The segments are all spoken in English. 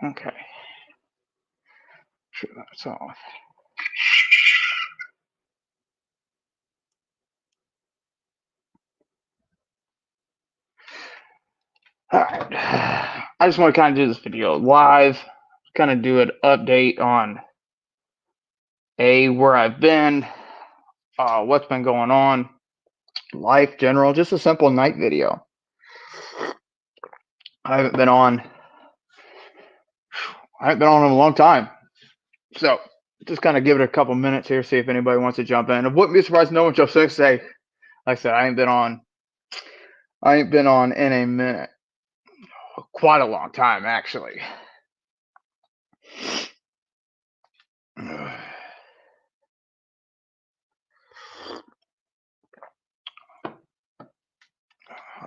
Okay. Sure, that's off. All right. I just want to kind of do this video live, kind of do an update on where I've been, what's been going on, life general, just a simple night video. I haven't been on in a long time. So just kind of give it a couple minutes here, see if anybody wants to jump in. I wouldn't be surprised no one jumps in and say, like I said, I ain't been on in a minute. Quite a long time, actually. How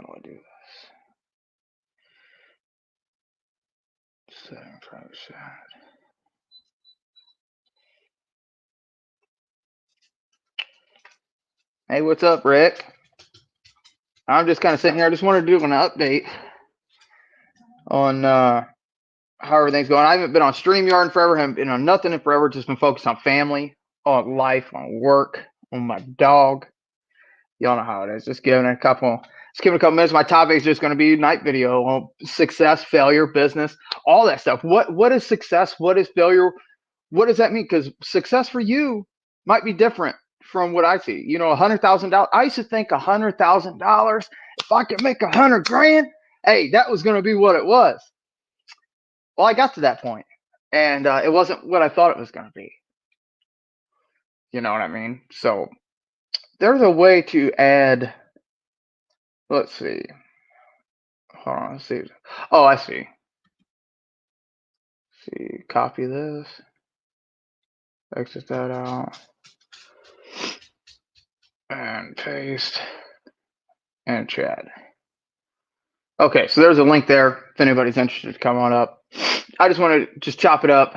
do I do this? Setting private chat. Hey, what's up, Rick? I'm just kind of sitting here. I just wanted to do an update on how everything's going. I haven't been on StreamYard in forever. Haven't been on nothing in forever. Just been focused on family, on life, on work, on my dog. Y'all know how it is. Just giving a couple minutes. My topic is just going to be night video on success, failure, business, all that stuff. What is success? What is failure? What does that mean? Because success for you might be different from what I see. You know, $100,000. I used to think $100,000. If I could make $100,000, hey, that was going to be what it was. Well, I got to that point, and it wasn't what I thought it was going to be. You know what I mean? So there's a way to add. Let's see. Hold on. Let's see. Oh, I see. Let's see. Copy this. Exit that out. And paste. And chat. Okay, so there's a link there if anybody's interested. Come on up. I just want to just chop it up.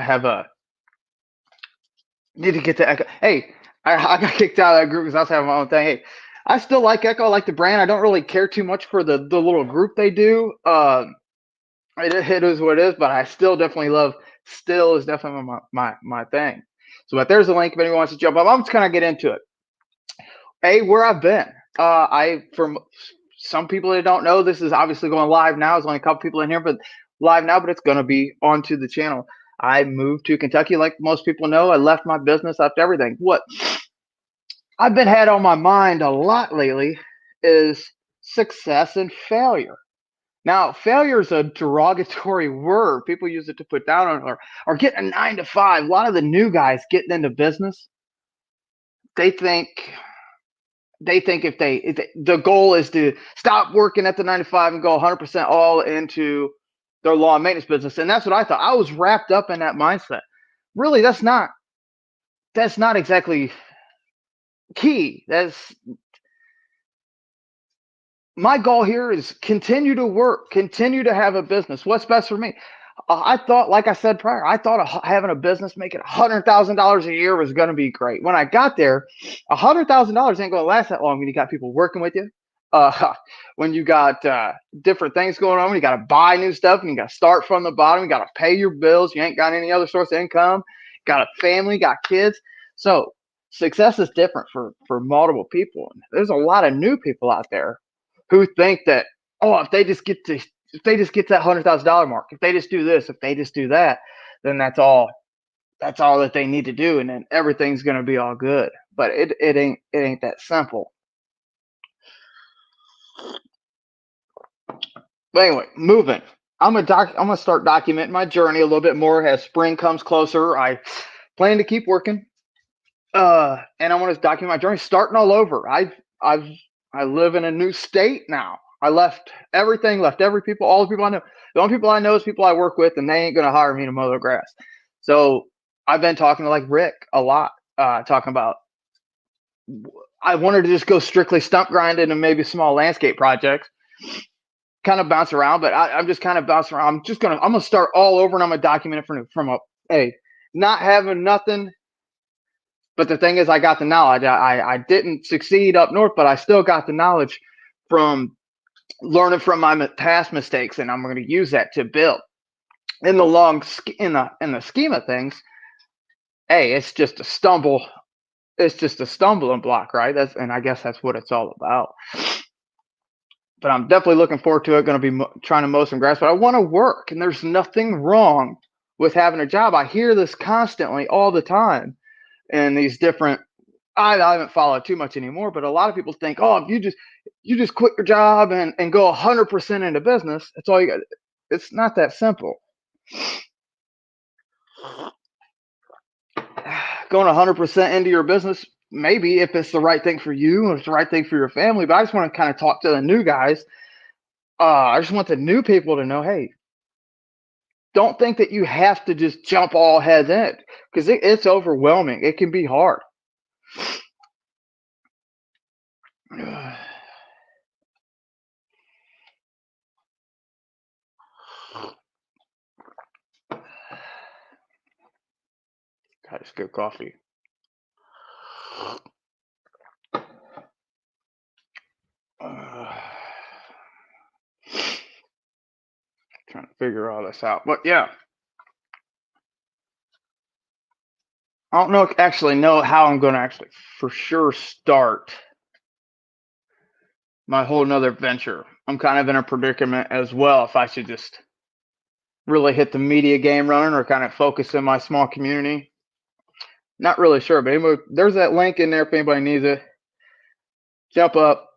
Need to get to Echo. Hey, I got kicked out of that group because I was having my own thing. Hey, I still like Echo. I like the brand. I don't really care too much for the little group they do. It is what it is, but I still definitely love. Still is definitely my thing. So, but there's a link if anyone wants to jump up. I'm just gonna get into it. Where I've been. From some people that don't know, this is obviously going live now. There's only a couple people in here, but live now, but it's gonna be onto the channel. I moved to Kentucky, like most people know. I left my business, left everything. What I've been had on my mind a lot lately is success and failure. Now, failure is a derogatory word. People use it to put down on or getting a 9 to 5. A lot of the new guys getting into business, they think if the goal is to stop working at the 9 to 5 and go 100% all into their lawn and maintenance business. And that's what I thought. I was wrapped up in that mindset. Really, that's not exactly key. My goal here is continue to work, continue to have a business. What's best for me? I thought, like I said prior, I thought having a business making $100,000 a year was going to be great. When I got there, $100,000 ain't going to last that long when you got people working with you. When you got different things going on, when you got to buy new stuff and you got to start from the bottom, you got to pay your bills. You ain't got any other source of income. Got a family, got kids. So success is different for multiple people. There's a lot of new people out there who think that, if they just get to that $100,000 mark, if they just do this, if they just do that, then that's all that they need to do, and then everything's gonna be all good. But it ain't that simple. But anyway, moving. I'm gonna start documenting my journey a little bit more as spring comes closer. I plan to keep working, and I want to document my journey, starting all over. I live in a new state now. I left everything, all the people I know. The only people I know is people I work with, and they ain't gonna hire me to mow their grass. So I've been talking to like Rick a lot, talking about I wanted to just go strictly stump grinding and maybe small landscape projects, kind of bounce around. But I'm just kind of bouncing around. I'm gonna start all over, and I'm gonna document it from not having nothing. But the thing is, I got the knowledge. I didn't succeed up north, but I still got the knowledge from learning from my past mistakes, and I'm going to use that to build. in the scheme of things, hey, it's just a stumble. It's just a stumbling block, right? And I guess that's what it's all about. But I'm definitely looking forward to it. Going to be trying to mow some grass, but I want to work, and there's nothing wrong with having a job. I hear this constantly all the time, and these different. I haven't followed too much anymore, but a lot of people think, oh, if you just quit your job and go 100% into business, that's all you got. It's not that simple. Going 100% into your business, maybe if it's the right thing for you, if it's the right thing for your family. But I just want to kind of talk to the new guys. I just want the new people to know, hey, don't think that you have to just jump all heads in because it's overwhelming. It can be hard. God, it's good coffee. Trying to figure all this out. But yeah. I don't actually know how I'm going to actually for sure start my whole nother venture. I'm kind of in a predicament as well if I should just really hit the media game running or kind of focus in my small community. Not really sure, but anyway, there's that link in there if anybody needs it. Jump up.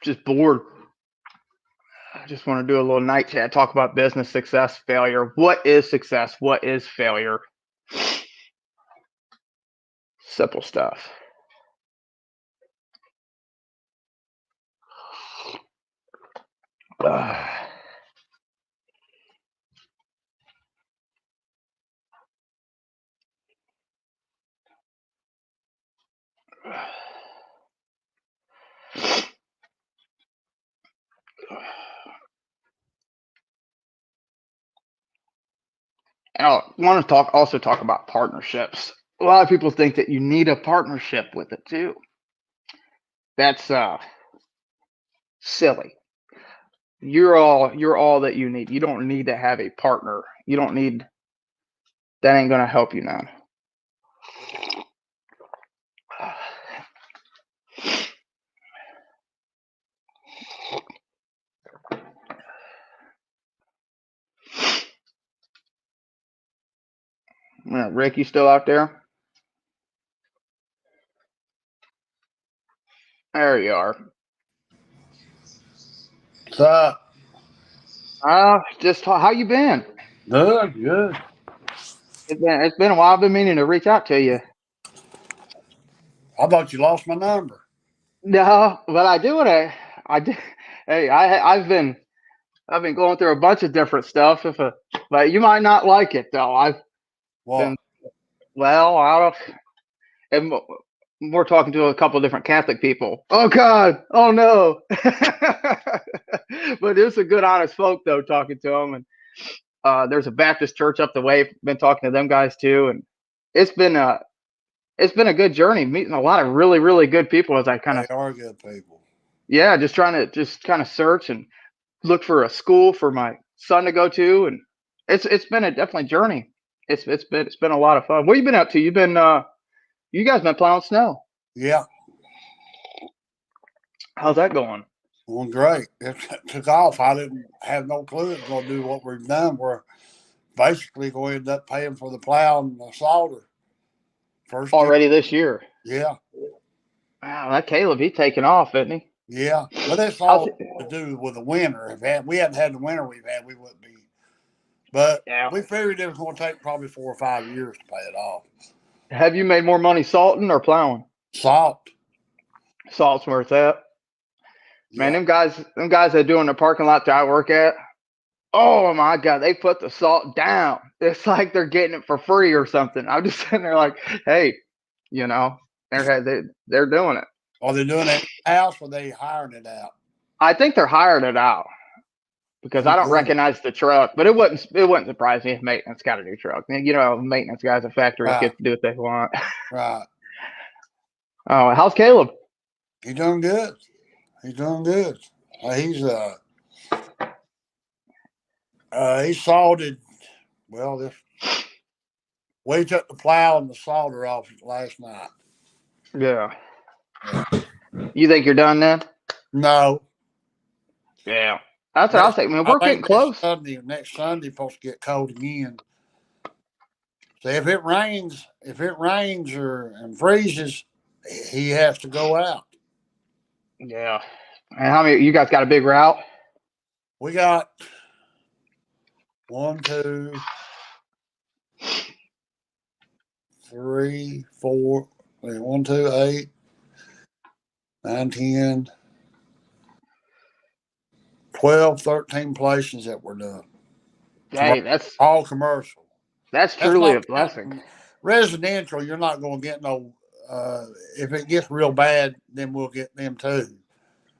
Just bored. I just want to do a little night chat, talk about business, success, failure. What is success? What is failure? Simple stuff. And I want to also talk about partnerships. A lot of people think that you need a partnership with it too. That's silly. You're all that you need. You don't need to have a partner. You don't need that ain't gonna help you none. Rick, you still out there? There you are. What's up? Just how you been? Good, good. It's been a while. I've been meaning to reach out to you. I thought you lost my number. No, but I do want to. I do. Hey, I've been going through a bunch of different stuff. But you might not like it though. I've been What? well out of, and we're talking to a couple of different Catholic people. Oh God! Oh no! But there's a good, honest folk though talking to them, and there's a Baptist church up the way. Been talking to them guys too, and it's been a it's been a good journey, meeting a lot of really really good people as I kind They of are good people. yeah, just trying to just kind of search and look for a school for my son to go to, and it's been a definitely journey. It's been a lot of fun. What you been up to? You guys been plowing snow. Yeah, How's that going? well, great. It took off. I didn't have no clue it was going to do what we've done. We're basically going to end up paying for the plow and the slaughter first year. Already this year. Yeah, Wow, that Caleb, he taking off, isn't he? yeah. But it's How's all it? to do with the winter. If we hadn't had the winter we've had, we wouldn't be. But Yeah. we figured it was going to take probably 4 or 5 years to pay it off. Have you made more money salting or plowing? Salt. Salt's where it's at. Man, Yeah. them guys that do in the parking lot that I work at. Oh my God, they put the salt down. It's like they're getting it for free or something. I'm just sitting there like, hey, you know, they're doing it. Are they doing it in the house or are they hiring it out? I think they're hiring it out because I don't Okay. recognize the truck, but it wouldn't surprise me if maintenance got a new truck. You know, maintenance guys at factories Right, get to do what they want. right. Oh, how's Caleb? He's doing good. He's doing good. He's he salted Well, we took the plow and the solder off last night. Yeah. You think you're done then? No. Yeah. That's what I was thinking. Man, we're getting close. Next Sunday, supposed to get cold again. So if it rains and freezes, he has to go out. Yeah. And how many? You guys got a big route? We got 1, 2, 3, 4, 1, 2, 8, 9, 10, 12, 13 places that we're done. Hey, that's all commercial. That's truly a blessing. Residential, you're not going to get no. If it gets real bad, then we'll get them too.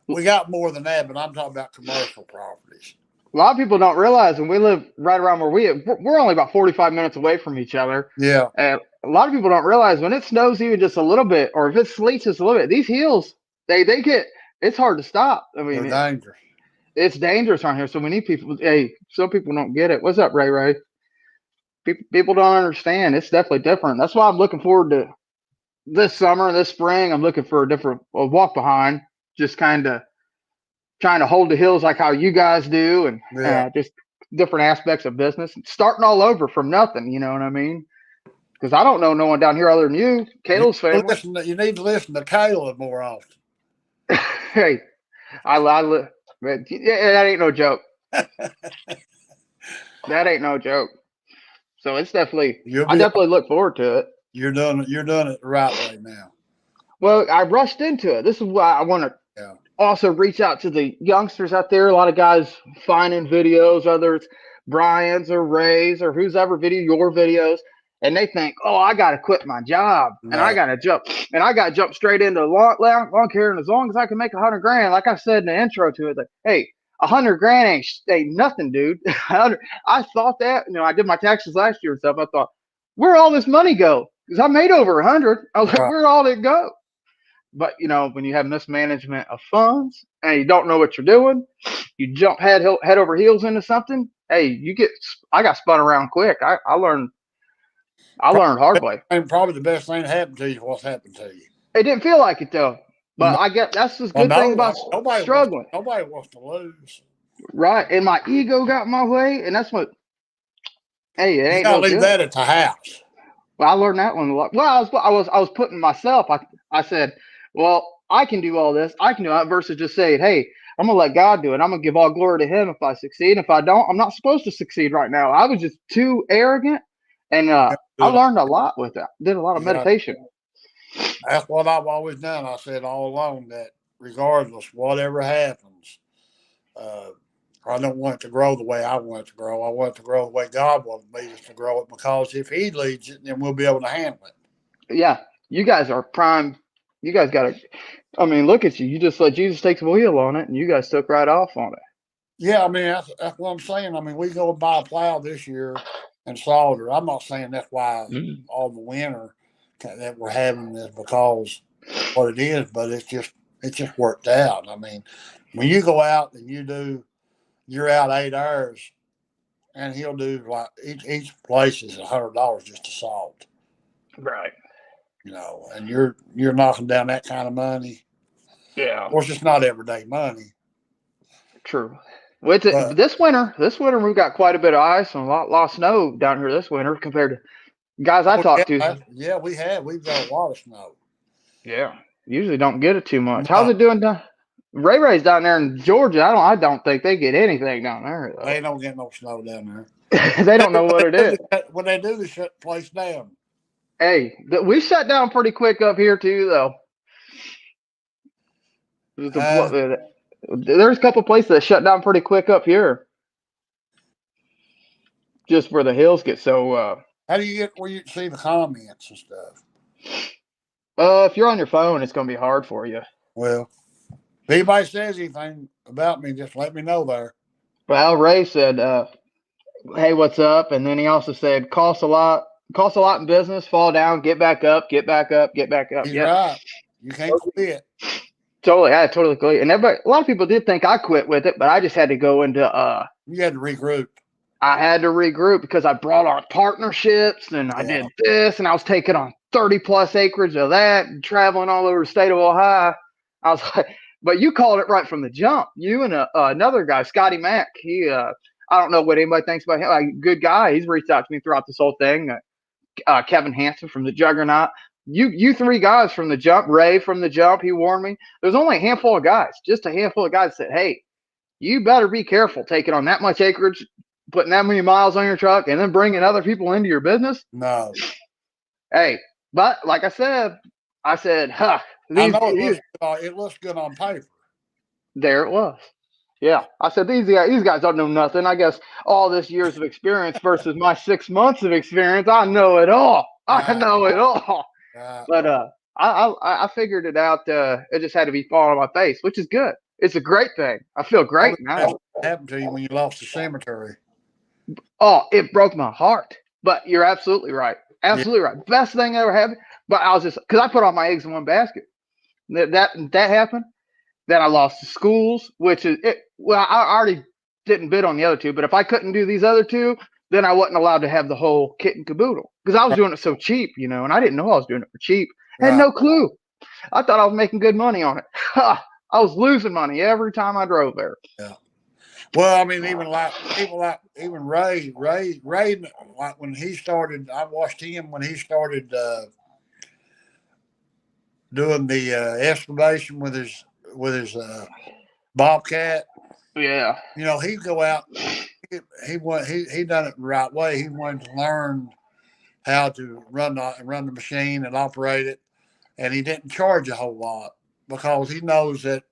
We got more than that, but I'm talking about commercial properties. A lot of people don't realize when we live right around where we're only about 45 minutes away from each other. Yeah. And a lot of people don't realize when it snows even just a little bit, or if it sleets just a little bit, these hills, they get, it's hard to stop. I mean, they're dangerous. It's dangerous around here. So we need people. Hey, some people don't get it. What's up, Ray Ray? People don't understand. It's definitely different. That's why I'm looking forward to this summer, this spring. I'm looking for a walk behind, just kind of trying to hold the hills like how you guys do, and just different aspects of business, starting all over from nothing. You know what I mean? Because I don't know no one down here other than you, Kayla's family. You need to listen to Kayla more often. Hey, that ain't no joke. That ain't no joke. So it's definitely, I definitely look forward to it. You're doing it the right way now. Well, I rushed into it. This is why I want to also reach out to the youngsters out there. A lot of guys finding videos, whether it's Brian's or Ray's or who's ever your videos, and they think, oh, I got to quit my job and I got to jump straight into lawn care, and as long as I can make $100,000, like I said in the intro to it, like, hey, $100,000 ain't nothing, dude. I thought that, I did my taxes last year and stuff. I thought, where'd all this money go? Because I made over 100. I was like, where'd all it go? But when you have mismanagement of funds and you don't know what you're doing, you jump head over heels into something. Hey, I got spun around quick. I learned hard way. And probably the best thing that happened to you is what's happened to you. It didn't feel like it though. But I get that's the good thing about struggling. Nobody wants to lose. Right. And my ego got in my way. And that's what, hey, it ain't you gotta leave that at the house. Well, I learned that one a lot. Well, I was putting myself, I said, well, I can do all this. I can do that versus just saying, hey, I'm going to let God do it. I'm going to give all glory to him if I succeed. If I don't, I'm not supposed to succeed right now. I was just too arrogant. And I learned a lot with that. Did a lot of meditation. That's what I've always done. I said all along that regardless, whatever happens, I don't want it to grow the way I want it to grow. I want it to grow the way God wants me to grow it, because if he leads it, then we'll be able to handle it. Yeah. You guys are prime. You guys got to, look at you. You just let Jesus take the wheel on it, and you guys took right off on it. Yeah, that's what I'm saying. We go buy a plow this year and solder. I'm not saying that's why all the winter that we're having is because what it is, but it just worked out. When you go out and you're out 8 hours, and he'll do like each place is $100 just to salt. Right. And you're knocking down that kind of money. Yeah. Of course, it's not everyday money. True. Well, this winter we've got quite a bit of ice and a lot of snow down here this winter compared to guys I talked to. Yeah, we have. We've got a lot of snow. Yeah. Usually don't get it too much. How's it doing down? Ray's down there in Georgia. I don't think they get anything down there, though. They don't get no snow down there. They don't know what it is. When they do, they shut the place down. Hey, we shut down pretty quick up here too, though. There's a couple places that shut down pretty quick up here, just where the hills get so. How do you get where you can see the comments and stuff? If you're on your phone, it's going to be hard for you. Well, if anybody says anything about me, just let me know there. Well, Ray said, "Hey, what's up?" And then he also said, "Costs a lot in business. Fall down, get back up, get back up, get back up." He's right. You can't quit. Totally, I totally quit. And a lot of people did think I quit with it, but I just had to go into. You had to regroup. I had to regroup because I brought on partnerships and I did this and I was taking on 30 plus acreage of that and traveling all over the state of Ohio. I was like, but you called it right from the jump. You and another guy, Scotty Mack. I don't know what anybody thinks about him. Like, good guy. He's reached out to me throughout this whole thing. Kevin Hansen from the Juggernaut. You three guys from the jump. Ray from the jump. He warned me. There's only a handful of guys, just a handful of guys that said, hey, you better be careful taking on that much acreage, putting that many miles on your truck, and then bringing other people into your business. No. Hey, but like I said, huh. I know it looks good on paper. There it was. Yeah. I said, these guys don't know nothing. I guess all this years of experience versus my 6 months of experience, I know it all. I know it all. But I figured it out. It just had to be falling on my face, which is good. It's a great thing. I feel great now. What happened to you when you lost the cemetery? Oh, it broke my heart. But you're absolutely right. Absolutely right. Best thing ever happened. But I was just because I put all my eggs in one basket. That happened. Then I lost the schools, which is it. Well, I already didn't bid on the other two, but if I couldn't do these other two, then I wasn't allowed to have the whole kit and caboodle because I was doing it so cheap, and I didn't know I was doing it for cheap. I had no clue. I thought I was making good money on it. I was losing money every time I drove there. Yeah. Well, I mean, even like people like even Ray, like when he started, I watched him when he started doing the excavation with his Bobcat. Yeah. He'd go out. He done it the right way. He wanted to learn how to run the machine and operate it, and he didn't charge a whole lot because he knows that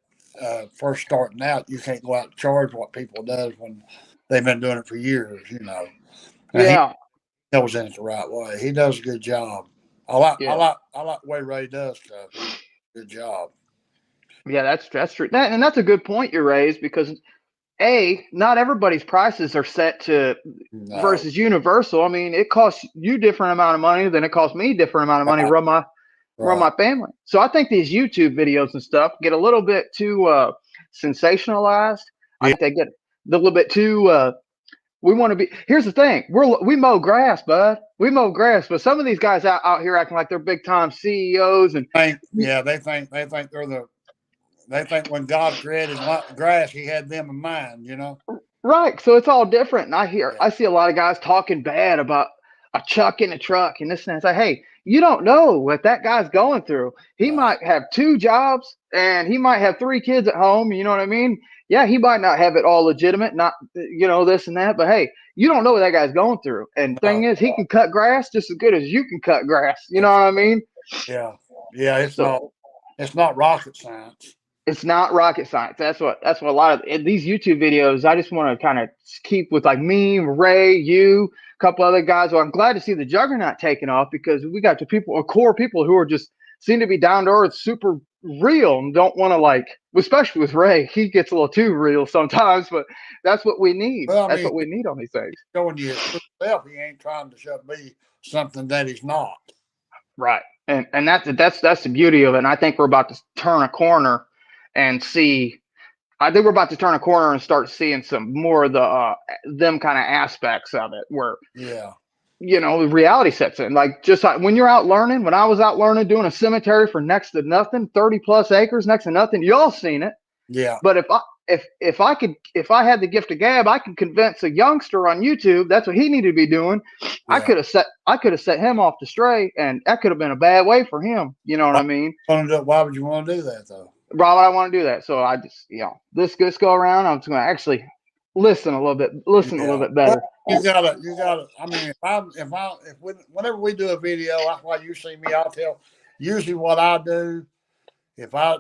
first starting out, you can't go out and charge what people does when they've been doing it for years. And yeah. He knows it the right way. He does a good job. I like the way Ray does stuff. Good job. Yeah, that's true. And that's a good point you raised because not everybody's prices are set to versus universal. I mean, it costs you different amount of money than it costs me different amount of money to run my family. So I think these YouTube videos and stuff get a little bit too sensationalized. Yeah. I think they get a little bit too. We want to be. Here's the thing: we mow grass, bud. We mow grass, but some of these guys out here acting like they're big time CEOs and they think they're the. They think when God created grass, He had them in mind, Right. So it's all different. And I see a lot of guys talking bad about a chuck in a truck and this and that. It's like, hey, you don't know what that guy's going through. He might have 2 jobs and he might have 3 kids at home. You know what I mean? Yeah, he might not have it all legitimate, not, this and that. But hey, you don't know what that guy's going through. And thing is, he can cut grass just as good as you can cut grass. You know what I mean? Yeah. Yeah. It's not rocket science. It's not rocket science. That's what a lot of these YouTube videos, I just want to kind of keep with like me, Ray, you, a couple other guys. Well, I'm glad to see the Juggernaut taking off because we got core people who are just seem to be down to earth, super real and don't want to especially with Ray, he gets a little too real sometimes, but that's what we need. Well, that's what we need on these things. Showing you himself, he ain't trying to be something that he's not. Right. And that's the beauty of it. And I think we're about to turn a corner and see. I think we're about to turn a corner and start seeing some more of the them kind of aspects of it where the reality sets in. Like just like when you're out learning, when I was out learning doing a cemetery for next to nothing, 30 plus acres next to nothing, y'all seen it. Yeah. But if I had the gift of gab, I could convince a youngster on YouTube that's what he needed to be doing. Yeah. I could have set him off the stray, and that could have been a bad way for him. You know what I mean? Why would you want to do that though? Why would I want to do that? So I just, this go around, I'm just going to actually listen a little bit better. You gotta. I mean, whenever we do a video, like what you see me, I'll tell. Usually, what I do, if I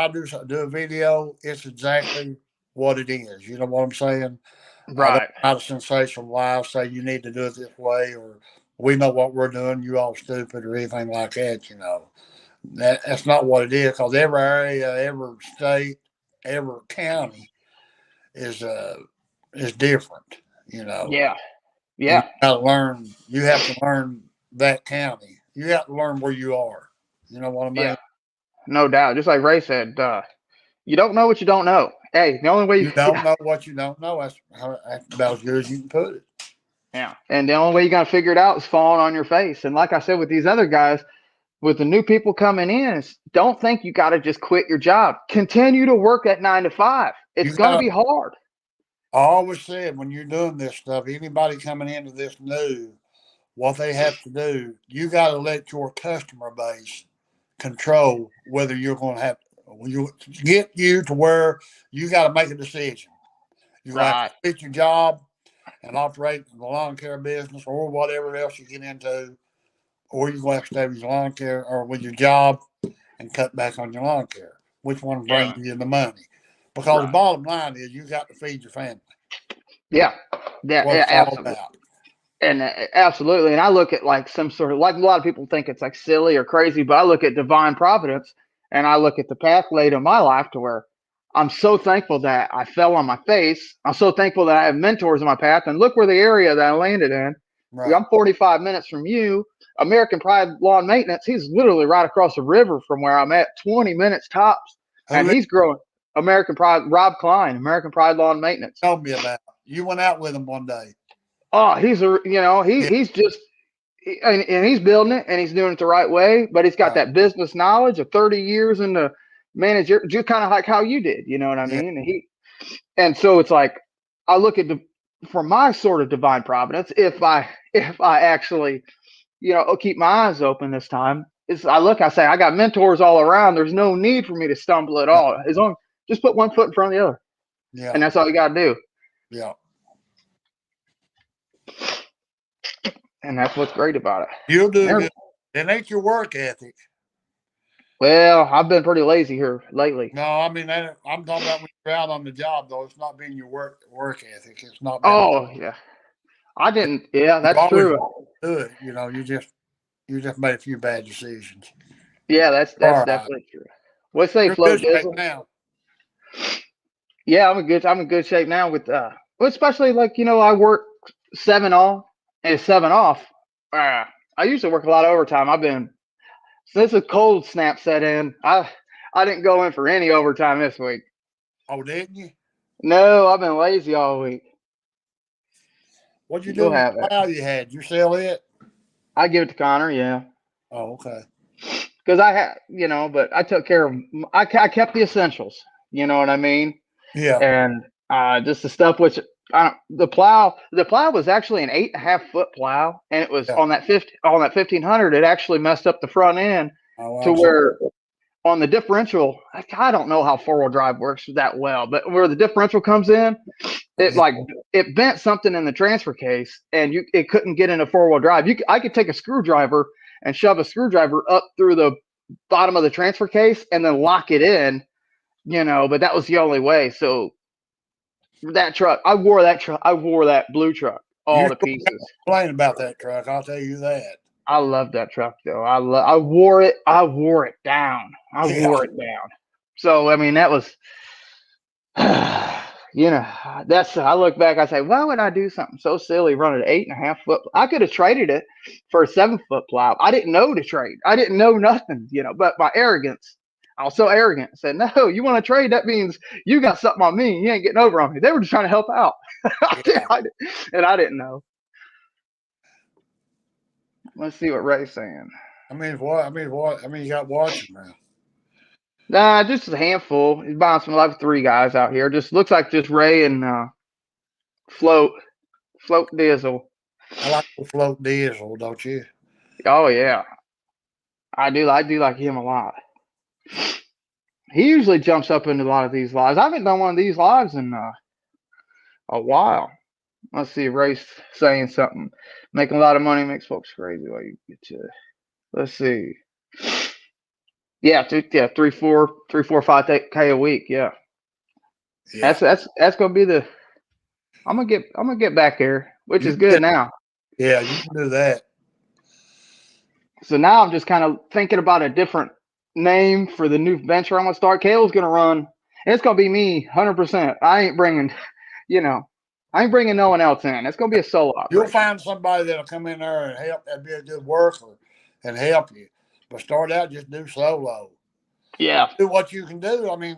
do a video, it's exactly what it is. You know what I'm saying? Right. Not a sensationalize, say you need to do it this way, or we know what we're doing, you all stupid, or anything like that. That's not what it is, because every area, every state, every county is different. Yeah. You have to learn that county. You have to learn where you are. You know what I mean? Yeah. No doubt. Just like Ray said, you don't know what you don't know. Hey, the only way you don't know what you don't know, that's about as good as you can put it. Yeah. And the only way you got to figure it out is falling on your face. And like I said, with these other guys, with the new people coming in, don't think you got to just quit your job. Continue to work at 9 to 5. It's You going to got. be hard. I always said when you're doing this stuff, anybody coming into this new, what they have to do, you got to let your customer base control whether you're going to have you get you to where you got to make a decision. You're going to have Right. to quit your job and operate the lawn care business or whatever else you get into, or you're going to have to stay with your lawn care or with your job and cut back on your lawn care. Which one brings you the money? Because the bottom line is you got to feed your family. Yeah. That's what it's all about. And absolutely. And I look at like some sort of, like a lot of people think it's like silly or crazy, but I look at divine providence and I look at the path laid in my life to where I'm so thankful that I fell on my face. I'm so thankful that I have mentors in my path. And look where the area that I landed in. Right. I'm 45 minutes from you. American Pride Lawn Maintenance. He's literally right across the river from where I'm at, 20 minutes tops. And he's growing. American Pride, Rob Klein, American Pride Lawn Maintenance. Tell me about it. You went out with him one day. Oh, he's just, and he's building it and he's doing it the right way, but he's got that business knowledge of 30 years in the manager, just kind of like how you did, you know what I mean? And so it's like, I look at for my sort of divine providence, if I actually, keep my eyes open this time, I say, I got mentors all around. There's no need for me to stumble at all. As long just put one foot in front of the other. Yeah. And that's all you got to do. Yeah. And that's what's great about it. You'll do good. It ain't your work ethic. Well, I've been pretty lazy here lately. No, I mean, I'm talking about when you're out on the job, though. It's not being your work ethic. It's not. Yeah. I didn't. Yeah, that's true. Do it. You just made a few bad decisions. Yeah, that's definitely true. What's they float Dizzle now? Yeah, I'm in good shape now with especially like I work 7 on and 7 off. I usually work a lot of overtime. Since the cold snap set in, I didn't go in for any overtime this week. Oh, didn't you? No, I've been lazy all week. What'd you do with the plow you had? You sell it? I give it to Connor, yeah. Oh, okay. Because I had, but I took care of, I kept the essentials, you know what I mean? Yeah. And just the stuff which, the plow was actually an 8.5 foot plow, and it was on that 1500. It actually messed up the front end to where on the differential, I don't know how 4-wheel drive works that well, but where the differential comes in, it bent something in the transfer case, and it couldn't get into 4-wheel drive. I could take a screwdriver and shove a screwdriver up through the bottom of the transfer case and then lock it in, but that was the only way. So that truck, I wore that blue truck all to pieces. Complain about that truck, I'll tell you that. I love that truck though. I wore it down. Wore it down. So I mean, that was, I look back, I say, why would I do something so silly, run an 8.5 foot? I could have traded it for a 7 foot plow. I didn't know to trade. I didn't know nothing, but my arrogance. I was so arrogant. I said, no, you want to trade? That means you got something on me. You ain't getting over on me. They were just trying to help out. And I didn't know. Let's see what Ray's saying. I mean, you got watching now. Nah, just a handful. He's buying some like 3 guys out here. Just looks like just Ray and Float Dizzle. I like the Float Dizzle, don't you? Oh yeah, I do like him a lot. He usually jumps up into a lot of these lives. I haven't done one of these lives in a while. Let's see, Ray's saying something. Making a lot of money makes folks crazy. While you get to, let's see. Yeah, 3, 4, 5K a week. Yeah. That's gonna be the. I'm gonna get back there, which is good now. Yeah, you can do that. So now I'm just kind of thinking about a different name for the new venture I'm gonna start. Kale's gonna run, and it's gonna be me, 100%. I ain't bringing no one else in. It's gonna be a solo operation. You'll find somebody that'll come in there and help. That'd be a good worker and help you. But start out, just do solo. Yeah. Do what you can do. I mean,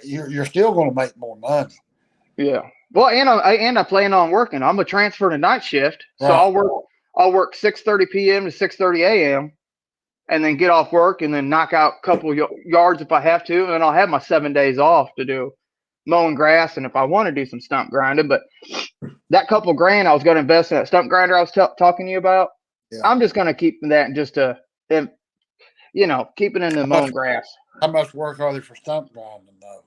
you're still going to make more money. Yeah. Well, and I plan on working. I'm a transfer to night shift, so Right. I'll work 6:30 p.m. to 6:30 a.m. and then get off work and then knock out a couple yards if I have to, and then I'll have my 7 days off to do mowing grass and if I want to do some stump grinding. But that couple grand I was going to invest in that stump grinder I was talking to you about, Yeah. I'm just going to keep that just to, keep it in the mowing grass. How much work are they for stump grinding though?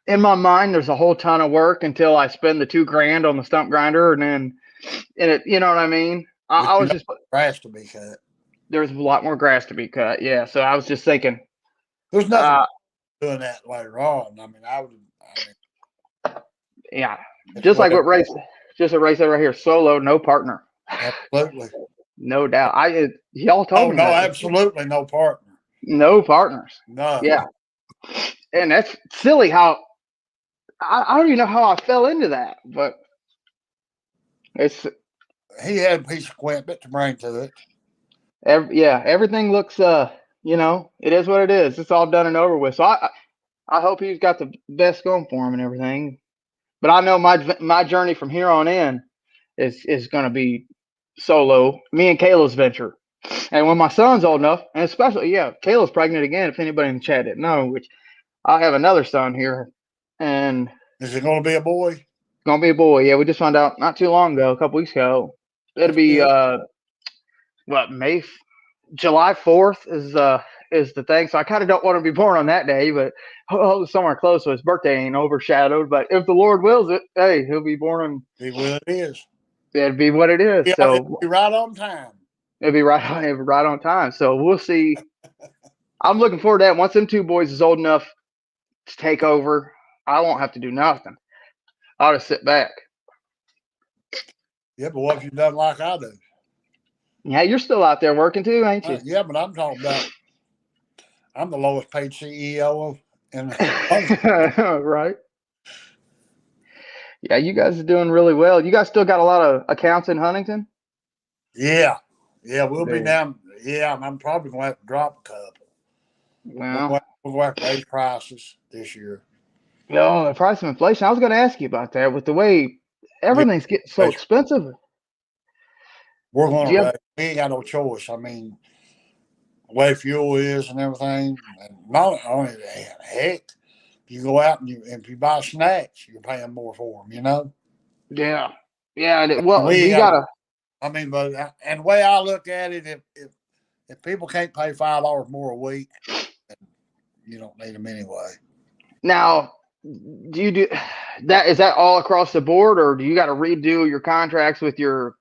In my mind, there's a whole ton of work until I spend the 2 grand on the stump grinder, and it, you know what I mean. But I you was know, just grass to be cut. There's a lot more grass to be cut. Yeah, so I was just thinking, There's nothing doing that later on. I mean, yeah, it's just like whatever. just a race right here, solo, no partner, Absolutely. no doubt. Y'all told Oh me no, that absolutely no partner. no partners. No. Yeah, and that's silly. How I don't even know how I fell into that, but it's He had a piece of equipment to bring to it. everything looks it is what it is. It's all done and over with. So I hope he's got the best going for him and everything. But I know my journey from here on in is going to be solo. Me and Kayla's venture. And when my son's old enough, and especially Kayla's pregnant again. If anybody in the chat didn't know, which I have another son here, and Is it going to be a boy? gonna be a boy. Yeah, we just found out not too long ago, a couple weeks ago. It'll That's be good. what July 4th is the thing. So I kind of don't want to be born on that day, but somewhere close so his birthday ain't overshadowed. But if the Lord wills it, hey, he'll be born on. See what it is. It'd be what it is. Yeah, it'll So be right on time. it'll be right on time. So we'll see. I'm looking forward to that. Once them two boys is old enough to take over, I won't have to do nothing. I'll just sit back. Yeah, but what if you done like I do? Yeah, you're still out there working too, ain't you? Yeah, but I'm talking about I'm the lowest paid CEO in Right. Yeah, you guys are doing really well. You guys still got a lot of accounts in Huntington? Yeah. Yeah, we'll be Yeah. down. Yeah, I'm probably going to have to drop a couple. Well, We're going to have to raise prices this year. no, the price of inflation. I was going to ask you about that with the way Yeah, everything's getting so expensive. we're going Do to you raise. We ain't got no choice. I mean, the way fuel is and everything. And not only that, heck, you go out and if you buy snacks, you're paying more for them, you know? yeah. Yeah. And Well, we do ain't you got, got to I mean, but, and the way I look at it, if people can't pay $5 more a week, you don't need them anyway. now? Do you do that? Is that all across the board, or do you got to redo your contracts with your?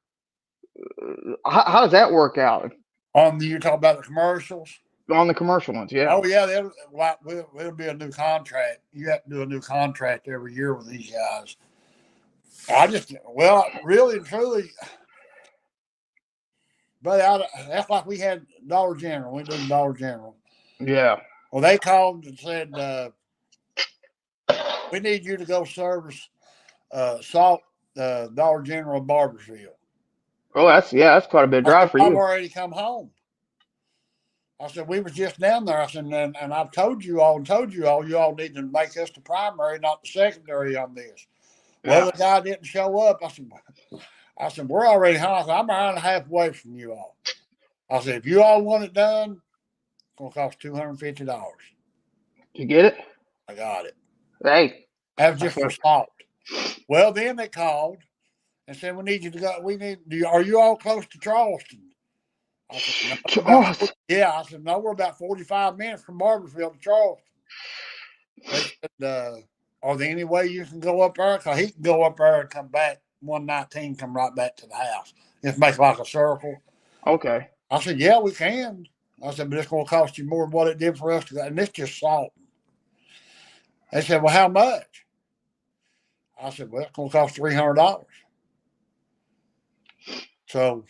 How does that work out You talk about the commercials? on the commercial ones? Yeah. Oh yeah, it'll be a new contract. You have to do a new contract every year with these guys. Really and truly, but that's like we had Dollar General. We did Dollar General. Yeah. Well, they called and said, we need you to go service Salt Dollar General in Barbersville. Oh, that's quite a bit of I drive said, for I've you. already come home. I said, we was just down there. I said, and I've told you all, you all need to make us the primary, not the secondary on this. Well, Yeah. the guy didn't show up. I said, we're already home. I said, I'm an hour and a half away from you all. I said, if you all want it done, it's going to cost $250. Did you get it? I got it. Hey. That was just for salt. Well, then they called and said, we need you to go. Are you all close to Charleston? I said, no, I said, no, we're about 45 minutes from Barbersville to Charleston. They said, are there any way you can go up there? Because he can go up there and come back 119, come right back to the house. Just make like a circle. Okay. I said, yeah, we can. I said, but it's going to cost you more than what it did for us to go. And it's just salt. They said, well, how much? I said, well, it's going to cost $300. So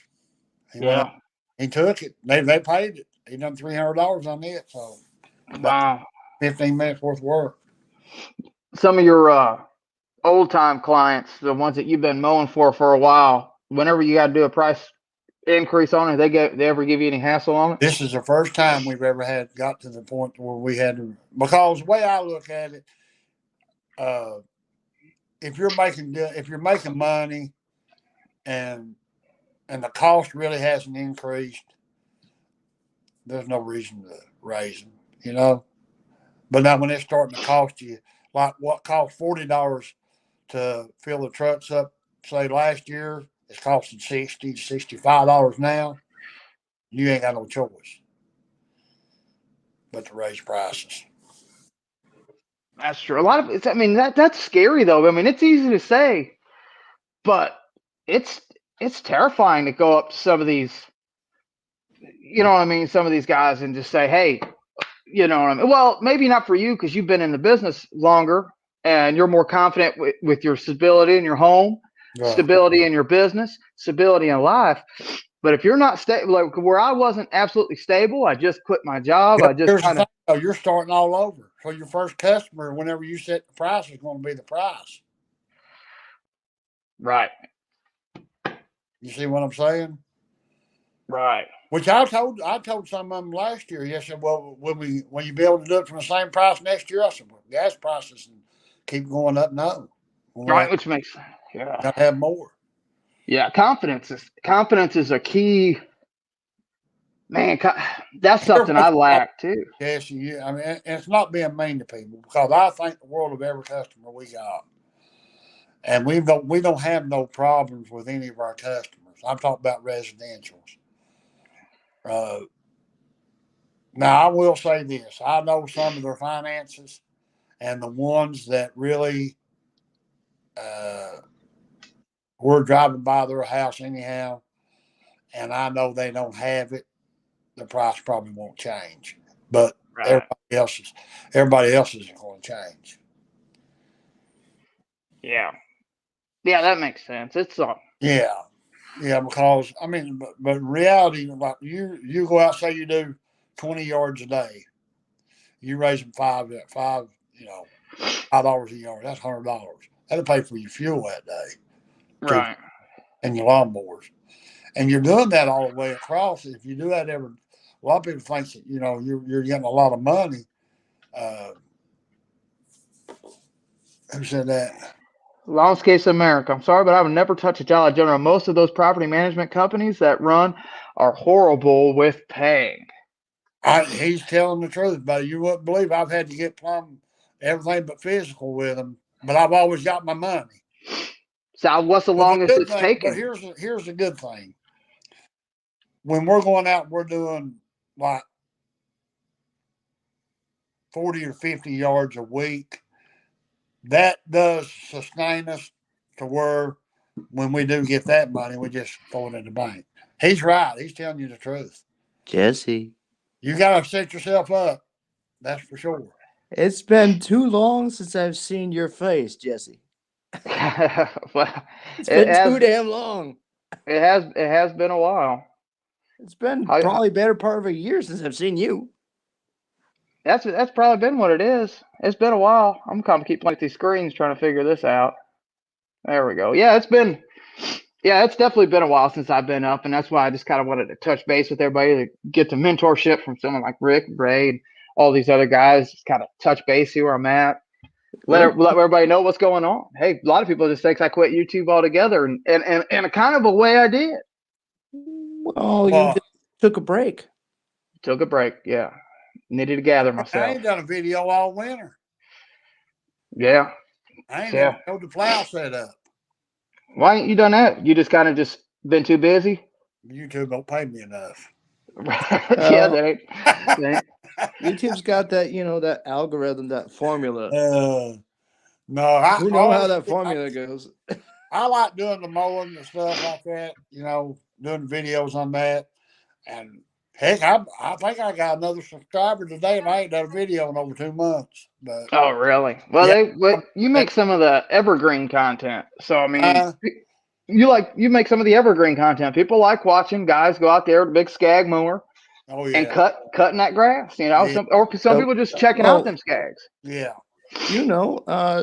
he went up, he took it. They paid it. He done $300 on it. So Wow. 15 minutes worth of work. Some of your old time clients, the ones that you've been mowing for a while, whenever you got to do a price increase on it, they ever give you any hassle on it? This is the first time we've ever got to the point where we had to, because the way I look at it, if you're making money and the cost really hasn't increased, there's no reason to raise them, you know. But now when it's starting to cost you like what cost $40 to fill the trucks up, say last year, it's costing $60 to $65 now. You ain't got no choice but to raise prices. That's true. A lot of it's. I mean, that's scary though. I mean, it's easy to say, but it's it's terrifying to go up to some of these. You know what I mean? Some of these guys and just say, "Hey, you know what I mean?" Well, maybe not for you because you've been in the business longer and you're more confident with your stability in your home, Yeah. stability in your business, stability in life. But if you're not stable, like where I wasn't absolutely stable, I just quit my job. I just Here's the kind of thing, though, you're starting all over. So your first customer, whenever you set the price, is going to be the price. right, You see what I'm saying? right. Which I told some of them last year. Yes, said, well, when you be able to do it from the same price next year? I said, well, gas prices keep going up. No, Right, well, which makes yeah, got to have more. yeah. Confidence is a key, man. That's something I Everybody's lack too. yes, I mean, and it's not being mean to people because I think the world of every customer we got, and we don't have no problems with any of our customers. I'm talking about residentials. Uh, Now I will say this: I know some of their finances, and the ones that really uh, we're driving by their house anyhow, and I know they don't have it. The price probably won't change, but Right. everybody else isn't going to change. Yeah. Yeah, that makes sense. It's Yeah, yeah, because I mean, but in reality, like you go out, say you do 20 yards a day, you raise them five, $5 a yard. That's $100. That'll pay for your fuel that day too, right. and your lawnmowers. And you're doing that all the way across. If you do that every, a lot of people think that you're getting a lot of money. Uh, who said that? Longest case in America. I'm sorry, but I would never touch a Dollar General. Most of those property management companies that run are horrible with paying. He's telling the truth, but you wouldn't believe I've had to get plumb everything but physical with him. But I've always got my money. So what's the But the longest good it's thing, but taken? here's the good thing. When we're going out, we're doing like 40 or 50 yards a week. That does sustain us to where when we do get that money, we just throw it in the bank. He's right. He's telling you the truth. Jesse, You got to set yourself up. That's for sure. it's been too long since I've seen your face, Jesse. Well, It's it been has too damn long. it has been a while. It's been How, probably better part of a year since I've seen you. that's probably been what it is. It's been a while. I'm kind of keep playing with these screens trying to figure this out. There we go. Yeah, it's definitely been a while since I've been up, and that's why I just kind of wanted to touch base with everybody to get the mentorship from someone like Rick, Ray, and all these other guys. Just kind of touch base, see where I'm at, let everybody know what's going on. Hey, a lot of people just think I quit YouTube altogether, and a kind of a way I did. Well, you Well, just took a break. Took a break. Yeah, needed to gather I myself. ain't done a video all winter. Yeah, I ain't even yeah. got the plow set up. Why ain't you done that? You just kind of just been too busy. YouTube don't pay me enough. Yeah, Uh, that ain't. YouTube's got that, that algorithm, that formula. No, I You know how that honestly, formula goes. I like doing the mowing and stuff like that. Doing videos on that. And heck, I think I got another subscriber today, and I ain't done a video in over 2 months. But Oh, really? Well, yeah, you make some of the evergreen content. So I mean, uh, you make some of the evergreen content. People like watching guys go out there with a big skag mower oh and yeah, cutting that grass. yeah, Some Yep. people just checking out Well, them skags. yeah.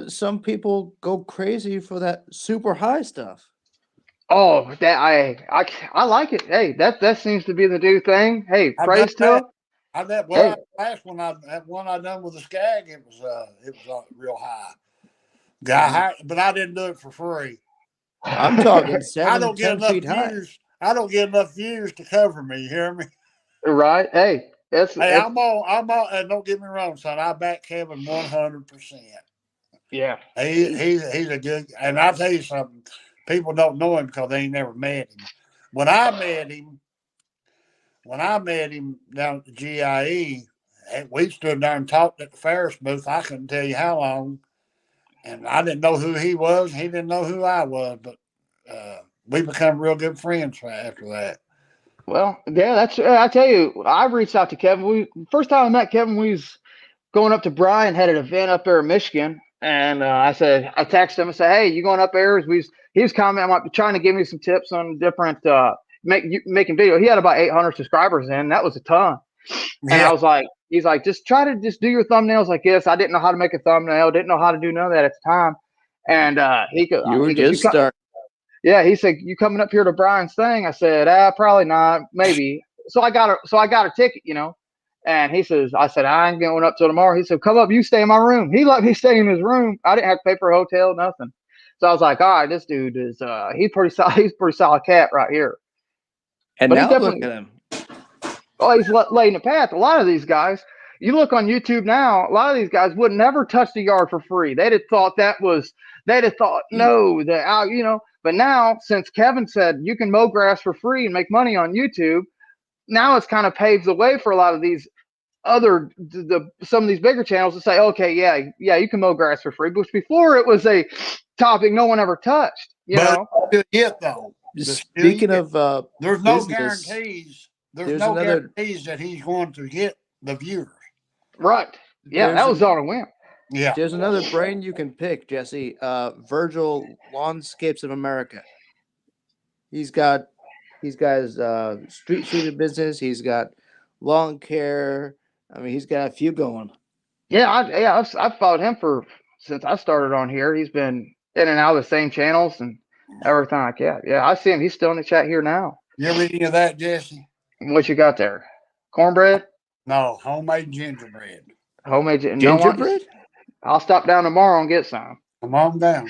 some people go crazy for that super high stuff. Oh, I like it. Hey, that seems to be the new thing. Hey, I done praise to that. them. I done Hey, last one. That one I done with the skag. It was real high. But I didn't do it for free. I'm talking I 7, don't get 10 enough feet high. views. I don't get enough views to cover me. You hear me? Right? Hey, it's Hey, I'm all. And don't get me wrong, son. I back Kevin 100%. yeah. He's a good. And I'll tell you something. People don't know him because they ain't never met him. When I met him down at the GIE, we stood there and talked at the Ferris booth. I couldn't tell you how long, and I didn't know who he was. He didn't know who I was, but we become real good friends after that. Well, yeah, that's. I tell you, I reached out to Kevin. We first time I met Kevin, we was going up to Bryan, had an event up there in Michigan, and I texted him and said, "Hey, you going up there?" He was commenting, trying to give me some tips on different making video. He had about 800 subscribers in. That was a ton. And I was like, he's like, just try to just do your thumbnails like this. I didn't know how to make a thumbnail, didn't know how to do none of that at the time. And You were he goes, just starting. yeah, he said, "You coming up here to Bryan's thing?" I said, probably not, maybe. So I got a ticket, And he says, I said, "I ain't going up till tomorrow." He said, "Come up, you stay in my room." He let me stay in his room. I didn't have to pay for a hotel, nothing. So I was like, all right, this dude is he's pretty solid. He's a pretty solid cat right here. And But now look at him. Oh, he's laying the path. A lot of these guys, you look on YouTube now, a lot of these guys would never touch the yard for free. They'd have thought no, But now, since Kevin said you can mow grass for free and make money on YouTube, now it's kind of paves the way for a lot of these some of these bigger channels to say, okay, yeah, you can mow grass for free. But before it was a topic no one ever touched, But yet though, speaking of there's no business, guarantees. There's no guarantees that he's going to get the viewers. Right. Yeah, that was on a whim. Yeah. There's another brand you can pick, Jesse. Virgil Lawnscapes of America. He's got his street sweeping business. He's got lawn care. I mean, he's got a few going. Yeah, I've followed him since I started on here. He's been in and out of the same channels and everything like that. Yeah, I see him. He's still in the chat here now. You ever eat any of that, Jesse? What you got there? Cornbread? No, homemade gingerbread. Homemade gingerbread? I'll stop down tomorrow and get some. Come on down.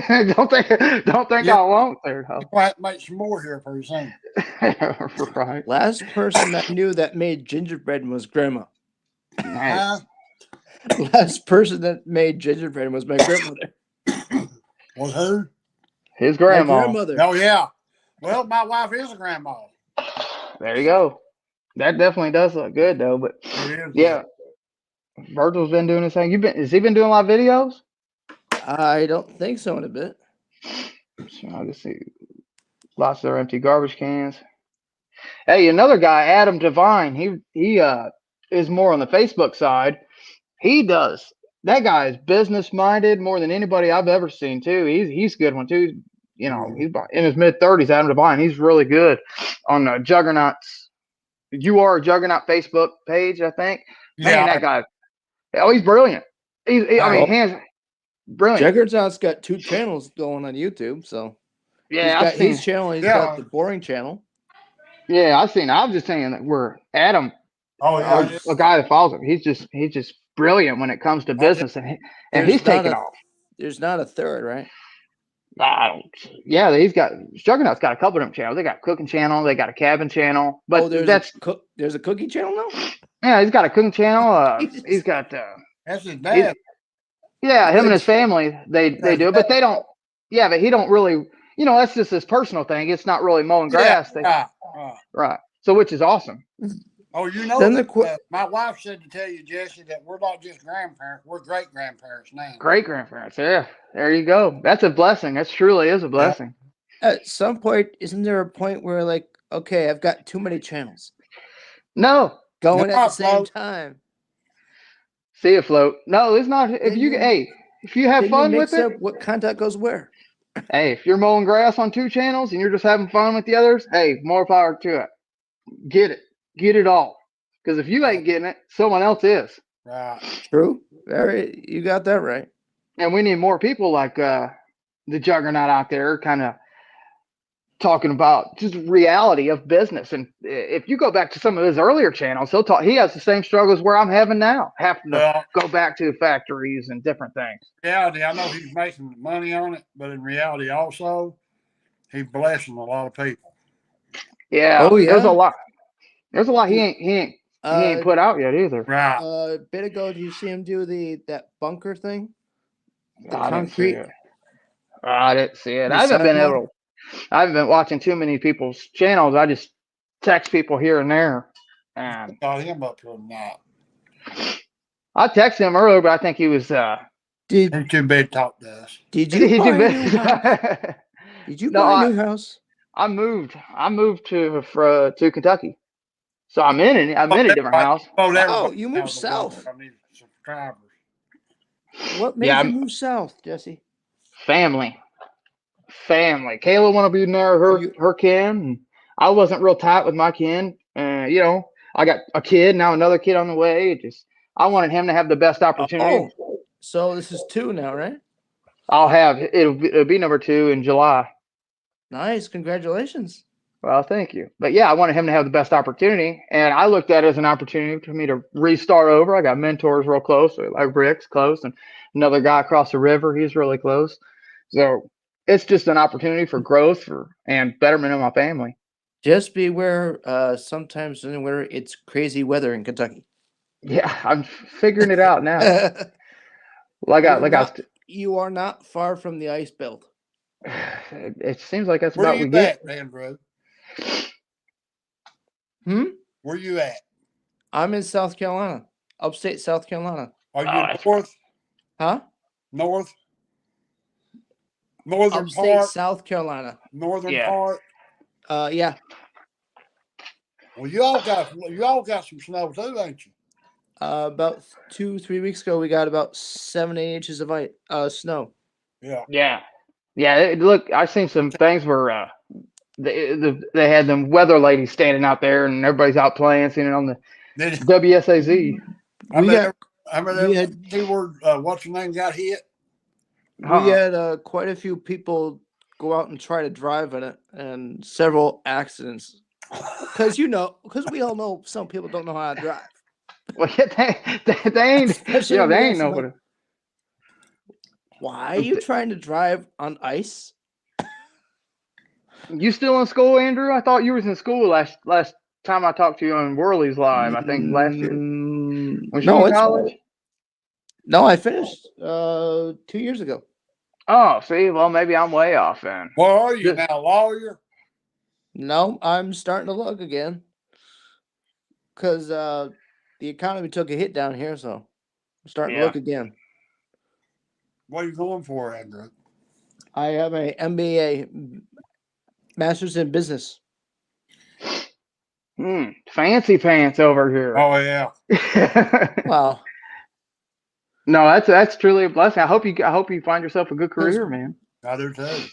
don't think I won't there. You might make some more here pretty soon. Right. Last person I knew that made gingerbread was Grandma. Nice. Last person that made gingerbread was my grandmother. Was who? His grandma. My grandmother. Oh yeah. Well, my wife is a grandma. There you go. That definitely does look good though. But yeah, Virgil's been doing his thing. Has he been doing a lot of videos? I don't think so in a bit. So I'll just see. Lots of their empty garbage cans. Hey, another guy, Adam Devine. He is more on the Facebook side. That guy is business minded more than anybody I've ever seen too. He's a good one too. He's in his mid-30s. Adam Devine. He's really good on Juggernauts. You Are a Juggernaut Facebook page, I think. Man, that guy. Oh, he's brilliant. Hands brilliant. Juggernaut's got 2 channels going on YouTube, so yeah, he's got his channel. He's got the boring channel. Yeah, I've seen. I was just saying that we're Adam. Oh yeah, a guy that follows him. He's just brilliant when it comes to business, and he's taking off. There's not a third, right? He's got Juggernaut's got a couple of them channels. They got a cooking channel, they got a cabin channel, but there's a cookie channel now. Yeah, he's got a cooking channel. He's got that's his dad. Yeah, him and his family they do it, but they don't. Yeah, but he don't really. That's just his personal thing. It's not really mowing grass. Right. So, which is awesome. Oh, my wife said to tell you, Jesse, that we're not just grandparents; we're great grandparents now. Great grandparents, yeah. There you go. That's a blessing. That truly is a blessing. At some point, isn't there a point where, like, okay, I've got too many channels? No, going at the same time. See it float. No, it's not. If you have fun with it, what content goes where? Hey, if you're mowing grass on 2 channels and you're just having fun with the others, hey, more power to it. Get it all. Because if you ain't getting it, someone else is. Right. True. You got that right. And we need more people like the Juggernaut out there, kind of talking about just reality of business. And if you go back to some of his earlier channels, he has the same struggles where I'm having now, having to Well, go back to factories and different things. reality, I know he's making money on it, but in reality, also, he's blessing a lot of people. Yeah. Oh, yeah? There's a lot. There's a lot he ain't put out yet either. Right. A bit ago, did you see him do that bunker thing? The I didn't see concrete? it. I didn't see it. The I haven't been sidewalk? able. I haven't been watching too many people's channels. I just text people here and there. And Got him up here tonight. I texted him earlier, but I think he was. Did He's too big to talk to us. Did you he buy too a new house? busy. Did you No, buy a new house? I moved to Kentucky, so I'm in a different house. Oh, Wow, you moved south. I need subscribers. What made Yeah, you move south, Jesse? Family. Kayla want to be near her kin. And I wasn't real tight with my kin. You know, I got a kid now, another kid on the way. I wanted him to have the best opportunity. Oh, so this is 2 now, right? It'll be number 2 in July. Nice, congratulations. Well, thank you. But yeah, I wanted him to have the best opportunity, and I looked at it as an opportunity for me to restart over. I got mentors real close, like Rick's close, and another guy across the river. He's really close. So it's just an opportunity for growth and betterment of my family. Just beware. Sometimes in the winter, it's crazy weather in Kentucky. Yeah, I'm figuring it out now. You are not far from the ice belt. It seems like that's Where about you we get. at, Andrew? Where you at? I'm in South Carolina, upstate South Carolina. Are you north? Huh? North? Northern Upstate part? South Carolina. Northern part? Yeah. Well, you all got some snow too, ain't you? About 2-3 weeks ago, we got about 7-8 inches of snow. Yeah. Look, I seen some things where they had them weather ladies standing out there, and everybody's out playing, seeing it on the WSAZ. What's your name got hit? We had quite a few people go out and try to drive in it, and several accidents. Because we all know some people don't know how to drive. Well, they ain't nobody. Why are you trying to drive on ice? You still in school, Andrew? I thought you was in school last time I talked to you on Worley's Live. I think last year. Was you in college? No, I finished 2 years ago. Oh, see, well, maybe I'm way off then. What are you now, a lawyer? No, I'm starting to look again because the economy took a hit down here, so I'm starting to look again. What are you going for, Andrew? I have a MBA, Master's in Business. Fancy pants over here. Oh yeah. Wow. No, that's truly a blessing. I hope you find yourself a good career, man. I do too.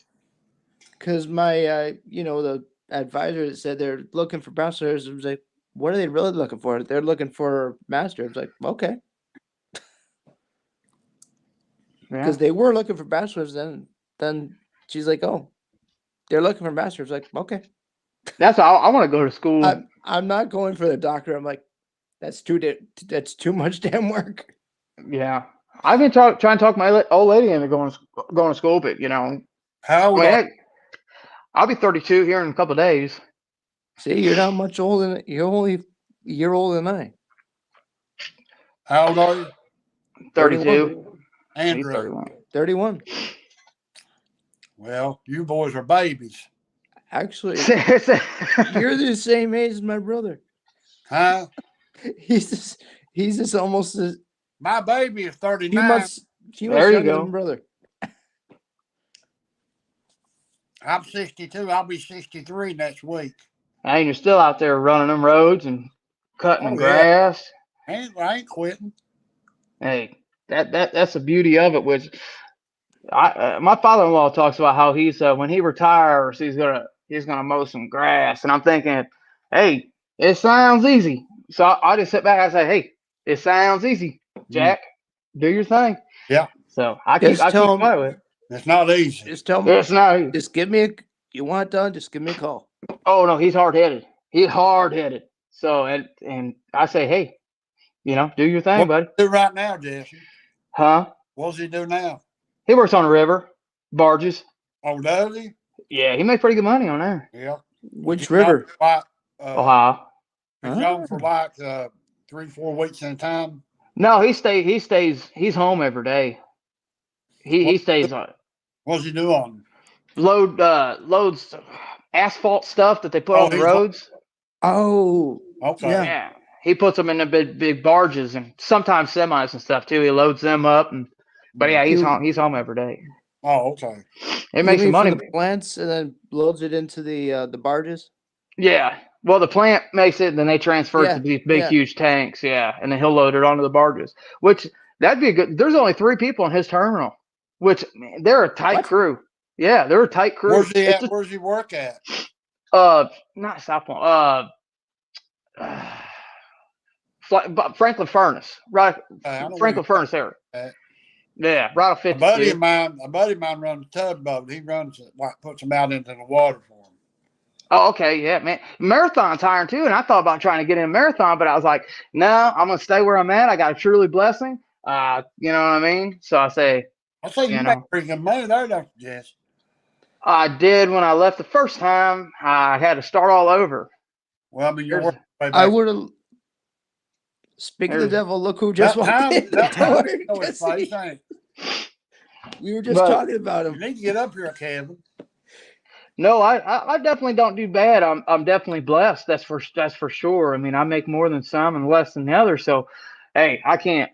Because my, the advisor that said they're looking for bachelors, I was like, what are they really looking for? They're looking for master. I was like, okay. Because they were looking for bachelors, then she's like, oh, they're looking for masters. Like, okay. That's all. I want to go to school. I'm not going for the doctor. I'm like, that's too much damn work. Yeah, I've been trying to talk my old lady into going to school, but how old? I'll be 32 here in a couple of days. See, you're not much older. You're only a year older than I. How old are you? 32. Andrew. 31. Well, you boys are babies. Actually, you're the same age as my brother. Huh? He's just almost as. My baby is 39. He must younger than brother. I'm 62. I'll be 63 next week. And you're still out there running them roads and cutting grass. I ain't quitting. Hey, that's the beauty of it. Which my father-in-law talks about how he's when he retires, he's gonna mow some grass, and I'm thinking, hey, it sounds easy. So I just sit back and I say, hey, it sounds easy, Jack. Do your thing. Yeah. So I keep quiet with it. It's not easy. Just tell me. It's not easy. Just give me You want it done? Just give me a call. Oh no, he's hard headed. He's hard headed. So and I say, hey, do your thing, What buddy. do right now, Jesse? Huh? What does he do now? He works on the river, barges. Oh, does he? Yeah, he makes pretty good money on there. Yeah. Which He's gone river? for like, Ohio. He's gone for like 3-4 weeks at a time. No, he stays. He's home every day. He stays on. What's he doing? Loads asphalt stuff that they put on the roads. Oh, Okay. Yeah, he puts them in the big barges and sometimes semis and stuff too. He loads them up, but yeah, he's home. He's home every day. Oh, okay. It makes some money. From the plants and then loads it into the barges. Yeah. Well, the plant makes it, and then they transfer it to these big, huge tanks. Yeah, and then he'll load it onto the barges. Which that'd be good. There's only 3 people in his terminal, which they're a tight crew. Yeah, they're a tight crew. Where's he at? Where's he work at? Not South Point. Franklin Furnace, right? Franklin Furnace area. Yeah, right off 50. A buddy of mine runs a tugboat. He runs it, puts them out into the water for him. Oh, okay, yeah, man. Marathon's hiring too, and I thought about trying to get in a marathon, but I was like, no, I'm gonna stay where I'm at. I got a truly blessing. You know what I mean? So I say you make pretty good money there, don't you, Jess? I did when I left the first time. I had to start all over. Well, I mean, you're working way back. I would have. Speak of the devil, look who just walked in. We were just talking about him. You need to get up here, Kevin. No, I definitely don't do bad. I'm definitely blessed. That's for sure. I mean, I make more than some and less than the other. So, hey, I can't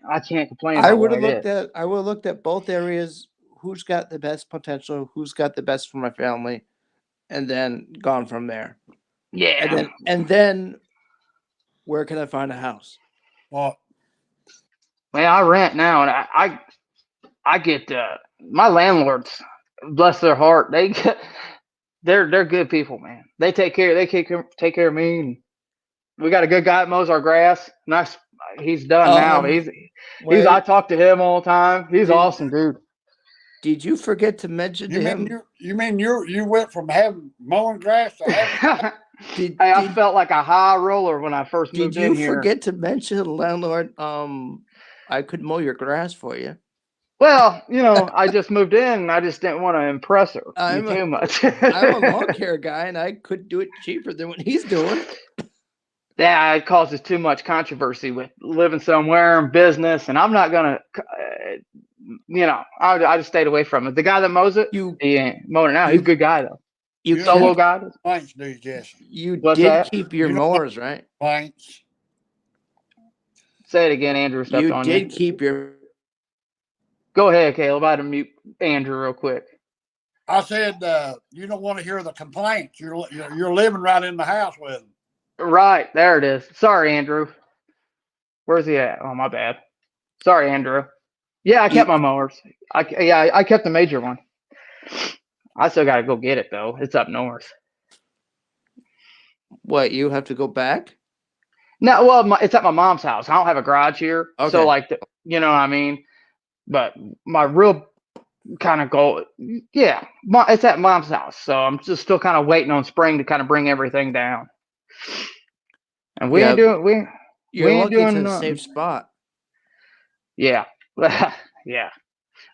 complain. I would have looked at both areas. Who's got the best potential? Who's got the best for my family, and then gone from there. Yeah. And then where can I find a house? Well, I rent now, and I get my landlords. Bless their heart. They're good people, man. They take care of me. And we got a good guy that mows our grass. Nice. He's done now. I talk to him all the time. He's awesome, dude. Did you forget to mention to him? You mean you went from having mowing grass to having? I felt like a high roller when I first moved in here. Did you forget to mention, landlord? I could mow your grass for you. Well, I just moved in and I just didn't want to impress her too much. I'm a lawn care guy and I could do it cheaper than what he's doing. Yeah, it causes too much controversy with living somewhere and business, and I'm not gonna, I just stayed away from it. The guy that mows it, he ain't mowing it now. He's a good guy though. You solo guy. Thanks, dude, Jesse. You did keep your mowers, right? Thanks. Say it again, Andrew. You did keep your. Go ahead, Caleb. I had to mute Andrew real quick. I said you don't want to hear the complaints. You're living right in the house with them. Right there it is. Sorry, Andrew. Where's he at? Oh, my bad. Sorry, Andrew. Yeah, I kept my mowers. I kept the major one. I still got to go get it though. It's up north. What, you have to go back? No, well, it's at my mom's house. I don't have a garage here, so you know what I mean. But my real kind of goal, it's at mom's house. So I'm just still kind of waiting on spring to kind of bring everything down. And we ain't doing. You're looking in a safe spot. Yeah, yeah.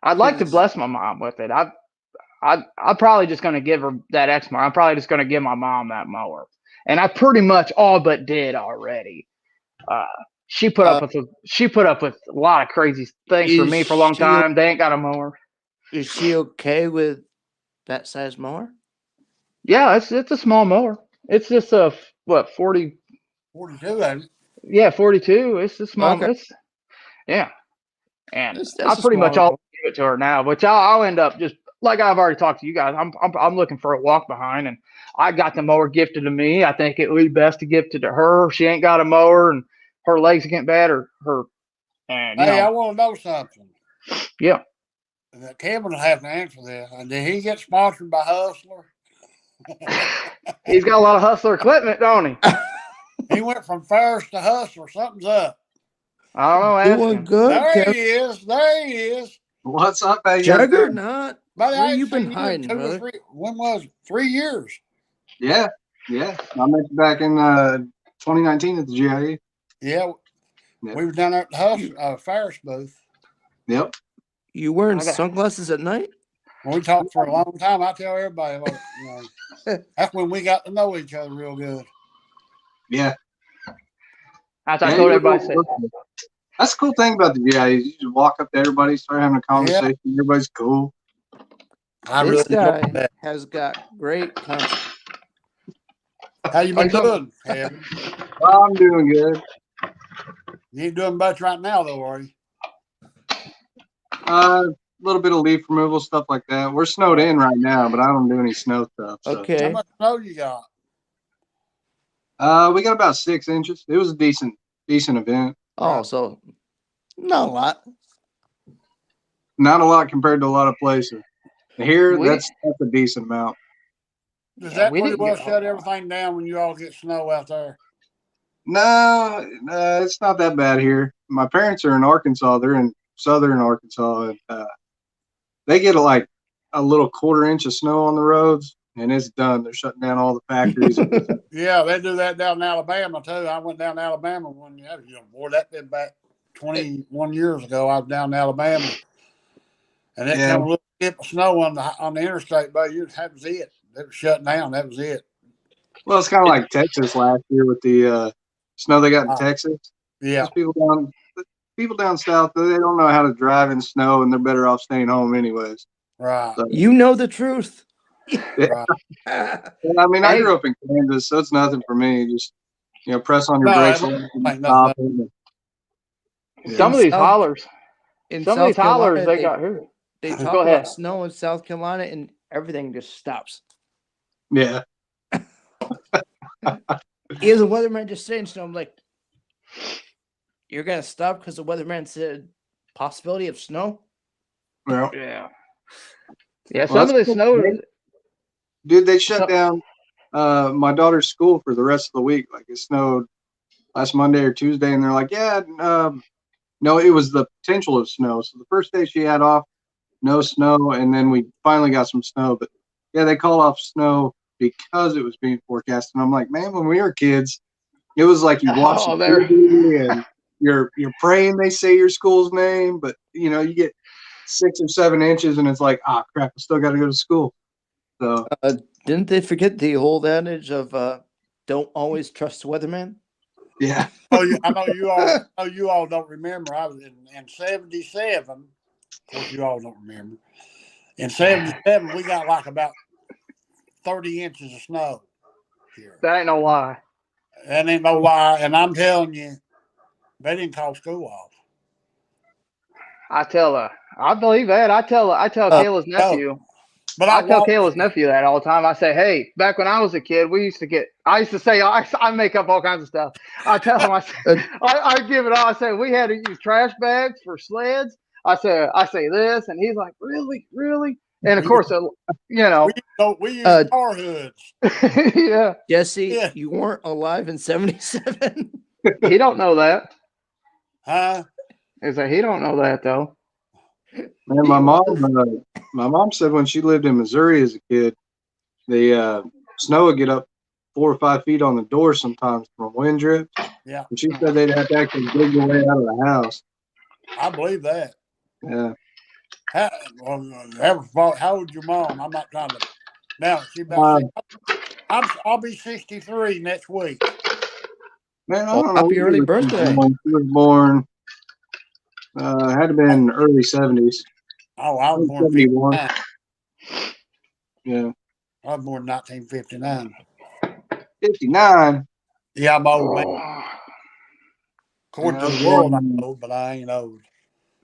I'd like to bless my mom with it. I'm probably just going to give her that X mower. I'm probably just going to give my mom that mower. And I pretty much all but did already. She put up with a lot of crazy things for me for a long time. They ain't got a mower. Is she okay with that size mower? Yeah, it's a small mower. It's just 40. 42, ain't it? Yeah, 42. It's a small. Okay. Yeah, and I pretty much all give it to her now. Which I'll end up just like I've already talked to you guys. I'm looking for a walk behind, and I got the mower gifted to me. I think it would be best to gift it to her. She ain't got a mower, and her legs are getting bad. I want to know something. Yeah. Kevin will have to answer this. Did he get sponsored by Hustler? He's got a lot of Hustler equipment, don't he? He went from Ferris to Hustler. Something's up. I don't know. Doing good. There he is. What's up, baby? Juggernaut. Buddy, Where I ain't you been seen you in hiding, 2 or brother? 3. When was it? 3 years? Yeah. I met you back in 2019 at the GIE. Yeah. Yep. We was down there at the Ferris booth. Yep. You wearing I got- sunglasses at night? When we talked for a long time, I tell everybody, like, that's when we got to know each other real good. Yeah. As I Yeah, told you're everybody, I really said, working. That's the cool thing about the GIE. You just walk up to everybody, start having a conversation. Everybody's cool. I This really guy enjoyed that. has got great content. How you been Like doing, Kevin? Well, I'm doing good. You ain't doing much right now, though, are you? A little bit of leaf removal, stuff like that. We're snowed in right now, but I don't do any snow stuff. So. How Okay. much snow you got? We got about 6 inches. It was a decent event. Oh, so not a lot. Not a lot compared to a lot of places. Here, We- that's a decent amount. Does Yeah, that we pretty didn't well get a shut whole lot. everything down when you all get snow out there? No, it's not that bad here. My parents are in Arkansas. They're in southern Arkansas, and they get like a little 1/4 inch of snow on the roads, and it's done. They're shutting down all the factories. Yeah, they do that down in Alabama, too. I went down to Alabama one year. Boy, that been back 21 years ago. I was down in Alabama. And that Yeah. come a little skip of snow on the interstate, but that was it. It was shut down. That was it. Well, it's kind of like Texas last year with the snow they got in Oh. Texas. Yeah. Those people down south, they don't know how to drive in snow, and they're better off staying home anyways. Right. So, You know the truth. Right. and, I mean, I Hey. grew up in Kansas, so it's nothing for me. Just press on your No, brakes. it and ain't stop nothing. and- some of these South- hollers, In some of South these hollers Carolina, they got here. they Go talk ahead. about snow in South Carolina, and everything just stops. Yeah. Is the weatherman just saying snow? I'm like, you're gonna stop because the weatherman said possibility of snow. Well, Yeah. Yeah, Well, some of the that's snow. cool. Dude, they shut So- down my daughter's school for the rest of the week. Like it snowed last Monday or Tuesday, and they're like, yeah, no, it was the potential of snow. So the first day she had off, no snow, and then we finally got some snow. But yeah, they called off snow because it was being forecast. And I'm like, man, when we were kids, it was like you watch Oh, the there- TV and you're praying they say your school's name, but you get 6 or 7 inches, and it's like, ah, crap, I still got to go to school. So Didn't they forget the old adage of don't always trust the weatherman? yeah. I know you all don't remember. I was in 77. Of course, you all don't remember. In 77, we got like about 30 inches of snow here. That ain't no lie. That ain't no lie. And I'm telling you, they didn't call school off. I believe that. I tell Kayla's nephew. But I tell walked- Kayla's nephew that all the time. I say, hey, back when I was a kid, I used to say, I make up all kinds of stuff. I tell him, I give it all. I say, we had to use trash bags for sleds. I say this, and he's like, really? And of course, we use car hoods. yeah, Jesse, Yeah. you weren't alive in '77. he don't know that. Huh? Is that he don't know that though? Man, my mom said when she lived in Missouri as a kid, the snow would get up 4 or 5 feet on the door sometimes from wind drift. Yeah, And she said they'd have to actually dig their way out of the house. I believe that. Yeah. How old's your mom? I'm not trying to. Now she about. I'll be 63 next week. Man, I Well, don't know. happy early birthday. She was born, had to have been early 70s. Oh, I was born in 71. 59. Yeah. I was born in 1959. 59. Yeah, I'm old, man. According to the world, I'm old, but I ain't old.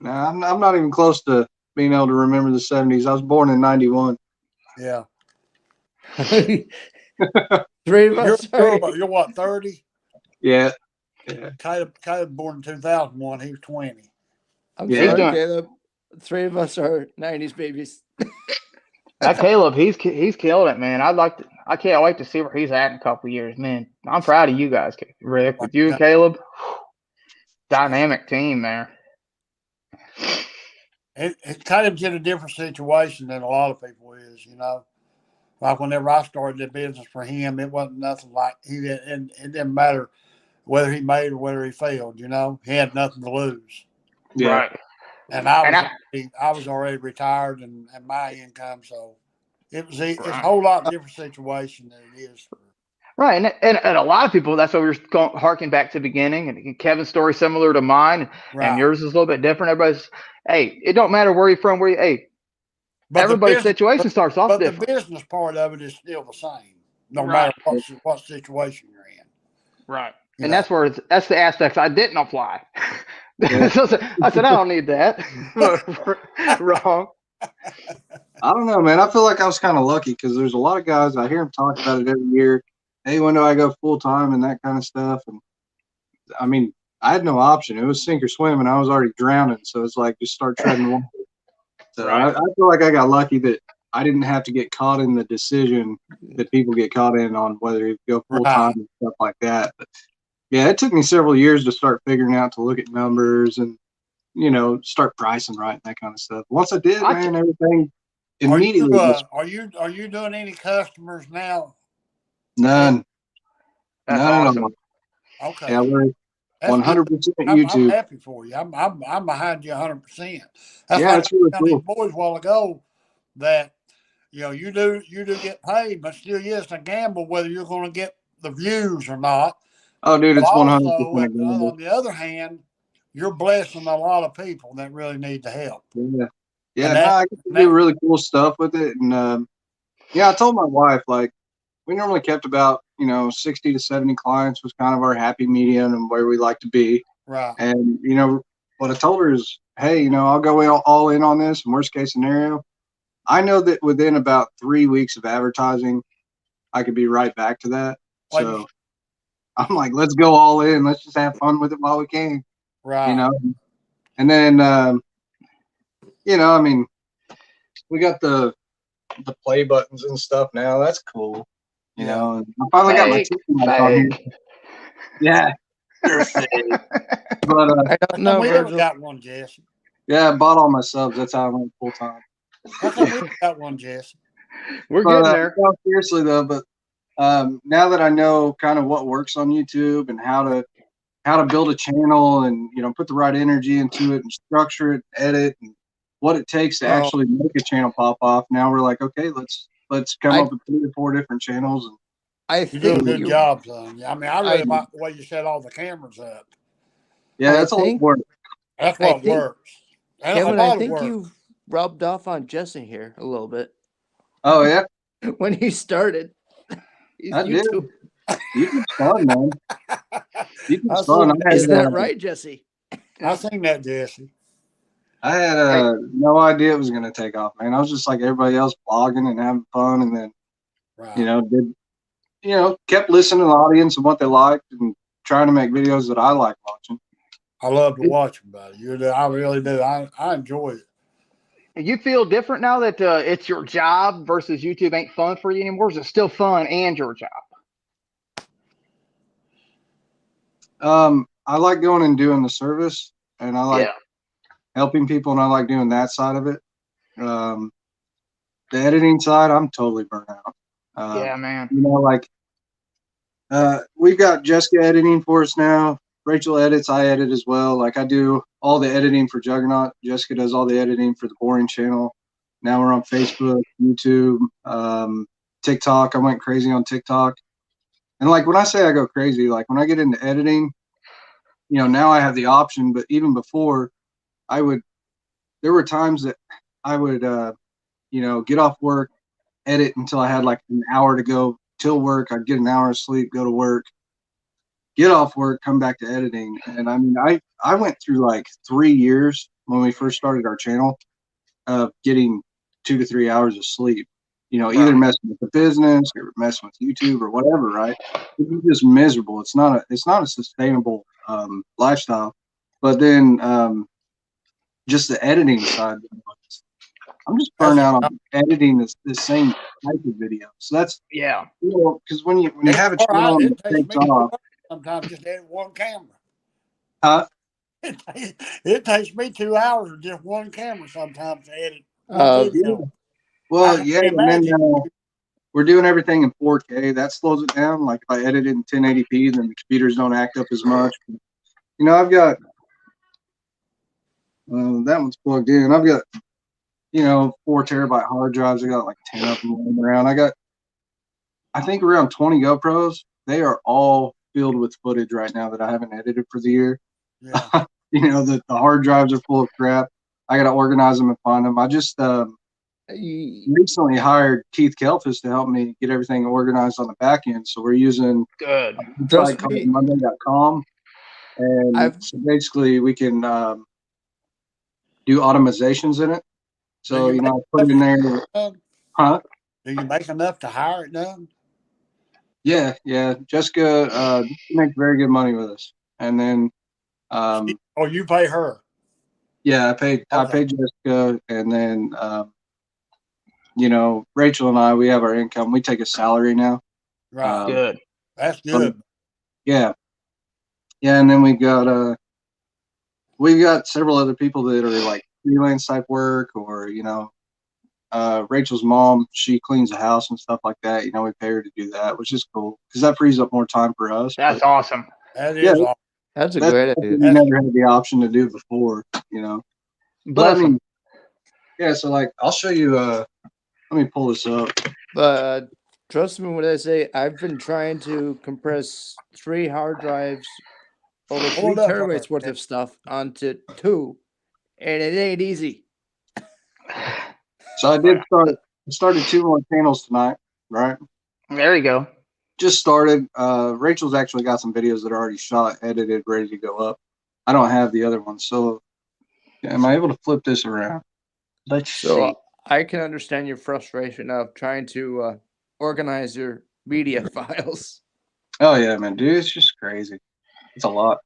No, I'm not even close to being able to remember the 70s. I was born in 91. Yeah. Three of us. You're what, 30? Yeah. Caleb born in 2001. He was 20. I'm Yeah. sorry, He's Caleb. Three of us are '90s babies. That Caleb, he's killed it, man. I can't wait to see where he's at in a couple of years, man. I'm proud of you guys, Rick, with you and Caleb. Dynamic team there. it kind of in a different situation than a lot of people is, you know. Like whenever I started the business for him, it wasn't nothing like and it didn't matter whether he made or whether he failed, you know. He had nothing to lose. Yeah. Right. And And I was already retired and my income, so it's a Right. whole lot different situation than it is for Right, and a lot of people. That's why we were going harking back to the beginning. And Kevin's story similar to mine, and yours is a little bit different. Everybody's, hey, it don't matter where you're from. Hey, But everybody's situation starts off different. But the business part of it is still the same, no Right. matter what situation you're in. Right. You And know? that's the aspects I didn't apply. Yeah. So I said I don't need that. Wrong. I don't know, man. I feel like I was kind of lucky because there's a lot of guys, I hear them talk about it every year. Hey, when do I go full time and that kind of stuff? And I mean, I had no option. It was sink or swim, and I was already drowning. So it's like just start treading water. So Right. I feel like I got lucky that I didn't have to get caught in the decision that people get caught in on whether you go full time and stuff like that. But yeah, it took me several years to start figuring out to look at numbers and, you know, start pricing right and that kind of stuff. Once I did, man, everything immediately. Are you doing any customers now? None. That's None awesome. at all. Okay. Yeah, we're 100% YouTube. I'm happy for you. I'm behind you 100%. That's Yeah, like it's really these cool. boys a while ago that you know you do get paid, but still, yes, a gamble whether you're going to get the views or not. Oh, dude, it's 100% Also, a gamble. on the other hand, you're blessing a lot of people that really need the help. Yeah, yeah. No, I get to do really cool stuff with it, and yeah, I told my wife like we normally kept about 60 to 70 clients was kind of our happy medium and where we like to be. Right. And what I told her is, hey, I'll go all in on this. And worst case scenario, I know that within about 3 weeks of advertising, I could be right back to that. So I'm like, let's go all in. Let's just have fun with it while we can. Right. And then, I mean, we got the play buttons and stuff now. That's cool. And I finally got my chicken on here. Yeah. But I don't know, we Virgil. haven't got one, Jesse. Yeah, I bought all my subs. That's how I went full time. How come we haven't got one, Jesse? We're getting there. No, seriously though, but now that I know kind of what works on YouTube and how to build a channel and put the right energy into it and structure it, edit, and what it takes to actually make a channel pop off. Now we're like, okay, let's come up with 3 or 4 different channels. And I think you do a good job, son. I mean, I really like the way you set all the cameras up. Yeah, that's a lot of work. That's what works. Kevin, I think you've rubbed off on Jesse here a little bit. Oh yeah. When he started, I did. YouTube's fun, man. YouTube's fun. Is that right, Jesse? I seen that, Jesse. I had no idea it was going to take off, man. I was just like everybody else, blogging and having fun, and then, kept listening to the audience and what they liked, and trying to make videos that I like watching. I love to watch them, buddy. I really do. I enjoy it. You feel different now that it's your job versus YouTube ain't fun for you anymore? Is it still fun and your job? I like going and doing the service, and I like helping people, and I like doing that side of it. The editing side, I'm totally burnt out. Yeah, man. We've got Jessica editing for us now. Rachel edits, I edit as well. Like I do all the editing for Juggernaut. Jessica does all the editing for the Boring channel. Now we're on Facebook, YouTube, TikTok. I went crazy on TikTok. And like when I say I go crazy, like when I get into editing, now I have the option, but even before there were times that I would, get off work, edit until I had like an hour to go till work. I'd get an hour of sleep, go to work, get off work, come back to editing. And I mean, I went through like 3 years when we first started our channel of getting 2 to 3 hours of sleep, either messing with the business or messing with YouTube or whatever, right? It's just miserable. It's not a sustainable lifestyle. But then just the editing side, I'm just burnt out on editing the same type of video. So that's because when you have a channel and it takes off. Sometimes just edit one camera. Huh? It takes me 2 hours with just one camera sometimes to edit one Uh, video. Well, I yeah, can and then imagine. we're doing everything in 4K. That slows it down. Like if I edit it in 1080p, then the computers don't act up as much. You know, I've got that one's plugged in. I've got 4 terabyte hard drives. I got like 10 of them laying around. I think around 20 GoPros. They are all filled with footage right now that I haven't edited for the year. Yeah. The hard drives are full of crap. I got to organize them and find them. I just recently hired Keith Kelfis to help me get everything organized on the back end. So we're using Good. a Trust site called me. Monday.com. And I've- so basically we can do automatizations in it. So, Do you I put it in there. Huh? Do you make enough to hire it done? Yeah. Jessica makes very good money with us. And then, Or you pay her? yeah, I paid Jessica, and then, Rachel and I, we have our income. We take a salary now. Right. Good. That's so, good. yeah. And then we've got several other people that are like freelance type work, or Rachel's mom, she cleans the house and stuff like that. We pay her to do that, which is cool because that frees up more time for us. That's awesome. That yeah, is awesome. That's a that's great something idea. we never had the option to do before. But Bless I mean, 'em. yeah. So like, I'll show you. Let me pull this up. But trust me when I say I've been trying to compress 3 hard drives over 3 Hold up, terabytes worth of stuff onto 2, and it ain't easy. So I started 2 more channels tonight, right? There you go. Just started. Rachel's actually got some videos that are already shot, edited, ready to go up. I don't have the other ones. So am I able to flip this around? Let's So see. I can understand your frustration of trying to organize your media files. Oh yeah, man, dude, it's just crazy. It's a lot.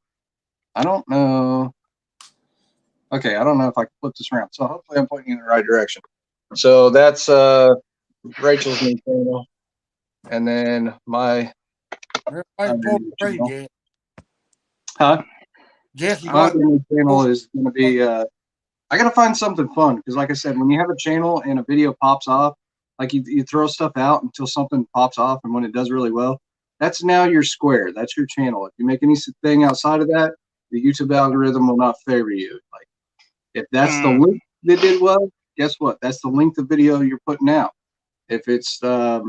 I don't know. Okay, I don't know if I can flip this around. So hopefully I'm pointing you in the right direction. So that's Rachel's new channel. And then my Jesse. Huh? Jesse, My what? new channel is gonna be I gotta find something fun because like I said, when you have a channel and a video pops off, like you throw stuff out until something pops off, and when it does really well, that's now your square. That's your channel. If you make anything outside of that, the YouTube algorithm will not favor you. Like if that's the link that did well, guess what? That's the length of video you're putting out. If it's a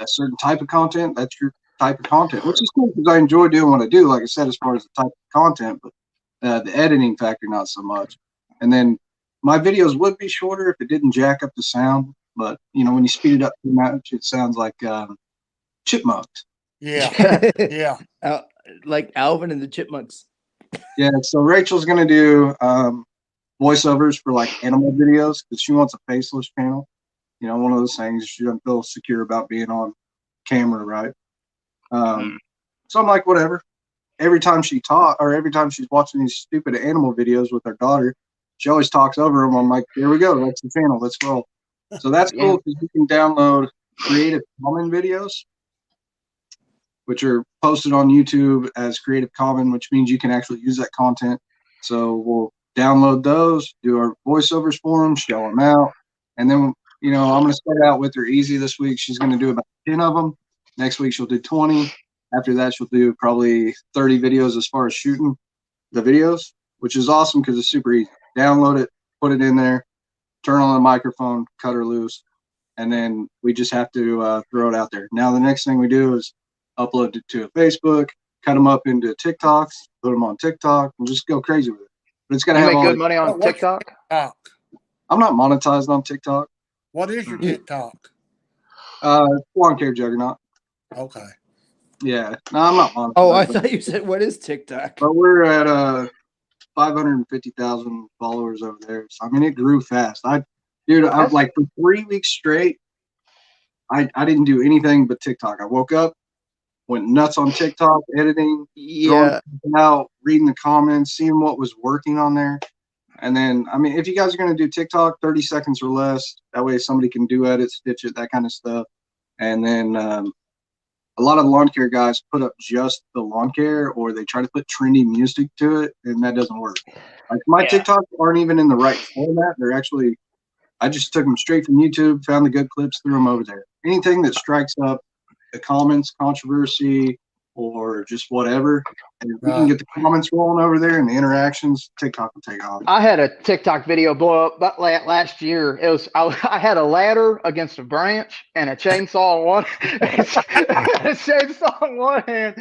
certain type of content, that's your type of content, which is cool because I enjoy doing what I do. Like I said, as far as the type of content, but the editing factor, not so much. And then my videos would be shorter if it didn't jack up the sound. But, when you speed it up too much, it sounds like chipmunks. Yeah. Yeah. Like Alvin and the Chipmunks. Yeah. So Rachel's going to do voiceovers for like animal videos because she wants a faceless channel. One of those things she doesn't feel secure about being on camera, right? So I'm like, whatever. Every time she every time she's watching these stupid animal videos with her daughter, she always talks over them. I'm like, here we go. That's the channel. Let's roll. So that's cool because you can download Creative Commons videos, which are posted on YouTube as Creative Commons, which means you can actually use that content. So we'll download those, do our voiceovers for them, show them out. And then, I'm going to start out with her easy this week. She's going to do about 10 of them. Next week, she'll do 20. After that, she'll do probably 30 videos as far as shooting the videos, which is awesome because it's super easy. Download it, put it in there, turn on the microphone, cut her loose, and then we just have to throw it out there. Now, the next thing we do is upload it to a Facebook, cut them up into TikToks, put them on TikTok, and just go crazy with it. But it's got to have make all good money on TikTok? I'm not monetized on TikTok. What is your TikTok? Lawn Care Juggernaut. Okay. Yeah. No, I'm not monetized. Oh, I thought you said, what is TikTok? But we're at 550,000 followers over there. So, I mean, it grew fast. I'm like for 3 weeks straight, I didn't do anything but TikTok. I woke up, went nuts on TikTok, editing, Yeah. out, reading the comments, seeing what was working on there. And then, I mean, if you guys are going to do TikTok, 30 seconds or less, that way somebody can do edit, stitch it, that kind of stuff. And then a lot of the lawn care guys put up just the lawn care, or they try to put trendy music to it, and that doesn't work. Like my Yeah. TikToks aren't even in the right format. They're actually, I just took them straight from YouTube, found the good clips, threw them over there. Anything that strikes up the comments, controversy, or just whatever, and if we can Right. get the comments rolling over there and the interactions, TikTok will take off. I had a TikTok video blow up but last year. It was I had a ladder against a branch and a chainsaw in one a chainsaw in one hand,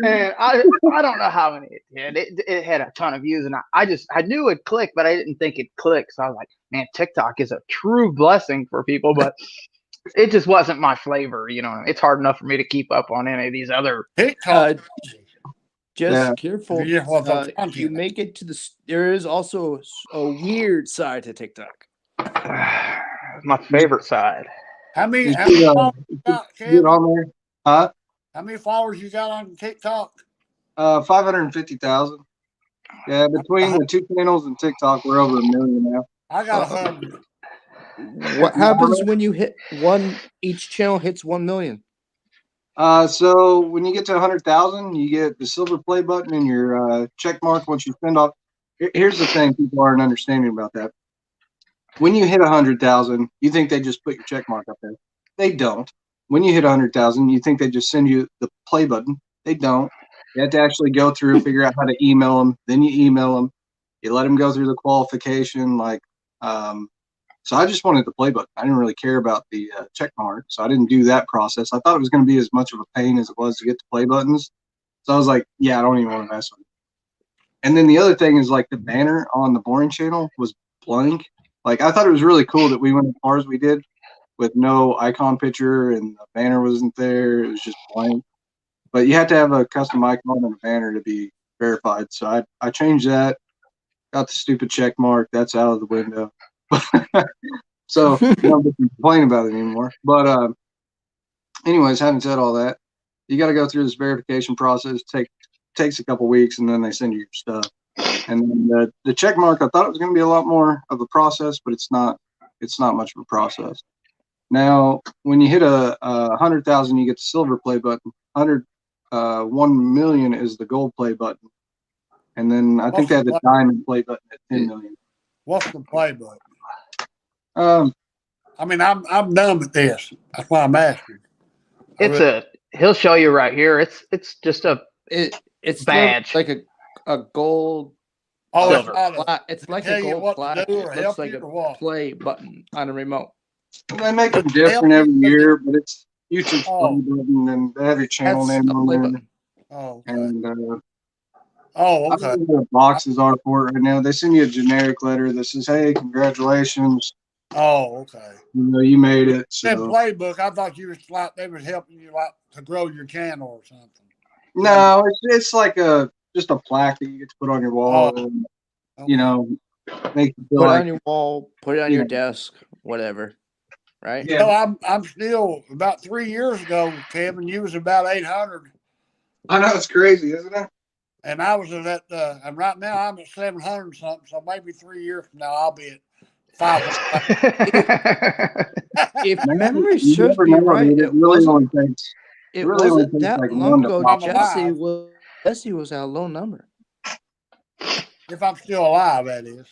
and I don't know how many it did. It had a ton of views, and I knew it'd click, but I didn't think it'd click. So I was like, man, TikTok is a true blessing for people, but it just wasn't my flavor. You know, it's hard enough for me to keep up on any of these other. TikTok. Just Yeah. careful. You just want the You content. make it to there is also a weird side to TikTok. My favorite side. How many You followers should, you got, get Kevin? on there. Huh? How many followers you got on TikTok? 550,000. Yeah, between the two channels and TikTok, we're over 1 million now. I got 100. What happens when you hit one? Each channel hits 1 million. So when you get to 100,000, you get the silver play button and your check mark once you send off. Here's the thing people aren't understanding about that. When you hit 100,000, you think they just put your check mark up there. They don't. When you hit 100,000, you think they just send you the play button. They don't. You have to actually go through, figure out how to email them. Then you email them. You let them go through the qualification. So I just wanted the play button. I didn't really care about the check mark, so I didn't do that process. I thought it was going to be as much of a pain as it was to get the play buttons. So I was like, yeah, I don't even want to mess with it. And then the other thing is like the banner on the Boring channel was blank. Like I thought it was really cool that we went as far as we did with no icon picture and the banner wasn't there. It was just blank. But you had to have a custom icon and a banner to be verified. So I changed that, got the stupid check mark. That's out of the window. So I don't complain about it anymore. But anyways, having said all that, you got to go through this verification process. Takes a couple weeks, and then they send you your stuff. And then the check mark, I thought it was going to be a lot more of a process, but it's not. It's not much of a process. Now, when you hit a 100,000, you get the silver play button. 1 million is the gold play button, and then I think they have the diamond play button at 10 million. What's the play button? I mean, I'm dumb at this. That's why I'm asking. He'll show you right here. It's just it's badge. like a gold. Silver. It's like a gold plaque. It looks like a play button on a remote. They make them different every year, but it's YouTube's play button, and they have your channel name on there. Button. Oh, okay. And okay. I don't know what the boxes are for it right now. They send you a generic letter that says, "Hey, congratulations." Oh, okay. You made it. That So playbook, I thought you was like they was helping you like to grow your channel or something. no, it's like just a plaque that you get to put on your wall. And, Okay. make you feel Put it like on your wall. Put it on your desk. Whatever. Right? Yeah. So I'm still about 3 years ago, Kevin. You was about 800, I know it's crazy, isn't it? and I was at and right now I'm at 700 something. So maybe 3 years from now I'll be at 500. If memory You serves never me know, right, dude. It really only takes. it really only wasn't takes that like long one to ago. pop off. Jesse was at a low number. If I'm still alive, that is.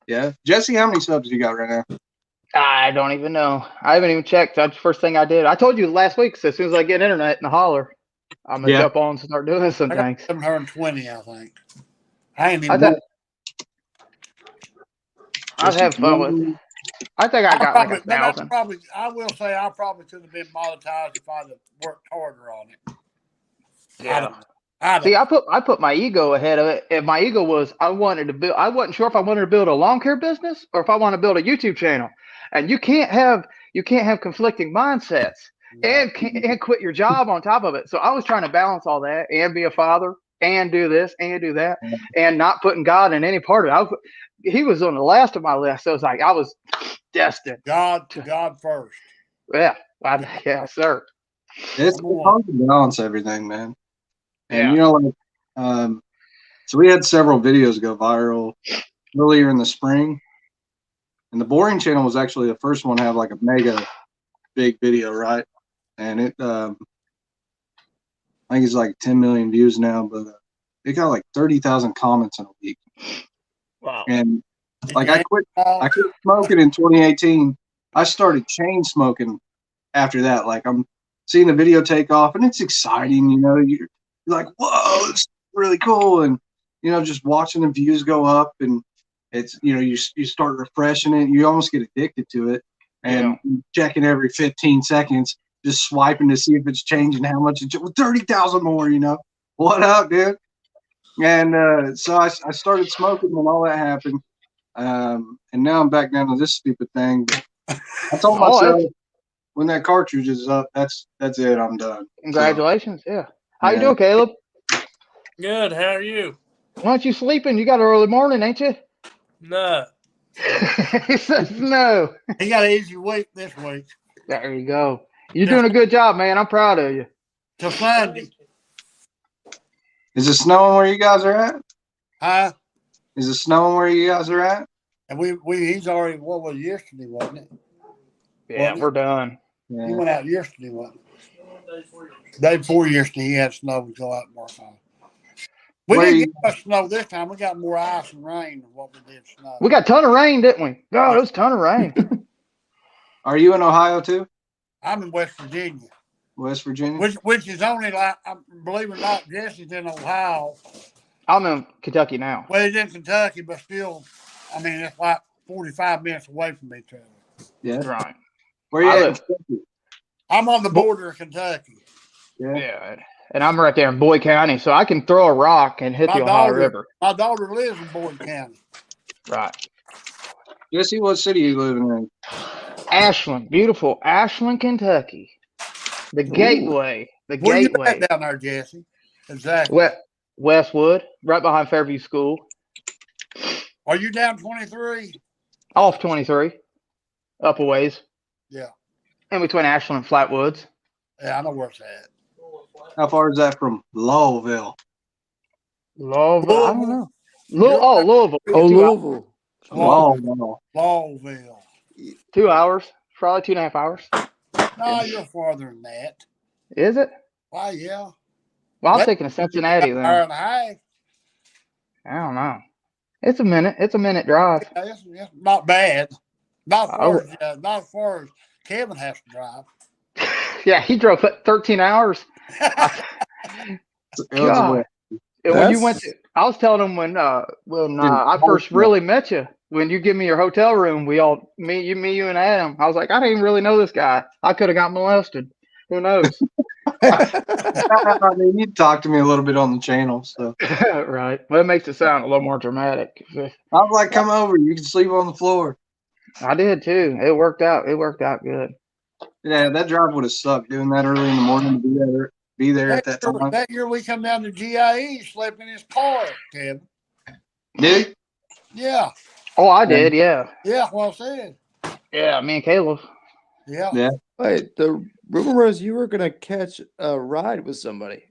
Yeah, Jesse, how many subs you got right now? I don't even know. I haven't even checked. That's the first thing I did. I told you last week. So as soon as I get internet in the holler, I'm gonna jump on and start doing some I got things. 720, I think. I ain't I even. thought I'd have fun with it. I think I got like 1,000. I will say I probably could have been monetized if I'd have worked harder on it. Yeah. I'd See, I put my ego ahead of it. And my ego was I wanted to build. I wasn't sure if I wanted to build a lawn care business or if I want to build a YouTube channel. And you can't have conflicting mindsets and quit your job on top of it. So I was trying to balance all that and be a father and do this and do that and not putting God in any part of it. He was on the last of my list. So it's like I was destined. God first. Yeah. Yeah, sir. It's hard to balance everything, man. And Yeah. so we had several videos go viral earlier in the spring, and the Boring channel was actually the first one to have like a mega big video, right? And I think it's like 10 million views now, but it got like 30,000 comments in a week. Wow. And like Yeah. I quit smoking in 2018. I started chain smoking after that. Like I'm seeing the video take off, and it's exciting. You know, you're like, whoa, it's really cool, and you know, just watching the views go up, and it's you start refreshing it. You almost get addicted to it, and checking every 15 seconds, just swiping to see if it's changing, how much it's 30,000 more. You know, what up, dude? And so I started smoking when all that happened. And now I'm back down to this stupid thing. But I told myself when that cartridge is up, that's it. I'm done. Congratulations. So, yeah. How you doing, Caleb? Good. How are you? Why aren't you sleeping? You got an early morning, ain't you? No. He says no. He got an easy week this week. There you go. You're doing a good job, man. I'm proud of you. Till Sunday. Is it snowing where you guys are at? Huh? Is it snowing where you guys are at? And he's already, what was yesterday, wasn't it? Yeah, we're done. He went out yesterday, wasn't it? Day before yesterday, he had snow to go out and work on. We didn't get much snow this time. We got more ice and rain than what we did snow. We got a ton of rain, didn't we? God, it was a ton of rain. Are you in Ohio too? I'm in West Virginia. West Virginia? Which is only like, believe it or not, Jesse's in Ohio. I'm in Kentucky now. Well, he's in Kentucky, but still, I mean, it's like 45 minutes away from each other. Yeah. Right. Where you at? I'm on the border of Kentucky. Yeah. And I'm right there in Boyd County, so I can throw a rock and hit the Ohio River. My daughter lives in Boyd County. Right. Jesse, what city are you living in? Ashland. Beautiful Ashland, Kentucky. The gateway. The Where gateway. you at down there, Jesse? Exactly. Westwood, right behind Fairview School. Are you down 23? Off 23. Up a ways. Yeah. In between Ashland and Flatwoods. Yeah, I know where it's at. How far is that from Lowville? Louisville? I don't know. Louisville. Louisville. Lowville. 2 hours. Probably 2.5 hours. No, you're farther than that. Is it? Why, yeah. Well, I was thinking of Cincinnati then. Hour and a half. I don't know. It's a minute. It's a minute drive. Yeah, it's not bad. Not as far as Kevin has to drive. Yeah, he drove 13 hours. God. And when you went to, I was telling him when I first really met you, when you give me your hotel room, me, you, and Adam. I was like, I didn't even really know this guy. I could have got molested. Who knows? I mean, you talked to me a little bit on the channel, so right. Well, it makes it sound a little more dramatic. I was like, "Come over. You can sleep on the floor." I did too. It worked out. It worked out good. Yeah, that drive would have sucked doing that early in the morning to be there at that time. That year we come down to GIE, slept in his car, Kevin. Did he? Yeah. Oh, I did. Yeah. Yeah, well said. Yeah, me and Caleb. Yeah. Yeah. Wait, the rumor was you were gonna catch a ride with somebody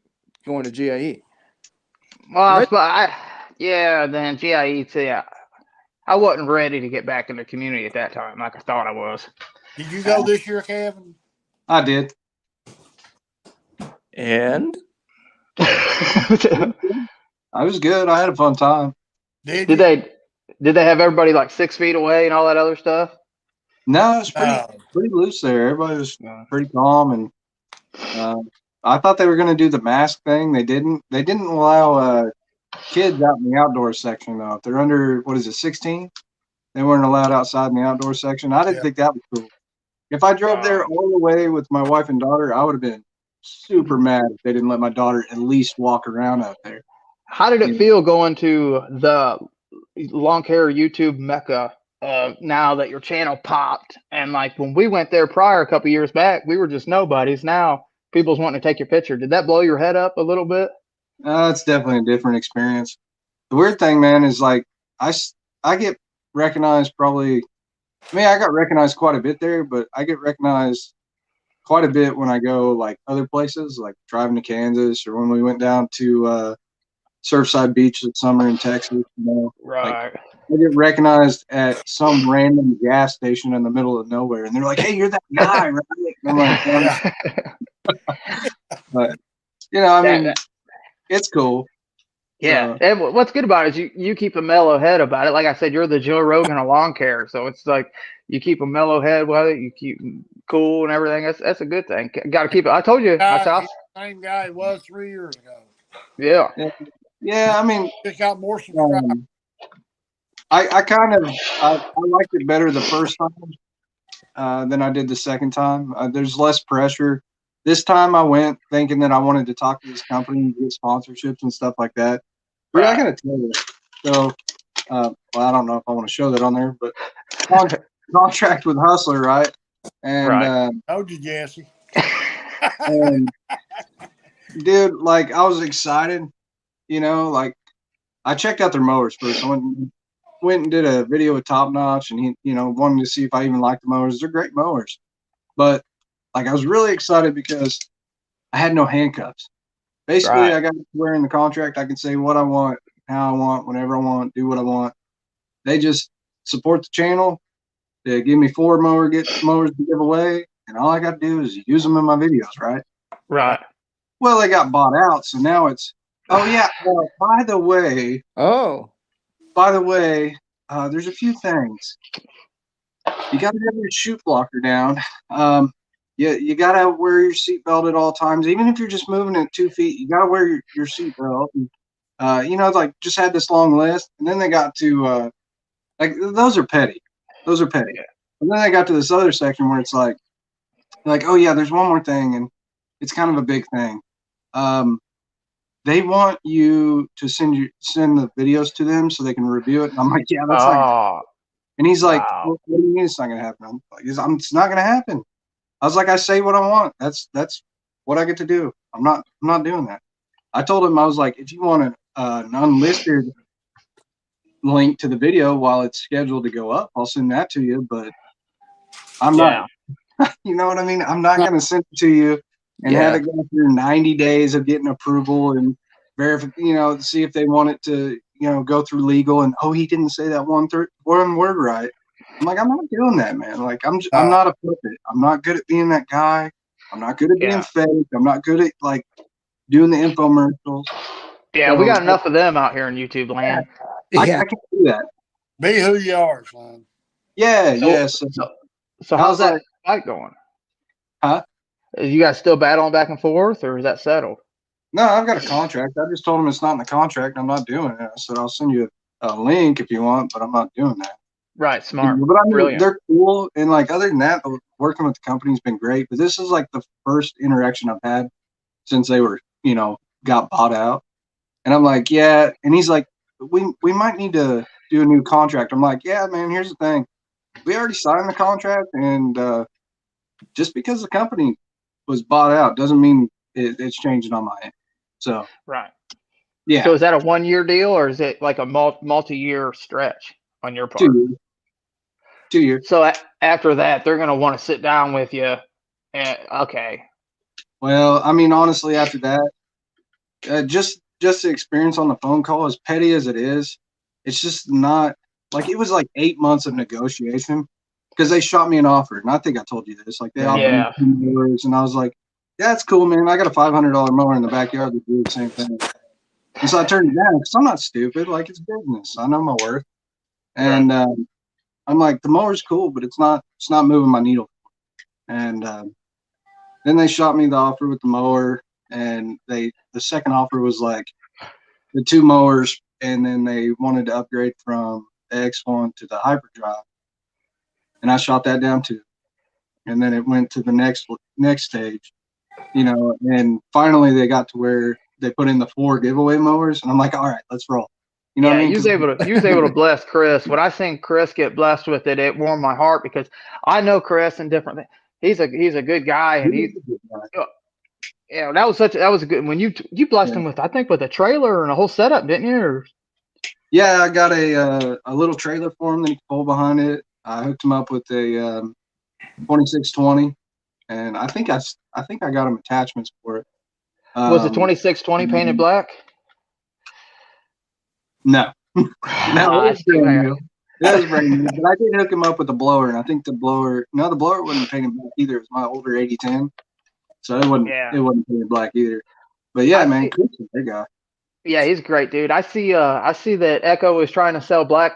going to GIE. Well, then GIE too. I wasn't ready to get back in the community at that time like I thought I was. Did you go this year, Kevin? I did. And I was good. I had a fun time. Did they have everybody like 6 feet away and all that other stuff? No, it was pretty loose there. Everybody was pretty calm, and I thought they were going to do the mask thing. They didn't. They didn't allow kids out in the outdoor section though. If they're under 16, they weren't allowed outside in the outdoor section. I didn't think that was cool. If I drove there all the way with my wife and daughter, I would have been super mad if they didn't let my daughter at least walk around out there. How did it feel going to the lawn care YouTube mecca? Now that your channel popped, and like when we went there prior a couple years back, we were just nobodies. Now people's wanting to take your picture. Did that blow your head up a little bit? It's definitely a different experience. The weird thing, man, is like I get recognized probably. I mean, I got recognized quite a bit there, but I get recognized quite a bit when I go like other places, like driving to Kansas, or when we went down to Surfside Beach this summer in Texas. Right. Like, I get recognized at some random gas station in the middle of nowhere, and they're like, "Hey, you're that guy, right?" And I'm like, but you know, I That- mean, it's cool. Yeah, So, and what's good about it is you keep a mellow head about it. Like I said, you're the Joe Rogan of lawn care, so it's like you keep a mellow head with it. You keep cool and everything. That's a good thing. Got to keep it. I told you, I said, He's the same guy he was 3 years ago. yeah, yeah, I mean, Just got more subscribers. I kind of I liked it better the first time than I did the second time. There's less pressure. This time I went thinking that I wanted to talk to this company and get sponsorships and stuff like that. But I Right. gotta tell you, so well, I don't know if I want to show that on there, but contract with Hustler, right? And Right. Told you, Jesse. and dude, like I was excited, you know, like I checked out their mowers first. I went and did a video with Top Notch, and he, you know, wanted to see if I even liked the mowers. They're great mowers, but like I was really excited because I had no handcuffs. Basically, Right. I got to wear in the contract. I can say what I want, how I want, whenever I want, do what I want. They just support the channel. They give me 4 mowers to give away, and all I got to do is use them in my videos, right? Right. Well, they got bought out, so now it's. Oh yeah. By the way, Oh, there's a few things. You got to have your chute blocker down. You got to wear your seatbelt at all times, even if you're just moving at 2 feet. You got to wear your seatbelt. You know, like just had this long list, and then they got to like those are petty. Those are petty. And then they got to this other section where it's like, oh yeah, there's one more thing, and it's kind of a big thing. They want you to send the videos to them so they can review it. And I'm like, yeah, that's not. Oh, And he's like, wow. well, what do you mean it's not gonna happen? I'm like, it's not gonna happen. I was like, I say what I want. That's what I get to do. I'm not doing that. I told him, I was like, if you want an unlisted link to the video while it's scheduled to go up, I'll send that to you. But I'm not. You know what I mean? I'm not gonna send it to you and have it go through 90 days of getting approval and verify, you know, see if they want it to, you know, go through legal. And he didn't say that one word right. I'm like, I'm not doing that, man. Like, I'm not a puppet. I'm not good at being that guy. I'm not good at being fake. I'm not good at like doing the infomercials. Yeah, we got enough of them out here in YouTube land. I can't do that. Be who you are, son. Yeah, So- yes. So how's that fight going? Huh? You guys still battling back and forth, or is that settled? No, I've got a contract. I just told him it's not in the contract. I'm not doing it. I said I'll send you a link if you want, but I'm not doing that. Right, smart. But I mean, Brilliant. they're cool, and like other than that, working with the company's been great. But this is like the first interaction I've had since they were, you know, got bought out. And I'm like, yeah. And he's like, we might need to do a new contract. I'm like, yeah, man. Here's the thing, we already signed the contract, and just because the company was bought out doesn't mean it's changing on my end. So Right. yeah. So is that a 1-year deal, or is it like a multi-year stretch on your part? 2 years. 2 years. So after that, they're going to want to sit down with you. And okay. Well, I mean, honestly, after that, just the experience on the phone call, as petty as it is, it's just not like it was like 8 months of negotiation because they shot me an offer, and I think I told you this. Like they offered me $2, and I was like, "Yeah, it's cool, man. I got a $500 mower in the backyard that do the same thing." And so I turned it down because I'm not stupid. Like it's business. I know my worth, and I'm like, the mower's cool, but it's not moving my needle. And then they shot me the offer with the mower, and the second offer was like the 2 mowers, and then they wanted to upgrade from the X1 to the Hyperdrive, and I shot that down too. And then it went to the next stage, you know, and finally they got to where they put in the 4 giveaway mowers, and I'm like, all right, let's roll. You know what I mean? You was able to bless Chris. When I seen Chris get blessed with it, it warmed my heart because I know Chris and different things. He's a good guy, and that was a good when you blessed him with, I think, with a trailer and a whole setup, didn't you? Or? Yeah, I got a little trailer for him that he could pull behind it. I hooked him up with a 2620, and I think I got him attachments for it. Was the 2620 painted black? No, no, Ah, it was brand new. It was brand new. But I did hook him up with a blower, and I think the blower wasn't painted black either. It was my older 8010, so it wasn't painted black either. But yeah, I man, see- Chris is a big guy. Yeah, he's great, dude. I see that Echo is trying to sell black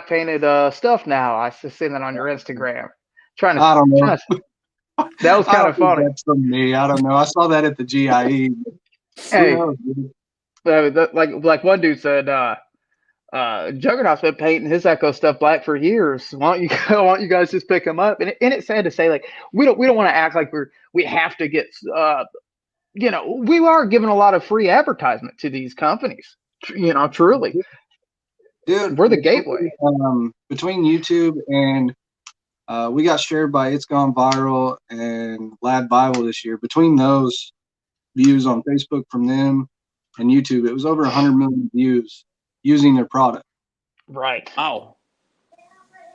painted stuff now. I see that on your Instagram. Trying I don't know. to that was I kind don't of think funny. that's from me. I don't know. I saw that at the GIE. Who Hey, knows, dude? like one dude said, Juggernaut's been painting his Echo stuff black for years. Why don't you why don't you guys just pick him up? And it's sad to say, like we don't want to act like we have to get we are giving a lot of free advertisement to these companies. Truly, Dude, we're the gateway. Between YouTube and we got shared by It's Gone Viral and Lad Bible this year. Between those views on Facebook from them and YouTube, it was over 100 million views using their product. Right. Wow.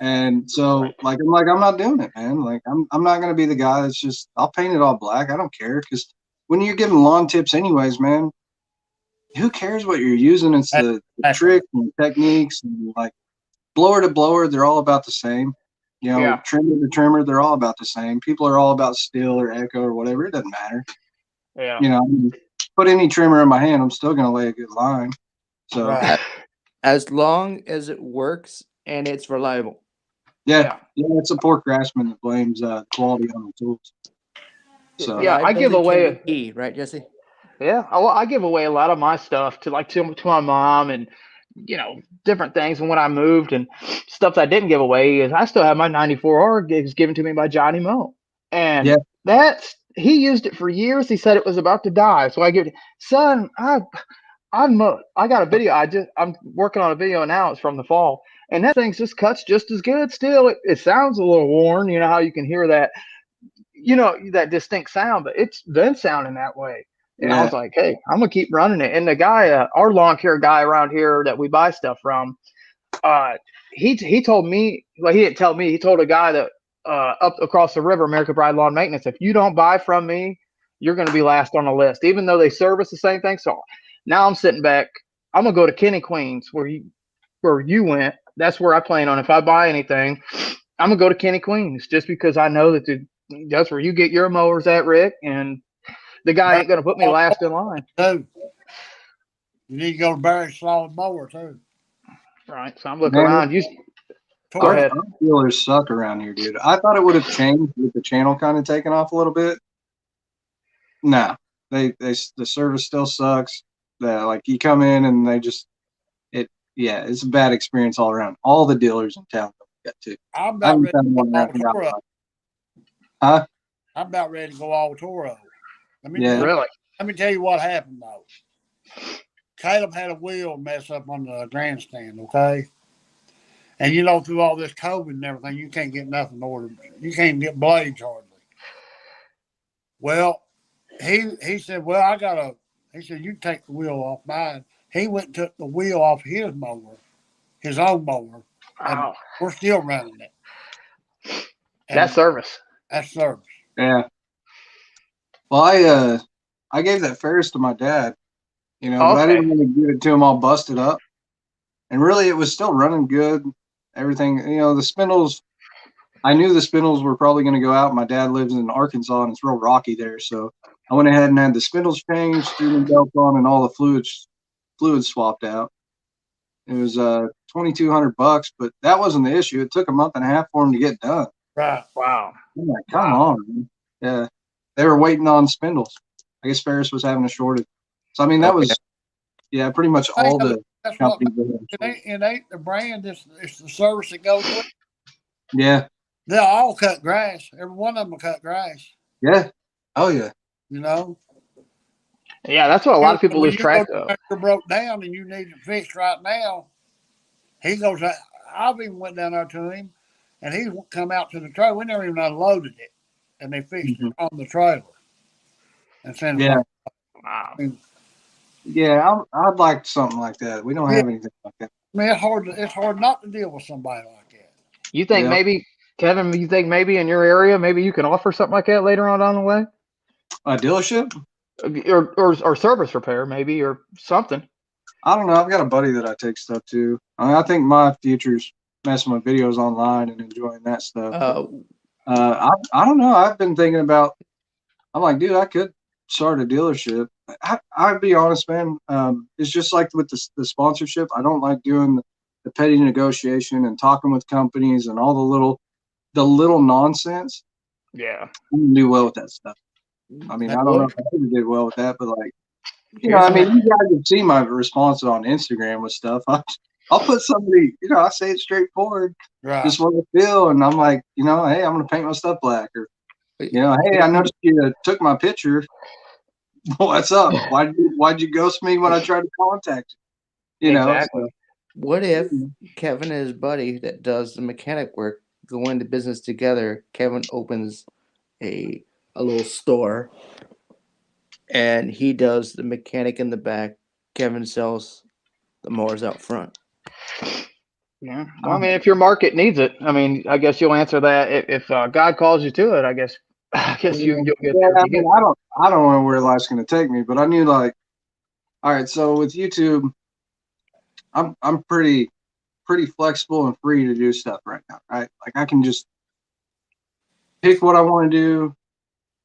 And so, like, I'm not doing it, man. Like, I'm not gonna be the guy that's just, I'll paint it all black. I don't care, because when you're giving lawn tips, anyways, man, who cares what you're using? It's the tricks and techniques, and like blower to blower, they're all about the same. Yeah. Trimmer to trimmer, they're all about the same. People are all about Stihl or Echo or whatever. It doesn't matter. Yeah. I mean, put any trimmer in my hand, I'm still gonna lay a good line. So Right. As long as it works and it's reliable. yeah, it's a poor craftsman that blames quality on the tools. So Yeah, I give Reliability away- can be key, right, Jesse? Yeah, I give away a lot of my stuff to my mom and different things. And when I moved and stuff that I didn't give away is I still have my 94R gigs given to me by Johnny Moe, and Yeah. he used it for years. He said it was about to die, so I give it, son. I got a video. I'm working on a video now. It's from the fall, and that thing just cuts just as good. Still, it sounds a little worn. You know how you can hear that, that distinct sound, but it's been sounding that way. And I was like, hey, I'm gonna keep running it. And the guy, our lawn care guy around here that we buy stuff from, he told me, well, he didn't tell me. He told a guy that up across the river, American Pride Lawn Maintenance, if you don't buy from me, you're gonna be last on the list, even though they service the same thing. So now I'm sitting back. I'm gonna go to Kenny Queens where you went. That's where I plan on. If I buy anything, I'm gonna go to Kenny Queens just because I know that that's where you get your mowers at, Rick, and the guy ain't gonna put me last in line. Too. You need to go to Barry Solid Mower too. Right. So I'm looking Man, around. Go our ahead. dealers suck around here, dude. I thought it would have changed with the channel kind of taking off a little bit. No, the service still sucks. Like you come in and they just it's a bad experience all around. All the dealers in town got to. I'm I about haven't ready to found go one that all Toro. Huh? I'm about ready to go all Toro. Yeah. Really? Let me tell you what happened though. Caleb had a wheel mess up on the grandstand, okay? And through all this COVID and everything, you can't get nothing ordered. You can't get blades hardly. Well, he said, well, he said, you take the wheel off mine. He went and took the wheel off his mower, his own mower, and Wow. we're still running it. And That's service. that's service. Yeah. Well, I gave that Ferris to my dad, but I didn't really give it to him all busted up. And really, it was still running good. Everything, the spindles, I knew the spindles were probably going to go out. My dad lives in Arkansas, and it's real rocky there. So I went ahead and had the spindles changed, threw the belt on, and all the fluids swapped out. It was $2,200, but that wasn't the issue. It took a month and a half for him to get done. Right. Wow. I'm like, come on, man. Yeah, they were waiting on spindles. I guess Ferris was having a shortage. So I mean, that was pretty much all the That's what companies. it ain't the brand. It's the service that goes with it. Yeah. They'll all cut grass. Every one of them will cut grass. Yeah. Oh yeah. Yeah, that's what a lot of people When lose track of. You're broke down and you need it fixed right now. He goes. I've even went down there to him, and he come out to the trailer. We never even unloaded it, and they fixed it on the trailer. And sent it home. Wow. Yeah, I'd like something like that. We don't have anything like that. I mean, it's hard not to deal with somebody like that. You think maybe, Kevin? You think maybe in your area, maybe you can offer something like that later on down the way? A dealership? Or service repair, maybe, or something. I don't know. I've got a buddy that I take stuff to. I think my future's messing with videos online and enjoying that stuff. I don't know. I've been thinking about. I'm like, dude, I could start a dealership I'll be honest, man. It's just like with the sponsorship. I don't like doing the petty negotiation and talking with companies and all the little nonsense. Yeah. I didn't do well with that stuff. I mean, That I don't know would- if I could have did well with that, but like, Here's I mean, my- you guys have seen my responses on Instagram with stuff. I'll put somebody, I say it straightforward, Right. just what I feel, and I'm like, hey, I'm gonna paint my stuff black, or hey, I noticed you took my picture. What's up? Why'd you ghost me when I tried to contact you? Exactly. What if Kevin and his buddy that does the mechanic work go into business together? Kevin opens a little store, and he does the mechanic in the back. Kevin sells the mowers out front. Yeah. Well, I mean, if your market needs it, I mean, I guess you'll answer that if God calls you to it. I guess you'll get Yeah, there. I If you mean, I don't know where life's gonna take me, but I knew like, all right, so with YouTube, I'm pretty flexible and free to do stuff right now, right? Like I can just pick what I want to do,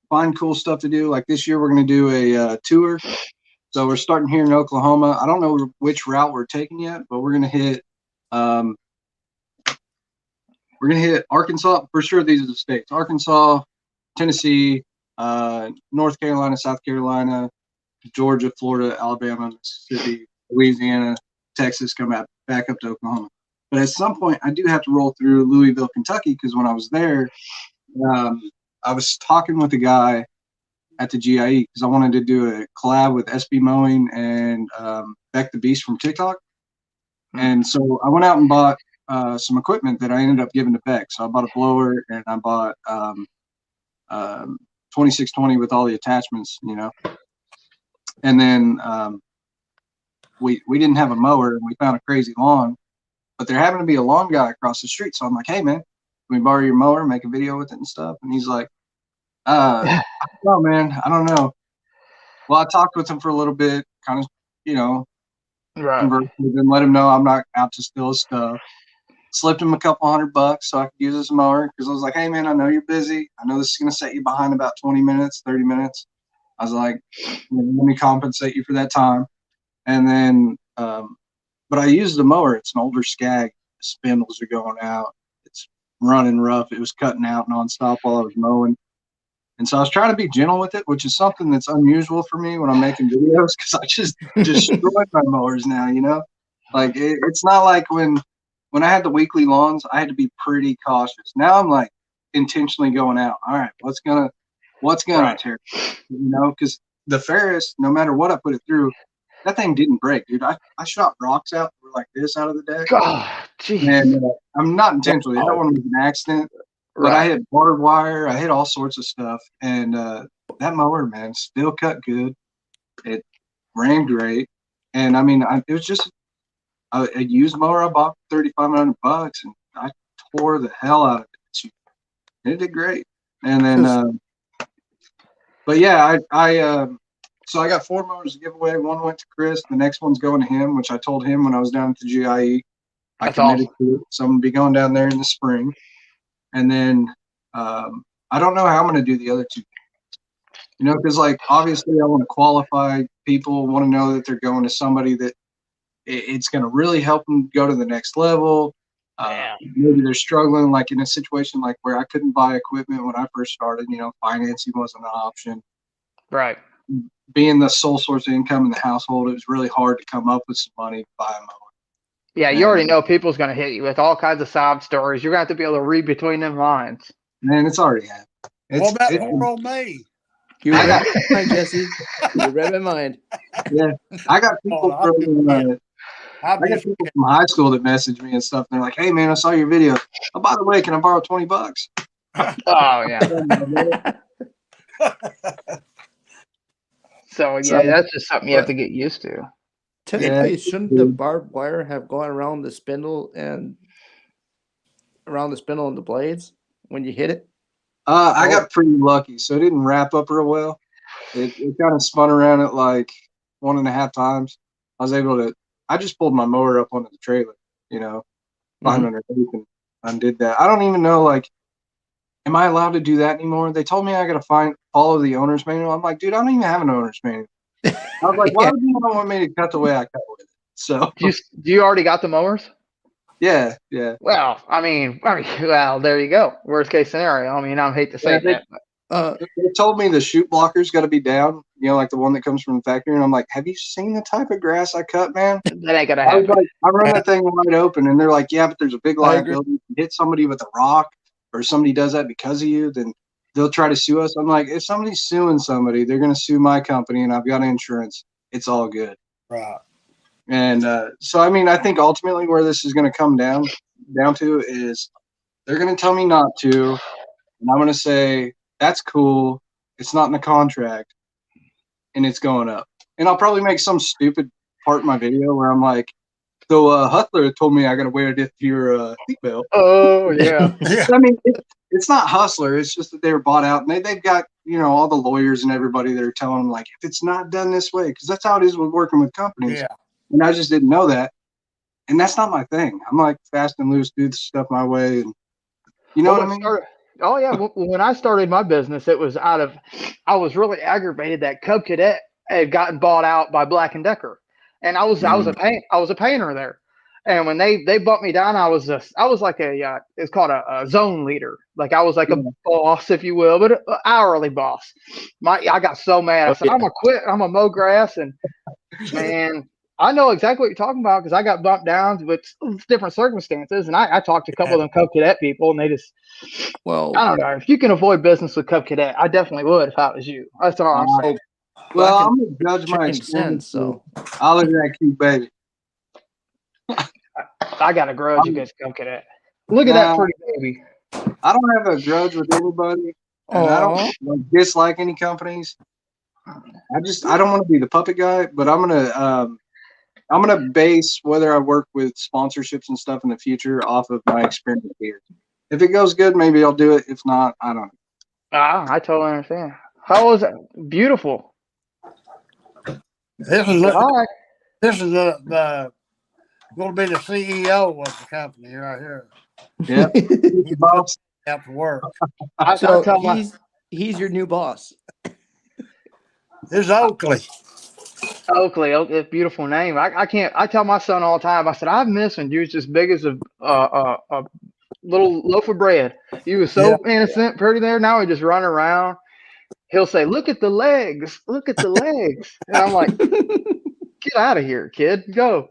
find cool stuff to do. Like this year, we're gonna do a tour. So we're starting here in Oklahoma. I don't know which route we're taking yet, but we're gonna hit Arkansas for sure. These are the states: Arkansas, Tennessee, North Carolina, South Carolina, Georgia, Florida, Alabama, Mississippi, Louisiana, Texas, come back up to Oklahoma. But at some point, I do have to roll through Louisville, Kentucky, because when I was there, I was talking with a guy at the GIE because I wanted to do a collab with SB Mowing and Beck the Beast from TikTok. And so I went out and bought some equipment that I ended up giving to Beck. So I bought a blower and I bought 2620 with all the attachments, And then we didn't have a mower and we found a crazy lawn, but there happened to be a lawn guy across the street. So I'm like, hey man, can we borrow your mower, make a video with it and stuff? And he's like, I don't know, man. I don't know. Well, I talked with him for a little bit, kind of, right. conversed with him, let him know I'm not out to steal his stuff. Slipped him a couple $100 so I could use his mower because I was like, hey man, I know you're busy. I know this is going to set you behind about 20 minutes, 30 minutes. I was like, let me compensate you for that time. And then, but I used the mower. It's an older Skag. The spindles are going out. It's running rough. It was cutting out nonstop while I was mowing. And so I was trying to be gentle with it, which is something that's unusual for me when I'm making videos because I just destroyed my mowers now, Like it's not like when I had the weekly lawns, I had to be pretty cautious. Now I'm like intentionally going out. All right, what's gonna Right. tear? Because the Ferris, no matter what I put it through, that thing didn't break, dude. I shot rocks out that were like this out of the deck, God, jeez. and I'm not intentionally. That one was an accident. But I hit barbed wire. I hit all sorts of stuff, and that mower, man, still cut good. It ran great, and I mean, it was just a used mower I bought for $3,500, and I tore the hell out of it. It did great, and then, but yeah, so I got 4 mowers to give away. One went to Chris. The next one's going to him, which I told him when I was down at the GIE. I That's committed to it, so I'm gonna be going down there in the spring. And then I don't know how I'm going to do the other 2 things, because like obviously I want to qualify people, want to know that they're going to somebody that it's going to really help them go to the next level. Maybe they're struggling, like in a situation like where I couldn't buy equipment when I first started, financing wasn't an option. Right. Being the sole source of income in the household, it was really hard to come up with some money to buy a mower. Yeah, you already know people's going to hit you with all kinds of sob stories. You're going to have to be able to read between them lines. Man, it's already happened. What about poor old me? You read my mind, Jesse. You read my mind. Yeah, I got people from high school that message me and stuff. And they're like, "Hey, man, I saw your video. Oh, by the way, can I borrow $20?" Oh yeah. So yeah, that's just something you have to get used to. Technically, shouldn't the barbed wire have gone around the spindle and the blades when you hit it? I got pretty lucky, so it didn't wrap up real well. It kind of spun around at like 1.5 times. I was able to. I just pulled my mower up onto the trailer, climbed underneath and undid that. I don't even know, like, am I allowed to do that anymore? They told me I got to follow the owner's manual. I'm like, dude, I don't even have an owner's manual. I was like, why would you not want me to cut the way I cut with it? So Do you already got the mowers? yeah. Well, well, there you go. Worst case scenario. I mean, I hate to say Yeah, that. But They told me the chute blocker's got to be down, like the one that comes from the factory. And I'm like, have you seen the type of grass I cut, man? that ain't gonna I was happen. like, I run that thing wide open, and they're like, yeah, but there's a big I agree. liability. If you hit somebody with a rock, or somebody does that because of you, then they'll try to sue us. I'm like, if somebody's suing somebody, they're going to sue my company, and I've got insurance. It's all good. Right. And so, I mean, I think ultimately where this is going to come down to is they're going to tell me not to, and I'm going to say, that's cool. It's not in the contract, and it's going up. And I'll probably make some stupid part in my video where I'm like, so Hustler told me I got to wear your seatbelt. Oh yeah. Yeah. I mean, it's not Hustler. It's just that they were bought out, and they've got, all the lawyers and everybody that are telling them, like, if it's not done this way, because that's how it is with working with companies. Yeah. And I just didn't know that. And that's not my thing. I'm like fast and loose, do the stuff my way. And you know what I mean? Oh yeah. When I started my business, it was I was really aggravated that Cub Cadet had gotten bought out by Black and Decker, and I was a painter there. And when they bumped me down, I was like it's called a zone leader. Like I was like a boss, if you will, but an hourly boss. I got so mad. I said, I'm gonna quit. I'm gonna mow grass. And man, I know exactly what you're talking about because I got bumped down with different circumstances. And I talked to a couple of them Cub Cadet people, and they just, Well, I don't know. If you can avoid business with Cub Cadet, I definitely would if I was you. That's all I'm saying. Well, Black I'm going to judge my changed experience. sense, so I'll look at that cute baby. I got a grudge against Cub Cadet. Look at that Nah. pretty baby. I don't have a grudge with anybody, and I don't dislike any companies. I don't want to be the puppet guy, but I'm gonna base whether I work with sponsorships and stuff in the future off of my experience here. If it goes good, maybe I'll do it. If not, I don't know. I totally understand. How was it? Beautiful. This is All right. the going to be the CEO of the company right here. Yeah, boss. Have to work. so tell my- he's your new boss. This is Oakley. Oakley, a beautiful name. I can't. I tell my son all the time. I said I miss when you was as big as a little loaf of bread. You was so innocent, pretty there. Now he just run around. He'll say, "Look at the legs. Look at the legs." And I'm like, "Get out of here, kid. Go."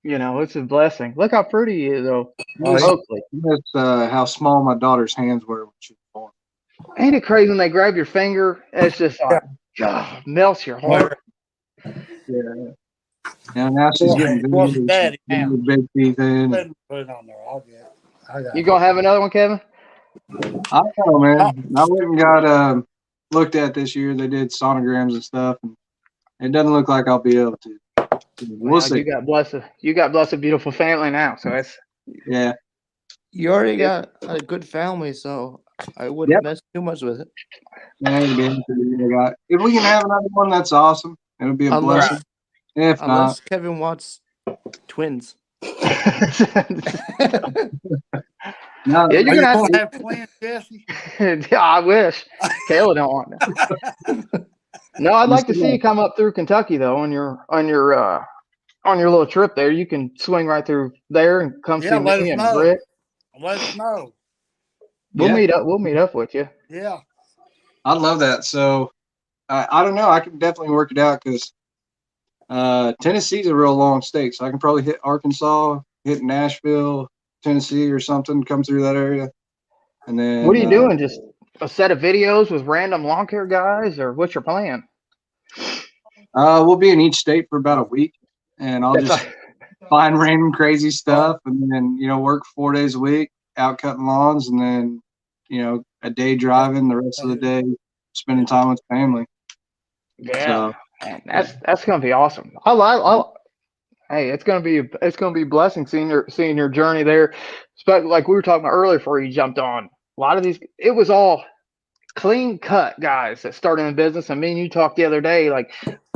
It's a blessing. Look how pretty he is, though. Oakley. That's how small my daughter's hands were when she was born. Ain't it crazy when they grab your finger? It's just like, God, melts your heart. Yeah. Now she's getting What's big, daddy she's getting now? big teeth in. Put it on there. I'll get it. I got You gonna have another one, Kevin? I don't know, man. I went and got looked at this year. They did sonograms and stuff, and it doesn't look like I'll be able to. We'll see. You got blessed a beautiful family now, so it's Yeah. You already got a good family, so I wouldn't mess too much with it. Yeah, if we can have another one, that's awesome. It'll be a blessing. If Unless Kevin wants twins. no, yeah, you're gonna gonna have twins, Jesse? Yeah, I wish. Kayla don't want that. No, I'd like to see you come up through Kentucky though on your little trip there. You can swing right through there and come see let me us and know. Britt. Let us know. We'll meet up. We'll meet up with you. Yeah. I'd love that. So I don't know. I can definitely work it out because Tennessee's a real long state, so I can probably hit Arkansas, hit Nashville, Tennessee, or something. Come through that area, and then What are you doing? Just a set of videos with random lawn care guys, or what's your plan? We'll be in each state for about a week, and I'll just find random crazy stuff, and then work 4 days a week out cutting lawns, and then a day driving, the rest of the day spending time with family. Yeah, so, man, that's gonna be awesome. Hey, it's gonna be a blessing seeing your journey there. Like we were talking about earlier before you jumped on. A lot of these, it was all clean cut guys that started in business. I mean, you talked the other day, like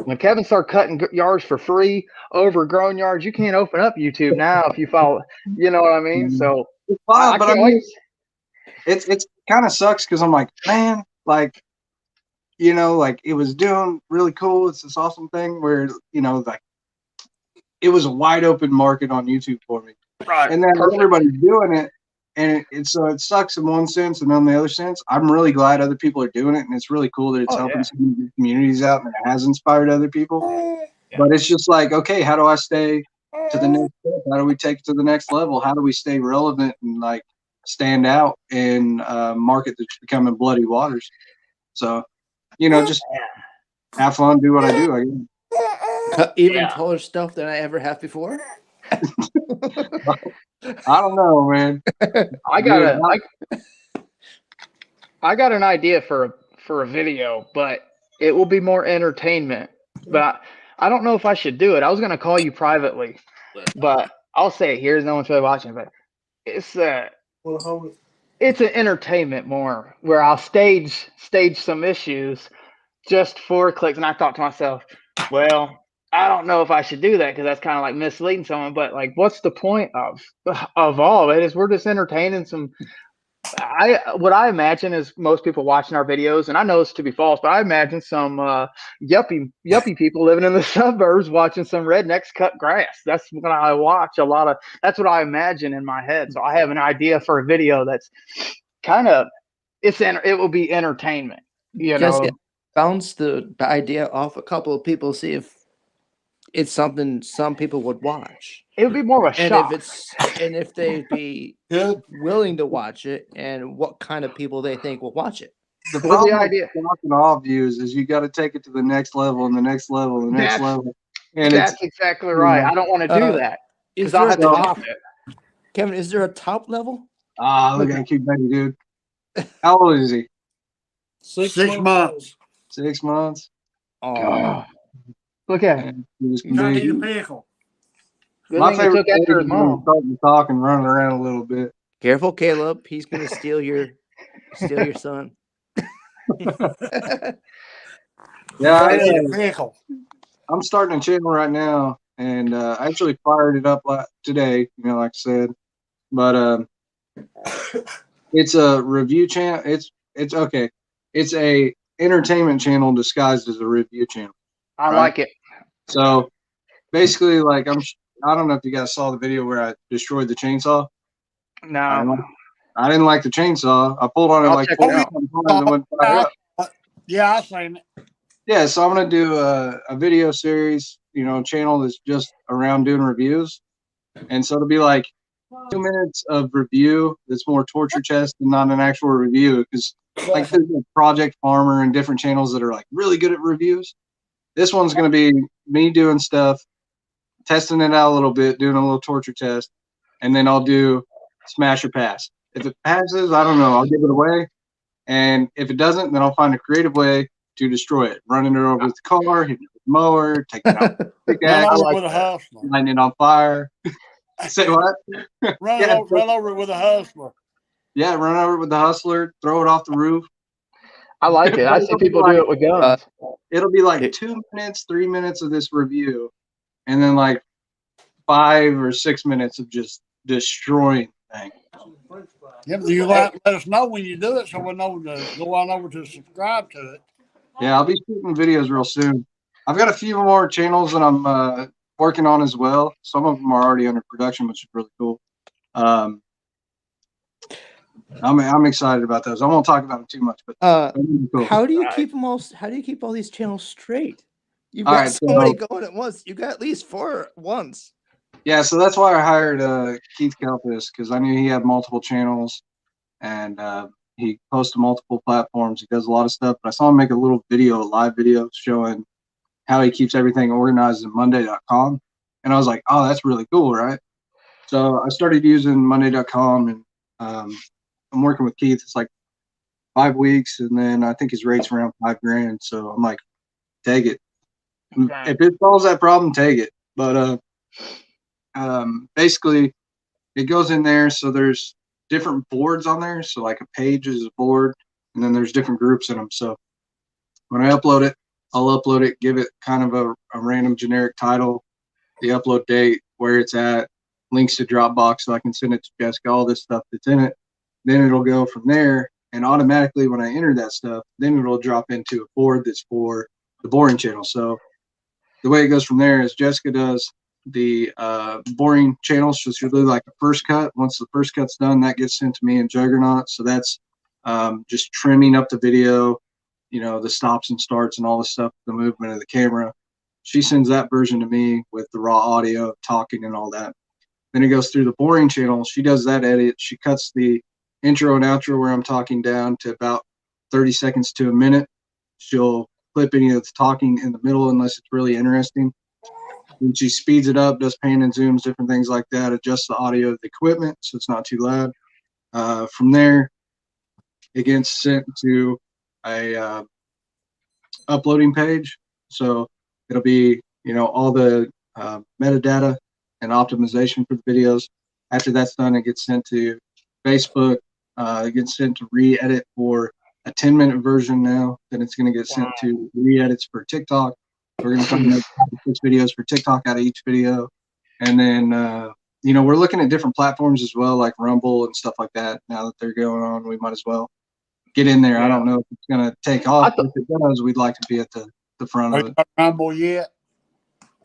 when Kevin started cutting yards for free, overgrown yards, you can't open up YouTube now if you follow. You know what I mean? So it's fine, but can't wait. It's kind of sucks because I'm like, man, like you know, like it was doing really cool. It's this awesome thing where, you know, like it was a wide open market on YouTube for me. Right. And then Perfect. everybody's doing it. And so it sucks in one sense, and on the other sense, I'm really glad other people are doing it, and it's really cool that it's helping some of the communities out, and it has inspired other people. Yeah. But it's just like, okay, how do I stay to the next step? How do we take it to the next level? How do we stay relevant and like stand out in a market that's becoming bloody waters? So, you know, just have fun, do what I do. I guess. Even taller stuff than I ever have before. I don't know, man. I got an idea for a video, but it will be more entertainment. But I don't know if I should do it. I was gonna call you privately, but I'll say it here. No one's really watching, but it's an entertainment more where I'll stage some issues just for clicks. And I thought to myself, well, I don't know if I should do that because that's kind of like misleading someone. But like, what's the point of all of it? Is we're just entertaining some. What I imagine is most people watching our videos, and I know it's to be false, but I imagine some yuppie people living in the suburbs watching some rednecks cut grass. That's what I watch a lot of. That's what I imagine in my head. So I have an idea for a video that's kind of it will be entertainment. You know, bounce the idea off a couple of people, see if it's something some people would watch. It would be more of a shock. If they'd be willing to watch it, and what kind of people they think will watch it. The problem with knocking off views is you got to take it to the next level and the next level and the next level. And that's exactly right. I don't want to do that because I'll have to top it. Kevin, is there a top level? Look at cute baby, dude. How old is he? 6 months. 6 months. Oh, look at him. He's trying to eat a pickle. My favorite thing is starting to talk and running around a little bit. Careful, Caleb. He's gonna steal your son. I'm starting a channel right now, and I actually fired it up today. You know, like I said, but it's a review channel. It's okay. It's a entertainment channel disguised as a review channel. I like it. So basically, like I don't know if you guys saw the video where I destroyed the chainsaw. No. I didn't like the chainsaw. I pulled on it like 4 times and went up. Yeah, I seen it. Yeah, so I'm gonna do a video series, you know, channel that's just around doing reviews, and so it'll be like 2 minutes of review that's more torture chest and not an actual review, because like there's a Project Farmer and different channels that are like really good at reviews. This one's gonna be me doing stuff, testing it out a little bit, doing a little torture test, and then I'll do smash or pass. If it passes, I don't know, I'll give it away. And if it doesn't, then I'll find a creative way to destroy it. Running it over with the car, hitting it with the mower, taking it out with a pickaxe, lighting it on fire. Say what? Run over it with a hustler. Yeah, run over it with the hustler, throw it off the roof. I like it. I see people do it with guns. It'll be like 2 minutes, 3 minutes of this review, and then like 5 or 6 minutes of just destroying things. Yeah, you let us know when you do it, so we'll know to go on over to subscribe to it. Yeah, I'll be shooting videos real soon. I've got a few more channels that I'm working on as well. Some of them are already under production, which is really cool. I'm excited about those. I won't talk about them too much, but cool. How do you keep them all? How do you keep all these channels straight? You've got so many going at once. You got at least 4 at once. Yeah, so that's why I hired Keith Kalpis, because I knew he had multiple channels, and he posts to multiple platforms. He does a lot of stuff, but I saw him make a little video, a live video showing how he keeps everything organized in Monday.com. And I was like, oh, that's really cool, right? So I started using Monday.com, and I'm working with Keith. It's like 5 weeks, and then I think his rate's around $5,000. So I'm like, take it. Okay. If it solves that problem, take it. But basically, it goes in there. So there's different boards on there. So like a page is a board, and then there's different groups in them. So when I upload it, I'll upload it, give it kind of a random generic title, the upload date, where it's at, links to Dropbox so I can send it to Jessica, all this stuff that's in it. Then it'll go from there and automatically when I enter that stuff, then it'll drop into a board that's for the boring channel. So the way it goes from there is Jessica does the boring channels, so she'll do like the first cut. Once the first cut's done, that gets sent to me in Juggernaut. So that's just trimming up the video, the stops and starts and all the stuff, the movement of the camera. She sends that version to me with the raw audio, talking and all that. Then it goes through the boring channel. She does that edit. She cuts the intro and outro where I'm talking down to about 30 seconds to a minute. She'll clip any of the talking in the middle unless it's really interesting. And she speeds it up, does pan and zooms, different things like that, adjusts the audio of the equipment so it's not too loud. From there, it gets sent to a uploading page. So it'll be, all the metadata and optimization for the videos. After that's done, it gets sent to Facebook. It gets sent to re-edit for a 10-minute version now. Then it's going to get sent to re-edits for TikTok. We're going to come make 6 videos for TikTok out of each video. And then, we're looking at different platforms as well, like Rumble and stuff like that. Now that they're going on, we might as well get in there. I don't know if it's going to take off. If it does, we'd like to be at the front of it. Rumble yet?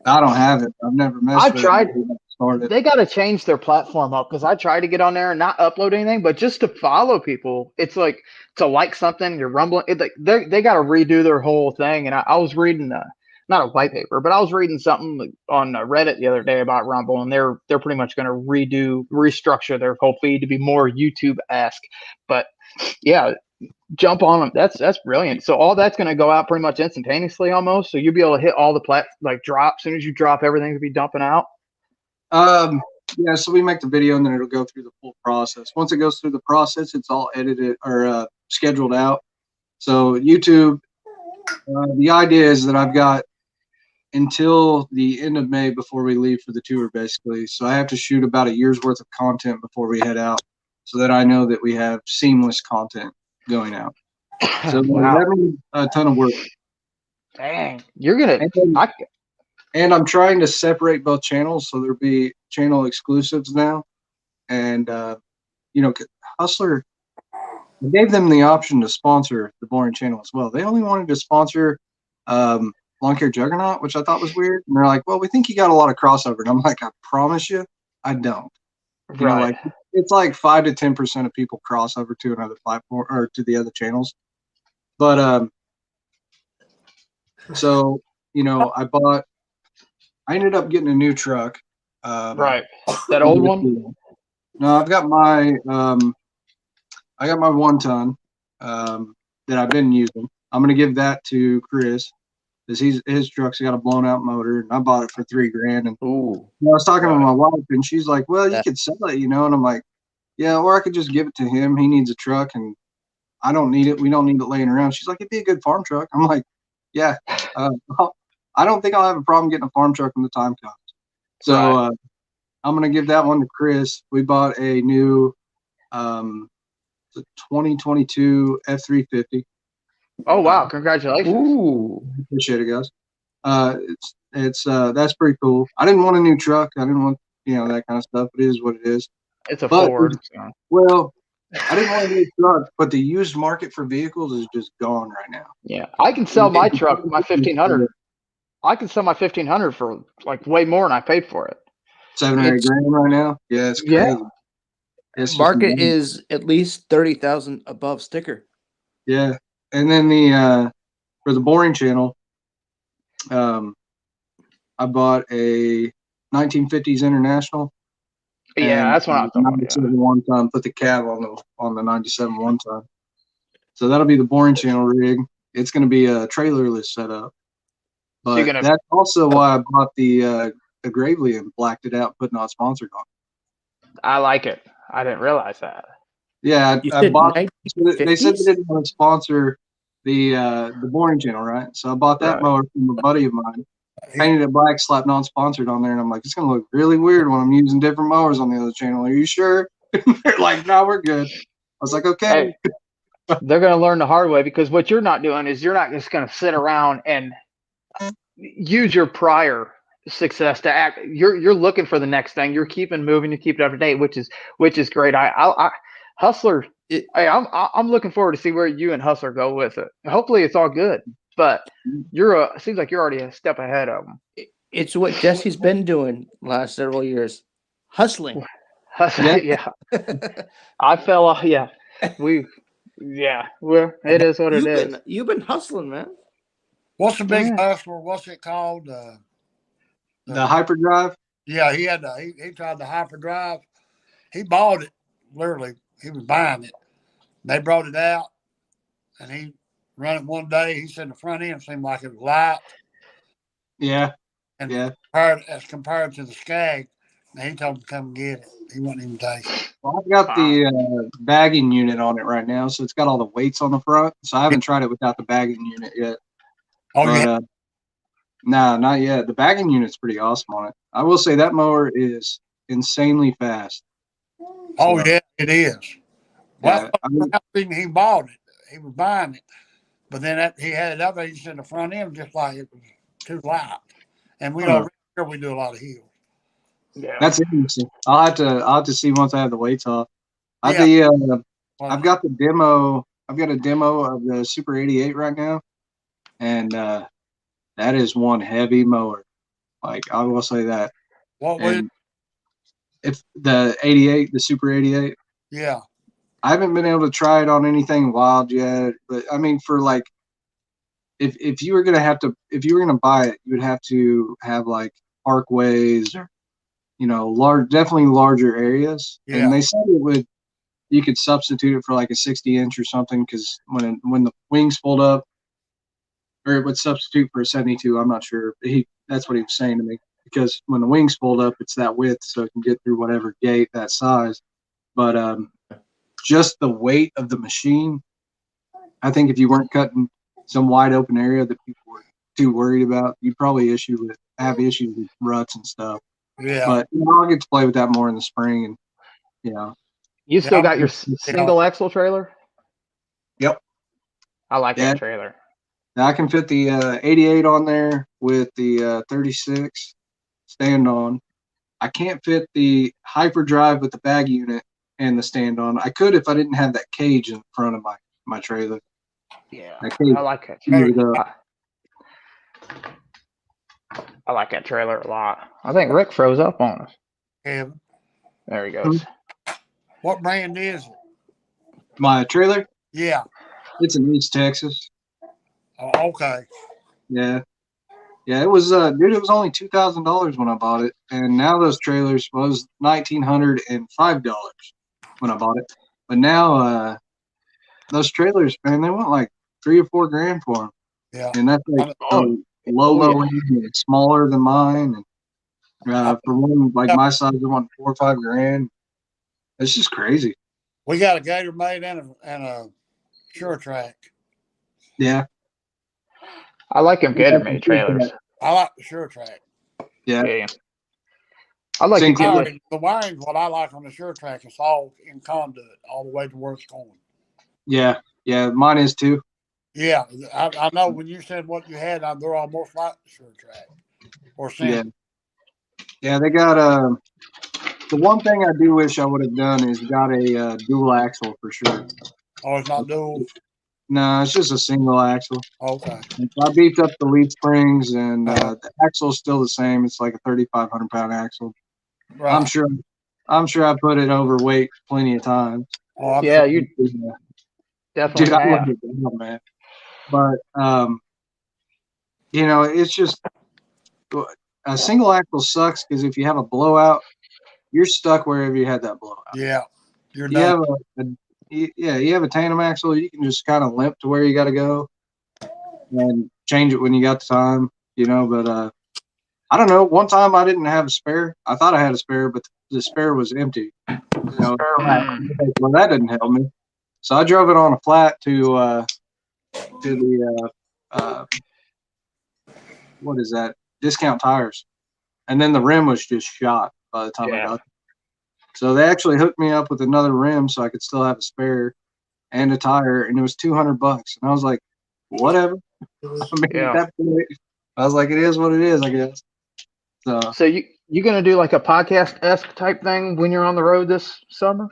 I don't have it. I've never messed with tried. it. They got to change their platform up because I tried to get on there and not upload anything, but just to follow people. It's like to like something, you're rumbling. They got to redo their whole thing. And I was reading not a white paper, but I was reading something on Reddit the other day about Rumble, and they're pretty much going to restructure their whole feed to be more YouTube-esque. But yeah, jump on them. That's brilliant. So all that's going to go out pretty much instantaneously almost. So you'll be able to hit all the drop. As soon as you drop, everything will be dumping out. Yeah, so we make the video and then it'll go through the full process. Once it goes through the process, it's all edited or scheduled out. So YouTube, the idea is that I've got until the end of May before we leave for the tour, basically. So I have to shoot about a year's worth of content before we head out so that I know that we have seamless content going out. So Wow. that means a ton of work. Dang, you're going to – And I'm trying to separate both channels, so there'll be channel exclusives now. And, Hustler, I gave them the option to sponsor the Boring channel as well. They only wanted to sponsor Lawn Care Juggernaut, which I thought was weird. And they're like, well, we think you got a lot of crossover. And I'm like, I promise you, I don't. It's like 5 to 10% of people cross over to another platform or to the other channels. But, so, I ended up getting a new truck. right. That old one? No, I've got my 1 ton that I've been using. I'm gonna give that to Chris because his truck's got a blown out motor, and I bought it for $3,000. And Ooh. I was talking to my wife, and she's like, "Well, you could sell it, And I'm like, "Yeah, or I could just give it to him. He needs a truck, and I don't need it. We don't need it laying around." She's like, "It'd be a good farm truck." I'm like, "Yeah." I don't think I'll have a problem getting a farm truck when the time comes. So I'm going to give that one to Chris. We bought a new 2022 F-350. Oh, wow. Congratulations. Ooh. Appreciate it, guys. That's pretty cool. I didn't want a new truck. I didn't want, that kind of stuff. It is what it is. It's a Ford. So. Well, I didn't want a new truck, but the used market for vehicles is just gone right now. Yeah. I can sell my truck, my 1500. I can sell my 1500 for like way more than I paid for it. $7 or $8 grand right now. Yeah, it's crazy. It's market is at least 30,000 above sticker. Yeah, and then the for the Boring channel, I bought a 1950s International. Yeah, that's what I'm talking about. 97 1 ton. Put the cab on the 97 1 ton. So that'll be the Boring channel rig. It's going to be a trailerless setup. But that's also why I bought the Gravely and blacked it out, put not sponsored on. I like it. I didn't realize that. Yeah, I bought. They said they didn't want to sponsor the Boring channel, right? So I bought that mower from a buddy of mine. Painted it black, slapped non-sponsored on there, and I'm like, it's gonna look really weird when I'm using different mowers on the other channel. Are you sure? They're like, no, we're good. I was like, okay. Hey, they're gonna learn the hard way because what you're not doing is you're not just gonna sit around and use your prior success to act. You're looking for the next thing. You're keeping moving to keep it up to date, which is great. I Hustler Hey, I'm looking forward to see where you and Hustler go with it. Hopefully, it's all good. But it seems like you're already a step ahead of them. It's what Jesse's been doing last several years, hustling. Yeah, I fell off. Yeah, well, it is what it is. You've been hustling, man. What's the big Yeah. hustler? What's it called? The hyperdrive. Yeah, he had he tried the hyperdrive. He bought it, literally. He was buying it. They brought it out, and he ran it one day. He said the front end seemed like it was light. Yeah. And Yeah. as compared to the Skag, and he told him to come get it. He wouldn't even take it. Well, I've got the bagging unit on it right now, so it's got all the weights on the front. So I haven't tried it without the bagging unit yet. Oh, But, yeah. No, not yet. The bagging unit's pretty awesome on it. I will say that mower is insanely fast. Oh, yeah, it is. Well, Yeah, I mean, I think he bought it. He was buying it. But then he had it up there. He said the front end just like it was too light. And we know we do a lot of hills. Yeah, that's interesting. I'll have to see once I have the weights off. Yeah. I've got the demo. I've got a demo of the Super 88 right now, and that is one heavy mower. Like, I will say that. What was And if the 88, the Super 88, yeah. I haven't been able to try it on anything wild yet. But I mean, for like, if you were gonna buy it, you would have to have like parkways or definitely larger areas. Yeah. And they said you could substitute it for like a 60-inch or something, because when the wings fold up, or it would substitute for a 72. I'm not sure. That's what he was saying to me, because when the wings fold up, it's that width, so it can get through whatever gate that size. But just the weight of the machine, I think if you weren't cutting some wide open area that people were too worried about, you'd probably have issues with ruts and stuff. Yeah. But I'll get to play with that more in the spring, and you still got your single axle trailer. Yep. I like that trailer. Now I can fit the 88 on there with the 36 stand on. I can't fit the hyperdrive with the bag unit and the stand on. I could if I didn't have that cage in front of my trailer. Yeah, Okay. I like that trailer. I like that trailer a lot. I think Rick froze up on us. Kevin. There he goes. What brand is it? My trailer? Yeah. It's in East Texas. Oh, okay. Yeah. Yeah, it was dude, it was only $2,000 when I bought it. And now those trailers was $1,905 when I bought it. But now those trailers, man, they want like $3 or $4 grand for them. Yeah. And that's like low end and smaller than mine. And for one like my size, they want $4 or $5 grand. It's just crazy. We got a Gator made and a Sure Track. Yeah. I like them Gator made trailers. I like the Sure Track. Yeah. I like the wiring's what I like on the Sure Track. It's all in conduit all the way to where it's going. Yeah. Yeah. Mine is too. Yeah. I know when you said what you had, they're almost like the Sure Track. Or Sam. Yeah, they got the one thing I do wish I would have done is got a dual axle for sure. Oh, it's not dual? No, it's just a single axle. Okay. I beefed up the lead springs, and the axle's still the same. It's like a 3,500 pound axle. Right. I'm sure I put it overweight plenty of times. Oh, yeah, you definitely dude, have. I love it, man. But it's just a single axle sucks because if you have a blowout, you're stuck wherever you had that blowout. Yeah, you're done. You have a tandem axle, you can just kind of limp to where you got to go and change it when you got the time, but I don't know. One time I didn't have a spare. I thought I had a spare, but the spare was empty. Well, that didn't help me. So I drove it on a flat to the what is that? Discount Tires. And then the rim was just shot by the time I got there. So they actually hooked me up with another rim so I could still have a spare and a tire, and it was $200. And I was like, whatever. I mean, at that point, I was like, it is what it is, I guess. So you gonna do like a podcast-esque type thing when you're on the road this summer?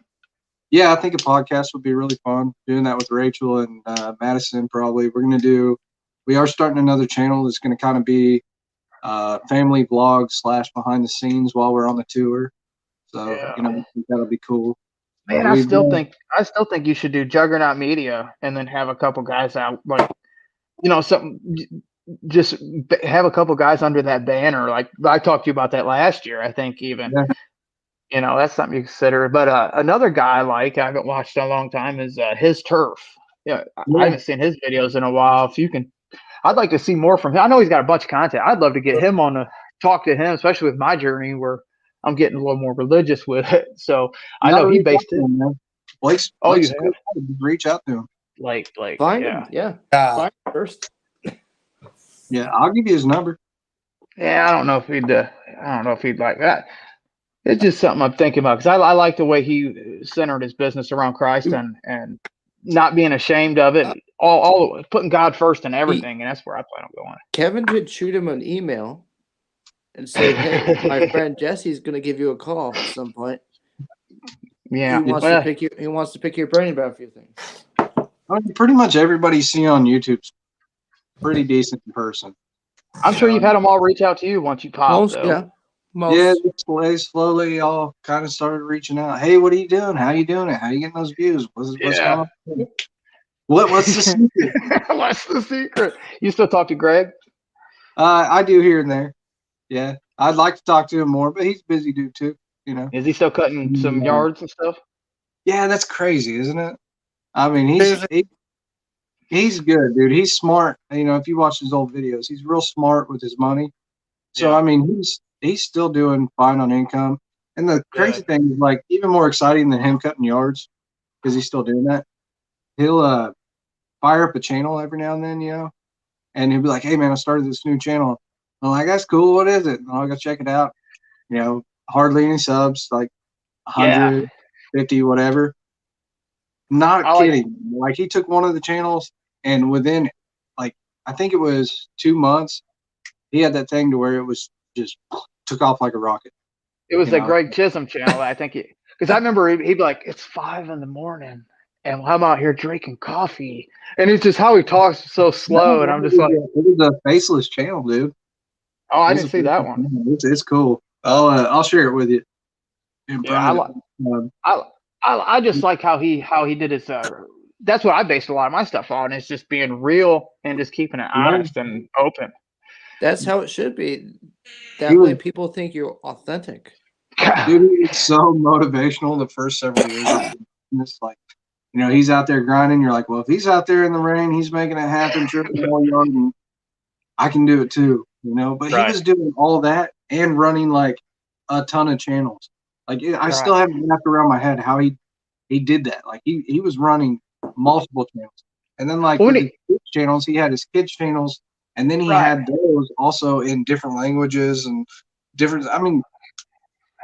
Yeah, I think a podcast would be really fun. Doing that with Rachel and Madison, probably. We are starting another channel that's going to kind of be family vlog / behind the scenes while we're on the tour. So, Yeah. I think that'll be cool. Man, I still think you should do Juggernaut Media and then have a couple guys out, like, just have a couple guys under that banner. Like I talked to you about that last year, I think even. Yeah. That's something you consider. But another guy I haven't watched in a long time is His Turf. Yeah, I haven't seen his videos in a while. If you can, I'd like to see more from him. I know he's got a bunch of content. I'd love to get him on to talk to him, especially with my journey where I'm getting a little more religious with it. So I know he based it. Blake's you have? cool. Reach out to him. Blake, Find yeah. him. Yeah. Uh, Find him first. Yeah, I'll give you his number. Yeah, I don't know if he'd like that. It's just something I'm thinking about because I like the way he centered his business around Christ and not being ashamed of it. All putting God first in everything, and that's where I plan on going. Kevin could shoot him an email and say, "Hey, my friend Jesse's going to give you a call at some point. Yeah, He wants to pick your brain about a few things." I mean, pretty much everybody you see on YouTube's pretty decent in person. I'm sure you've had them all reach out to you once you pop. Yeah, they slowly all kind of started reaching out. Hey, what are you doing? How you doing it? How you getting those views? What's going on? What's the secret? What's the secret? You still talk to Greg? I do here and there. Yeah, I'd like to talk to him more, but he's busy dude too. Is he still cutting some yards and stuff? Yeah, that's crazy, isn't it? I mean, he's good, dude. He's smart. If you watch his old videos, he's real smart with his money. So I mean, he's still doing fine on income. And the crazy thing is, like, even more exciting than him cutting yards, because he's still doing that. He'll fire up a channel every now and then, and he'll be like, "Hey man, I started this new channel." I'm like, "That's cool. What is it?" And I'll go check it out. Hardly any subs, like 150, whatever. Not kidding. Like he took one of the channels, and within, like, I think it was 2 months, he had that thing to where it was just took off like a rocket. It was the Greg Chisholm channel. I think because I remember he'd be like, "It's 5 a.m. and I'm out here drinking coffee," and it's just how he talks so slow, and I'm just like, it was a faceless channel, dude. Oh, I didn't see that one. It's cool. I'll share it with you. I just like how he did his. That's what I based a lot of my stuff on. Is just being real and just keeping it honest and open. That's how it should be. That way, people think you're authentic. Dude, it's so motivational. The first several years, it's like, he's out there grinding. You're like, well, if he's out there in the rain, he's making it happen, tripping more yard, and I can do it too. But he was doing all that and running like a ton of channels. Like I still haven't wrapped around my head how he did that. Like he was running multiple channels, and then like with his kids channels, he had his kids channels, and then he had those also in different languages and different. I mean,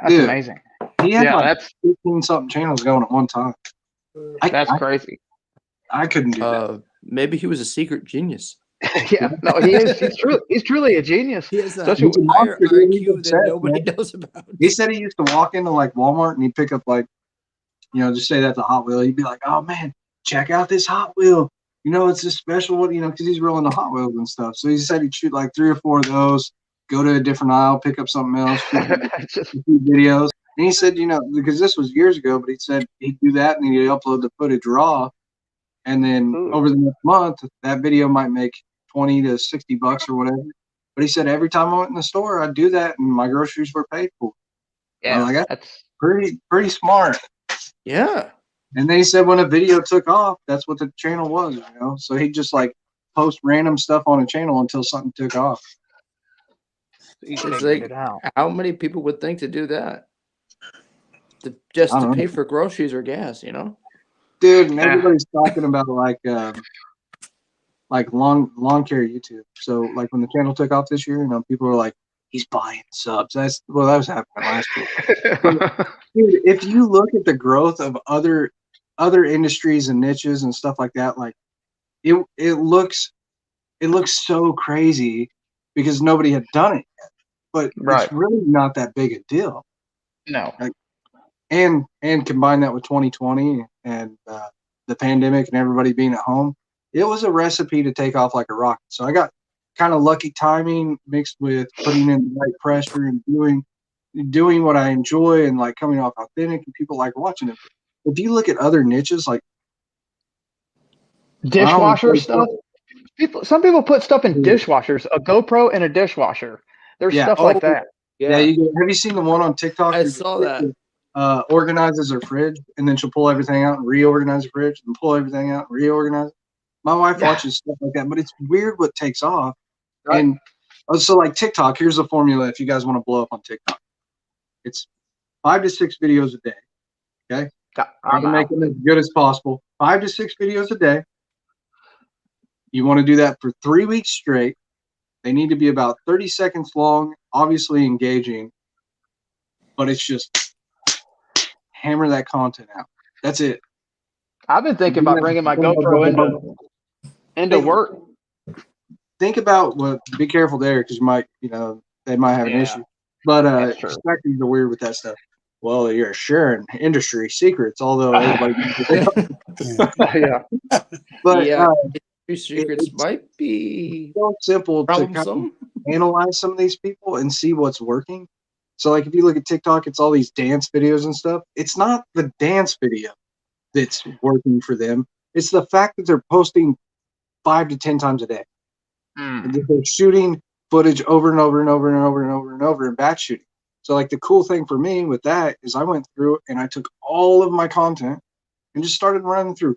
that's amazing. He had like 15 something channels going at one time. That's crazy. I couldn't do that. Maybe he was a secret genius. Yeah, no, he is. He's truly a genius. He has a higher IQ than nobody knows about. He said he used to walk into like Walmart and he'd pick up like, just say that's a Hot Wheel. He'd be like, "Oh man, check out this Hot Wheel. It's a special one." Because he's real into Hot Wheels and stuff. So he said he'd shoot like 3 or 4 of those, go to a different aisle, pick up something else, shoot videos. And he said, because this was years ago, but he said he'd do that and then he'd upload the footage raw, and then over the next month, that video might make $20 to $60 or whatever. But he said every time I went in the store, I'd do that, and my groceries were paid for. Yeah, like, that's pretty smart. Yeah. And then he said when a video took off, that's what the channel was, So he'd just like post random stuff on a channel until something took off. It's like, how many people would think to do that? Just to pay for groceries or gas, Dude, and everybody's talking about like lawn care YouTube. So like when the channel took off this year, people were like, he's buying subs. That was happening last year. Dude, if you look at the growth of other industries and niches and stuff like that, like it looks so crazy because nobody had done it yet. But it's really not that big a deal. No. and combine that with 2020 and the pandemic and everybody being at home, it was a recipe to take off like a rocket. So I got kind of lucky timing mixed with putting in the right pressure and doing what I enjoy and like coming off authentic, and people like watching it. If you look at other niches like Dishwasher stuff. Some people put stuff in Yeah. dishwashers, a GoPro and a dishwasher. There's Yeah. stuff like that. Yeah, have you seen the one on TikTok? I saw that. Organizes her fridge, and then she'll pull everything out and reorganize the fridge, and pull everything out and reorganize it. My wife Yeah. watches stuff like that, but it's weird what takes off. Right. And so, like TikTok, here's the formula if you guys want to blow up on TikTok. It's 5 to 6 videos a day. Okay, try I'm to make out. them as good as possible. 5 to 6 videos a day. You want to do that for 3 weeks straight. They need to be about 30 seconds long, obviously engaging, but it's just hammer that content out. That's it. I've been thinking about bringing my GoPro into work. Think about be careful there because you might, they might have an Yeah. issue. But That's true. perspectives are weird with that stuff. Well, you're sharing industry secrets, although everybody. Yeah. But Yeah. Your secrets it's might be so simple to kind of troublesome. analyze some of these people and see what's working. So, like, if you look at TikTok, it's all these dance videos and stuff. It's not the dance video that's working for them. It's the fact that they're posting 5 to 10 times a day. And that they're shooting footage over and over and over and over and over and over and batch shooting. So, like, the cool thing for me with that is I went through and I took all of my content and just started running through,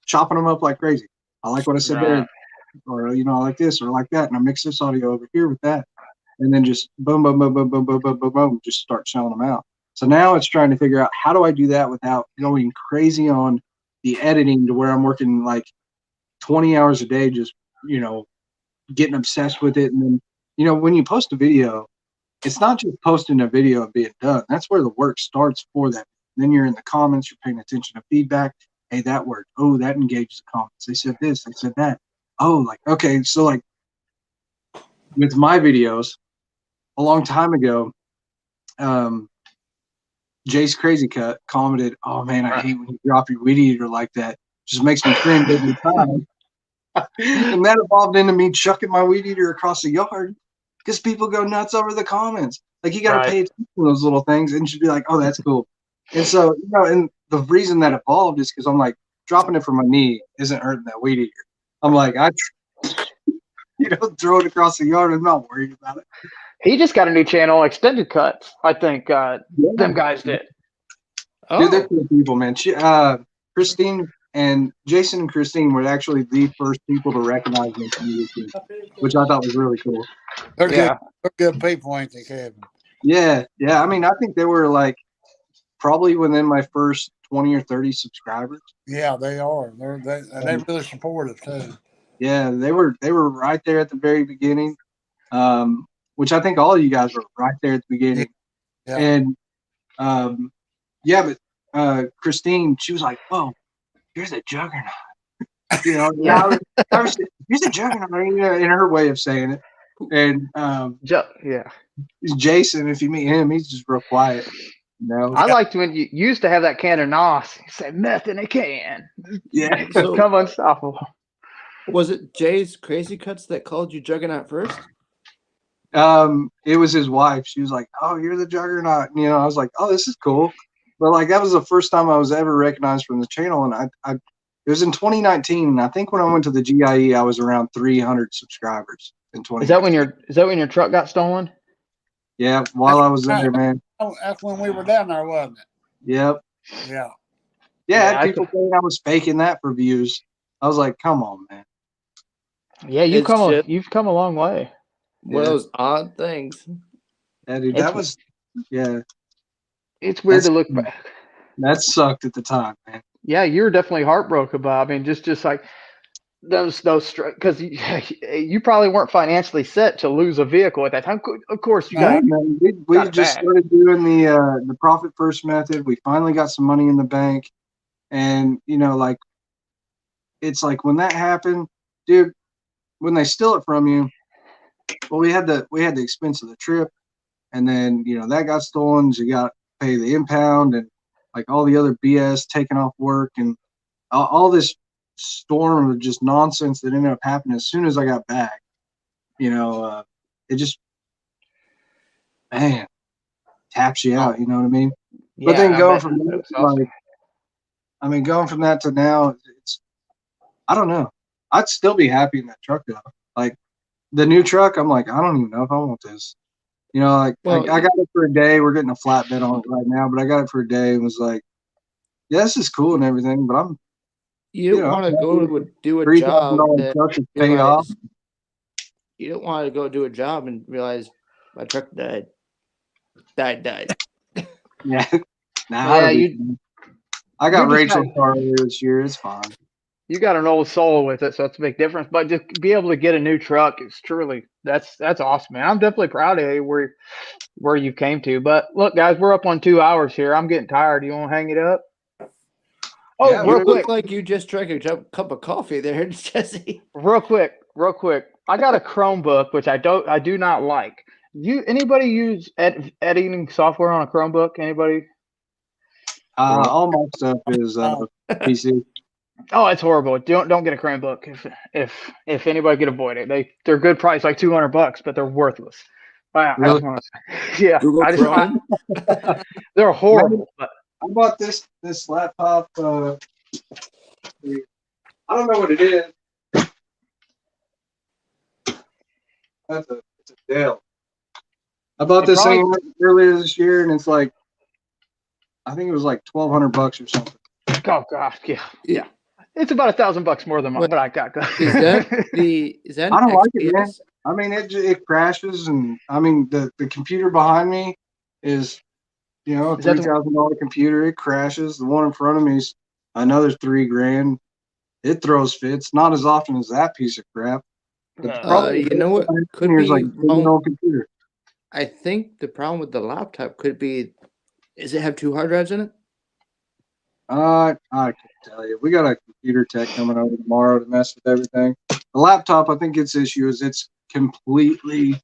chopping them up like crazy. I like what I said there, or I like this or like that, and I mix this audio over here with that, and then just boom, boom, boom, boom, boom, boom, boom, boom, boom, just start showing them out. So now it's trying to figure out how do I do that without going crazy on the editing to where I'm working like 20 hours a day, just getting obsessed with it. And then when you post a video, it's not just posting a video and being done. That's where the work starts for that. Then you're in the comments, you're paying attention to feedback. Hey, that worked. Oh, that engages the comments. They said this, they said that. Oh, like, okay. So like with my videos a long time ago, Jace Crazy Cut commented, "Oh man, I hate when you drop your weed eater like that. Just makes me cringe every time." And that evolved into me chucking my weed eater across the yard because people go nuts over the comments. Like, you got to pay attention to those little things and just be like, "Oh, that's cool." And so, and the reason that evolved is because I'm like, dropping it from my knee isn't hurting that weed eater. I'm like, throw it across the yard. I'm not worried about it. He just got a new channel, Extended Cuts. I think them guys did. Dude, they're cool people, man. Christine and Jason and Christine were actually the first people to recognize me from YouTube, which I thought was really cool. They're Yeah. good people, ain't they, Kevin? Yeah. I mean, I think they were like probably within my first 20 or 30 subscribers. Yeah, they are. They really support us too. Yeah, they were right there at the very beginning, which I think all of you guys were right there at the beginning. Yeah. And but Christine, she was like, "Whoa, here's a juggernaut." Yeah. I was, here's a juggernaut, in her way of saying it. And Yeah. Jason, if you meet him, he's just real quiet. I liked when you used to have that can of NOS. You say meth in a can. Yeah. So- Become unstoppable. Was it Jay's Crazy Cuts that called you Juggernaut first? It was his wife. She was like, "Oh, you're the juggernaut." And, I was like, "Oh, this is cool." But like, that was the first time I was ever recognized from the channel. And it was in 2019. And I think when I went to the GIE, I was around 300 subscribers in 2019. Is that when your truck got stolen? Yeah. While I was there, man. That's when we were down there, wasn't it? Yep. Yeah. Yeah. I Yeah, had people saying I was faking that for views. I was like, come on, man. Yeah, you've It's come a long way. One of Yeah. those odd things. Yeah, dude, It's- that was, yeah, It's weird That's- to look back. that sucked at the time, man. Yeah, you were definitely heartbroken, Bob. I mean, just like those because you probably weren't financially set to lose a vehicle at that time. Of course, you got. No, man, we got it just back. started doing the profit first method. We finally got some money in the bank, and like, it's like when that happened, dude. When they steal it from you, well, we had the expense of the trip, and then that got stolen. So you got pay the impound and like all the other BS taking off work and all this storm of just nonsense that ended up happening as soon as I got back. It just, man, taps you out. You know what I mean? But then going from that to now, I don't know. I'd still be happy in that truck though. Like the new truck, I'm like, I don't even know if I want this. I got it for a day. We're getting a flatbed on it right now, but I got it for a day and was like, yeah, this is cool and everything, but you don't want to go do a job that truck is paid off. You don't want to go do a job and realize my truck died. Yeah. I got you're just Rachel's car earlier this year. It's fine. You got an old soul with it, so it's a big difference. But to be able to get a new truck is truly that's awesome, man. I'm definitely proud of you where you came to. But look, guys, we're up on 2 hours here. I'm getting tired. You want to hang it up? Oh, Yeah, real quick, Look like you just drank a cup of coffee there, Jesse. real quick. I got a Chromebook, which I do not like. Anybody use editing software on a Chromebook? Anybody? All my stuff is PC. Oh, it's horrible. Don't get a Chromebook if anybody could avoid it. They're good price, like $200, but they're worthless. Wow, Really? Yeah, Google Chrome? they're horrible. But I bought this laptop. I don't know what it is. It's a Dell. I bought this thing earlier this year, and it's like, I think it was like $1,200 or something. Oh gosh, yeah. It's about $1,000 more than what I got. Is that I don't like it, XPS? man. I mean, it crashes, and I mean the computer behind me is, a $3,000 computer. It crashes. The one in front of me is another $3,000. It throws fits, not as often as that piece of crap. You know what could be like wrong? computer. I think the problem with the laptop could be, does it have 2 hard drives in it? I can't tell you. We got a computer tech coming over tomorrow to mess with everything. The laptop, I think its issue is it's completely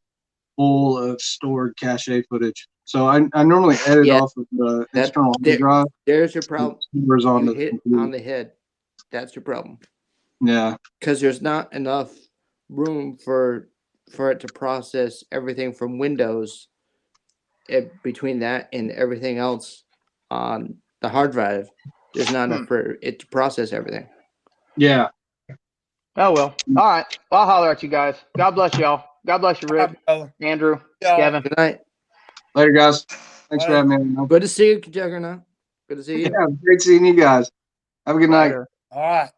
full of stored cache footage. So I normally edit off of the external hard drive. There's your problem. On You hit on the head. That's your problem. Yeah. Because there's not enough room for it to process everything from Windows between that and everything else on the hard drive. There's not enough for it to process everything. Yeah. Oh well. All right. Well, I'll holler at you guys. God bless y'all. God bless you, Rick, Andrew, Kevin. Good night. Later, guys. Thanks for having me. Good to see you, Juggernaut. Good to see you. Yeah, great seeing you guys. Have a good night. Later. All right.